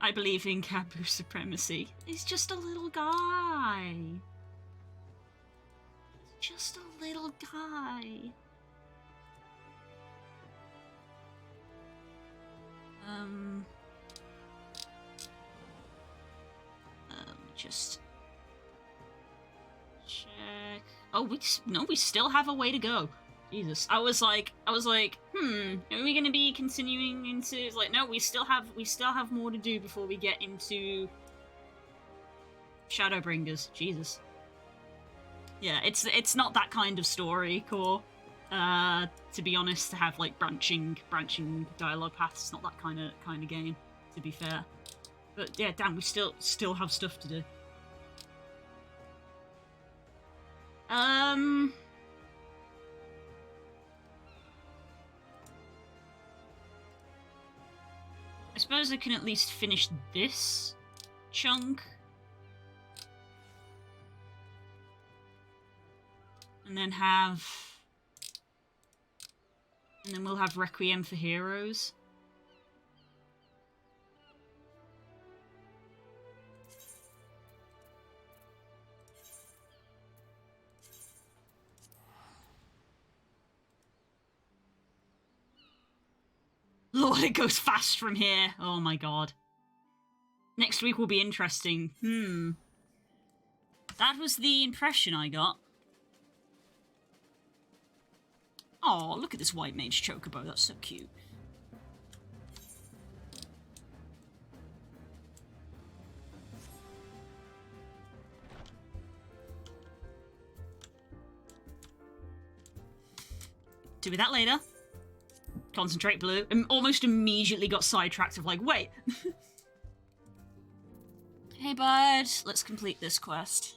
A: I believe in Kabu supremacy. He's just a little guy. Just a little guy. Just check. Oh, we still have a way to go. Jesus, I was like, are we gonna be continuing into? It's like, no, we still have more to do before we get into Shadowbringers. Jesus. Yeah, it's not that kind of story core. To be honest, to have like branching dialogue paths, it's not that kind of game. To be fair. But yeah, damn, we still have stuff to do. I suppose I can at least finish this chunk. And then we'll have Requiem for Heroes. Lord, it goes fast from here. Oh my god. Next week will be interesting. That was the impression I got. Oh, look at this white mage chocobo. That's so cute. Do that later. Concentrate blue. And almost immediately got sidetracked of like, wait. Hey bud, let's complete this quest.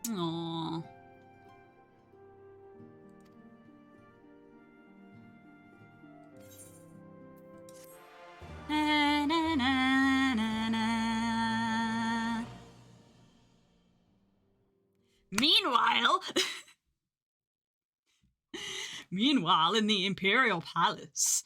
A: Aww. Na, na, na, na, na. Meanwhile, in the Imperial Palace.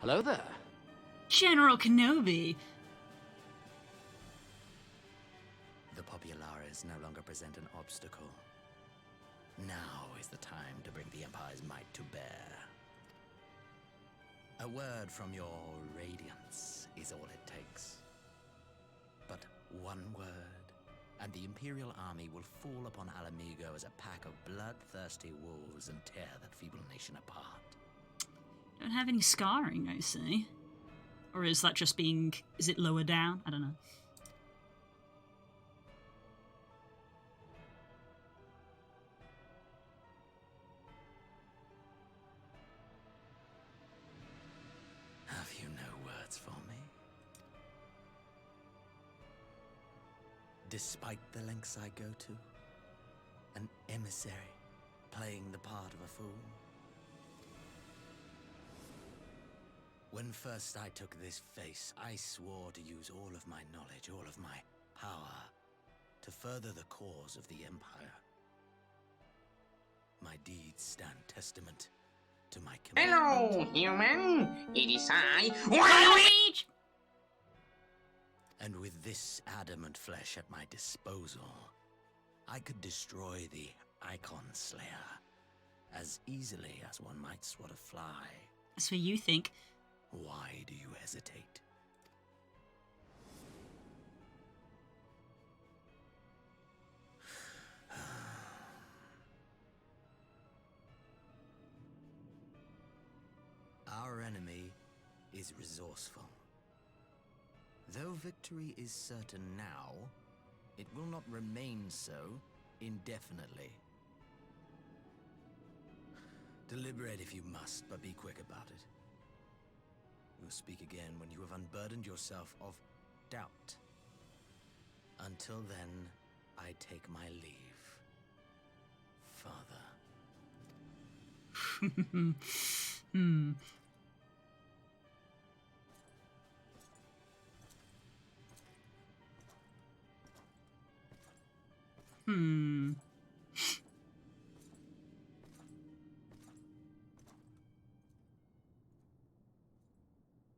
P: Hello there.
A: General Kenobi.
P: The Populares no longer present an obstacle. Now is the time to bring the Empire's might to bear. A word from your Radiance is all it takes. But one word, and the Imperial army will fall upon Alamigo as a pack of bloodthirsty wolves and tear that feeble nation apart.
A: Don't have any scarring, I see. Or is that just being... is it lower down? I don't know.
P: Have you no words for me? Despite the lengths I go to, an emissary playing the part of a fool. When first I took this face, I swore to use all of my knowledge, all of my power, to further the cause of the Empire. My deeds stand testament to my commitment.
Q: Hello, human! It is I,
A: Waluigi!
P: And with this adamant flesh at my disposal, I could destroy the Icon Slayer as easily as one might swat a fly.
A: That's what you think.
P: Why do you hesitate? Our enemy is resourceful. Though victory is certain now, it will not remain so indefinitely. Deliberate if you must, but be quick about it. We'll speak again when you have unburdened yourself of doubt. Until then, I take my leave, Father.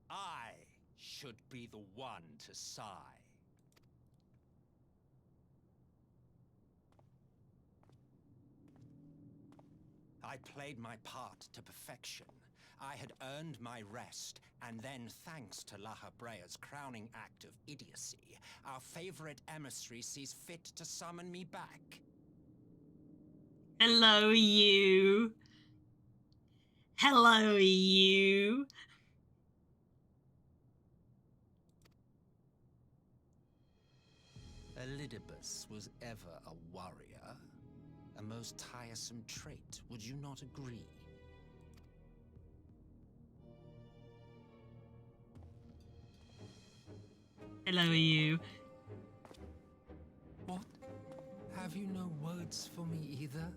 R: I should be the one to sigh. I played my part to perfection. I had earned my rest, and then, thanks to La Habrea's crowning act of idiocy, our favorite emissary sees fit to summon me back.
A: Hello, you. Hello, you.
R: Elidibus was ever a warrior. A most tiresome trait, would you not agree?
A: Hello, you.
R: What? Have you no words for me either?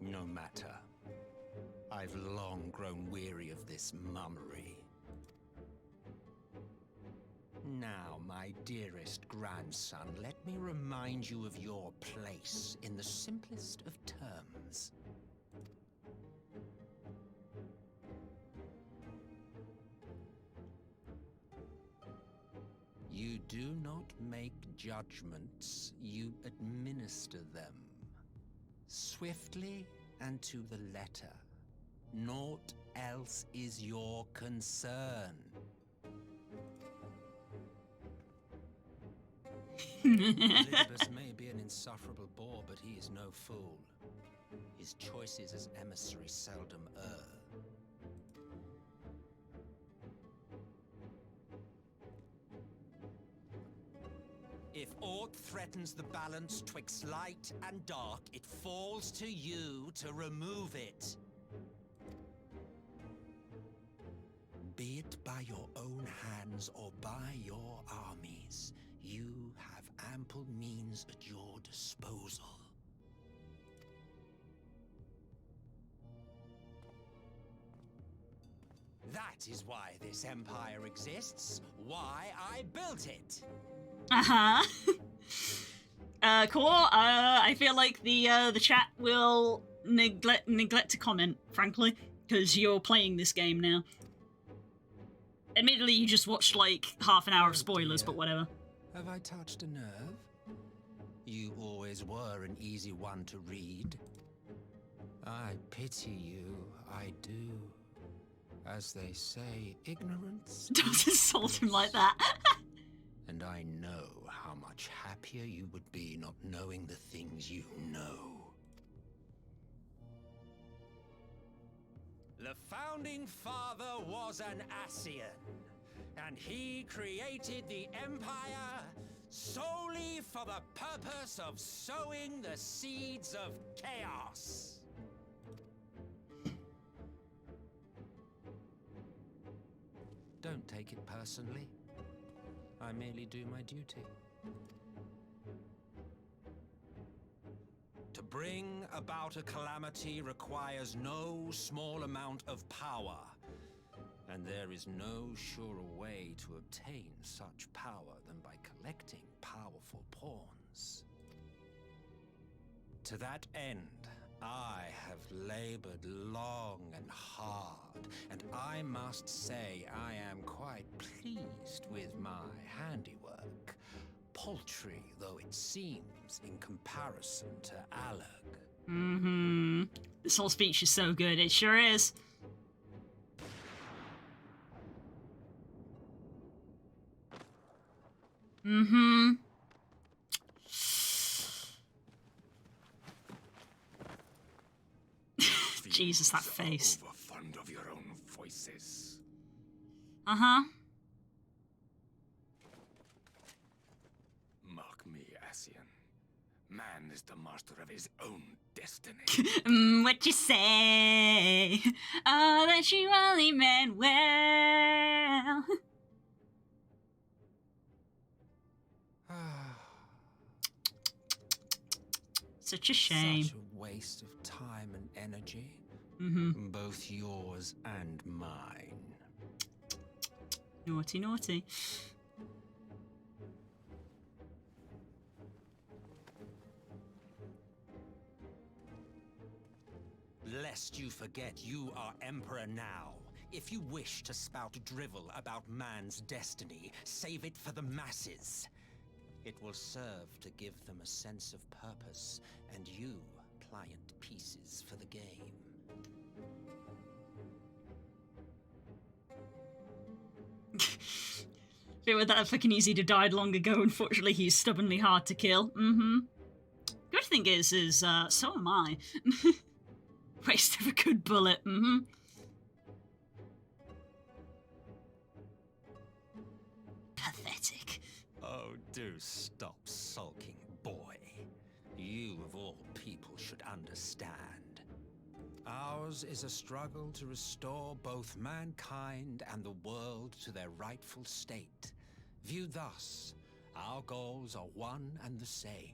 R: No matter. I've long grown weary of this mummery. Now, my dearest grandson, let me remind you of your place in the simplest of terms. You do not make judgments, you administer them. Swiftly and to the letter. Naught else is your concern. Elizabeth may be an insufferable bore, but he is no fool. His choices as emissary seldom err. If aught threatens the balance twixt light and dark, it falls to you to remove it. Be it by your own hands or by your armies, you have ample means at your disposal. That is why this empire exists, why I built it.
A: Cool. I feel like the chat will neglect to comment, frankly, because you're playing this game now. Admittedly, you just watched like half an hour of spoilers, but whatever.
R: Have I touched a nerve? You always were an easy one to read. I pity you, I do. As they say, ignorance...
A: Don't insult him like that.
R: And I know how much happier you would be not knowing the things you know. The founding father was an Ascian, and he created the Empire solely for the purpose of sowing the seeds of chaos. Don't take it personally. I merely do my duty. To bring about a calamity requires no small amount of power, and there is no surer way to obtain such power than by collecting powerful pawns. To that end, I have labored long and hard, and I must say I am quite pleased with my handiwork. paltry though it seems in comparison to Alag.
A: Mm-hmm. This whole speech is so good, it sure is. Mm-hmm. Jesus, that face.
I: Overfond of your own voices.
A: Uh-huh.
I: Mark me, Asian. Man is the master of his own destiny.
A: What you say? Oh, that you only meant well. Such a shame.
R: Such a waste of time and energy.
A: Mm-hmm.
R: Both yours and mine.
A: Naughty, naughty.
R: Lest you forget you are Emperor now. If you wish to spout drivel about man's destiny, save it for the masses. It will serve to give them a sense of purpose, and you, pliant pieces for the game.
A: Bit with that fucking easy to died long ago, unfortunately he's stubbornly hard to kill. Mm-hmm. Good thing is so am I. Waste of a good bullet, mm-hmm. Pathetic.
R: Oh, do stop sulking, boy. You, of all people, should understand. Ours is a struggle to restore both mankind and the world to their rightful state. Viewed thus, our goals are one and the same.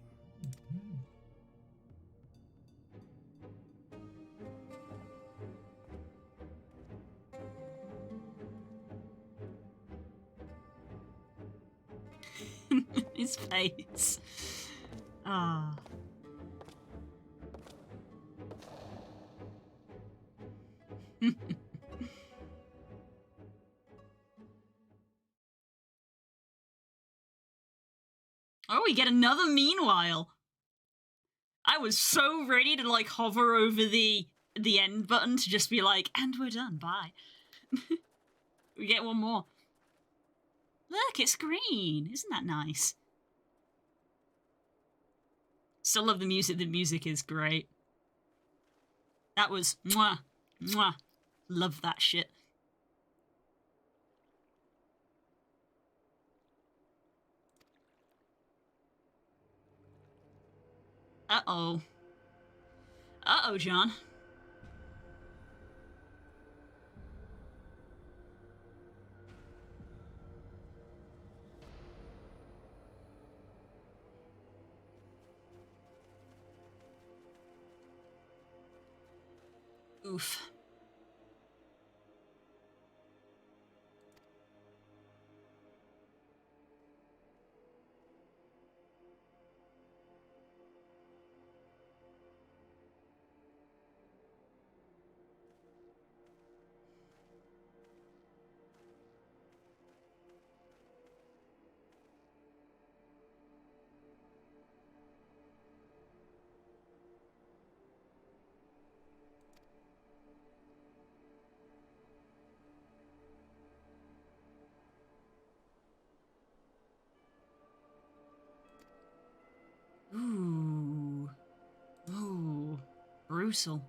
A: His face. Ah. Oh, we get another meanwhile. I was so ready to like hover over the end button to just be like, and we're done, bye. We get one more. Look, it's green. Isn't that nice? Still love the music. The music is great. That was mwah, mwah. Love that shit. Uh-oh. Uh-oh, John. Oof. Ooh. Ooh. Brutal.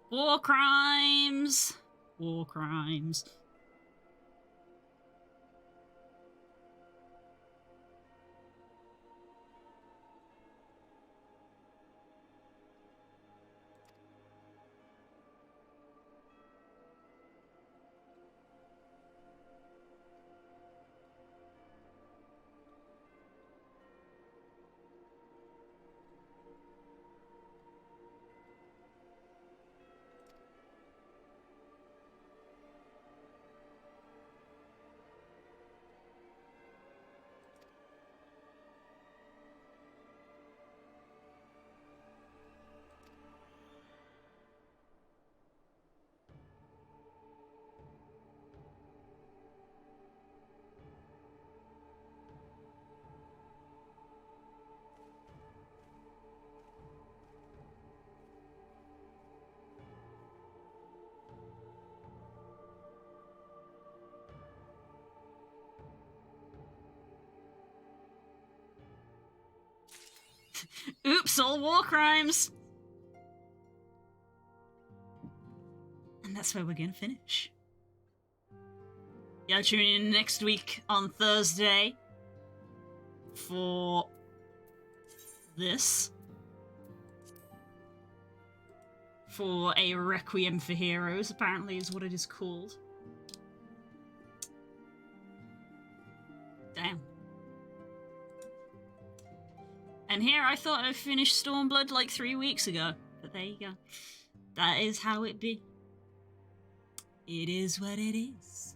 A: War crimes. War crimes. Oops, all war crimes. And that's where we're gonna finish. Yeah, tune in next week on Thursday for this. For a Requiem for Heroes, apparently is what it is called. Damn. And here I thought I finished Stormblood like 3 weeks ago. But there you go. That is how it be. It is what it is.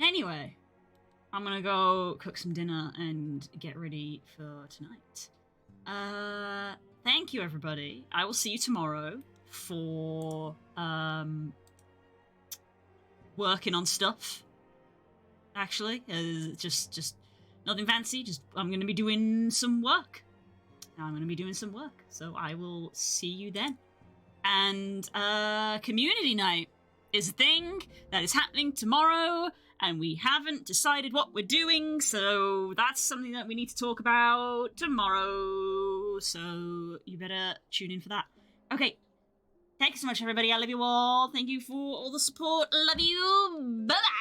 A: Anyway, I'm gonna go cook some dinner and get ready for tonight. Thank you, everybody. I will see you tomorrow for working on stuff. Actually, just nothing fancy. Just I'm gonna be doing some work. So I will see you then. And community night is a thing that is happening tomorrow, and we haven't decided what we're doing, so that's something that we need to talk about tomorrow. So you better tune in for that. Okay. Thank you so much, everybody. I love you all. Thank you for all the support. Love you. Bye-bye.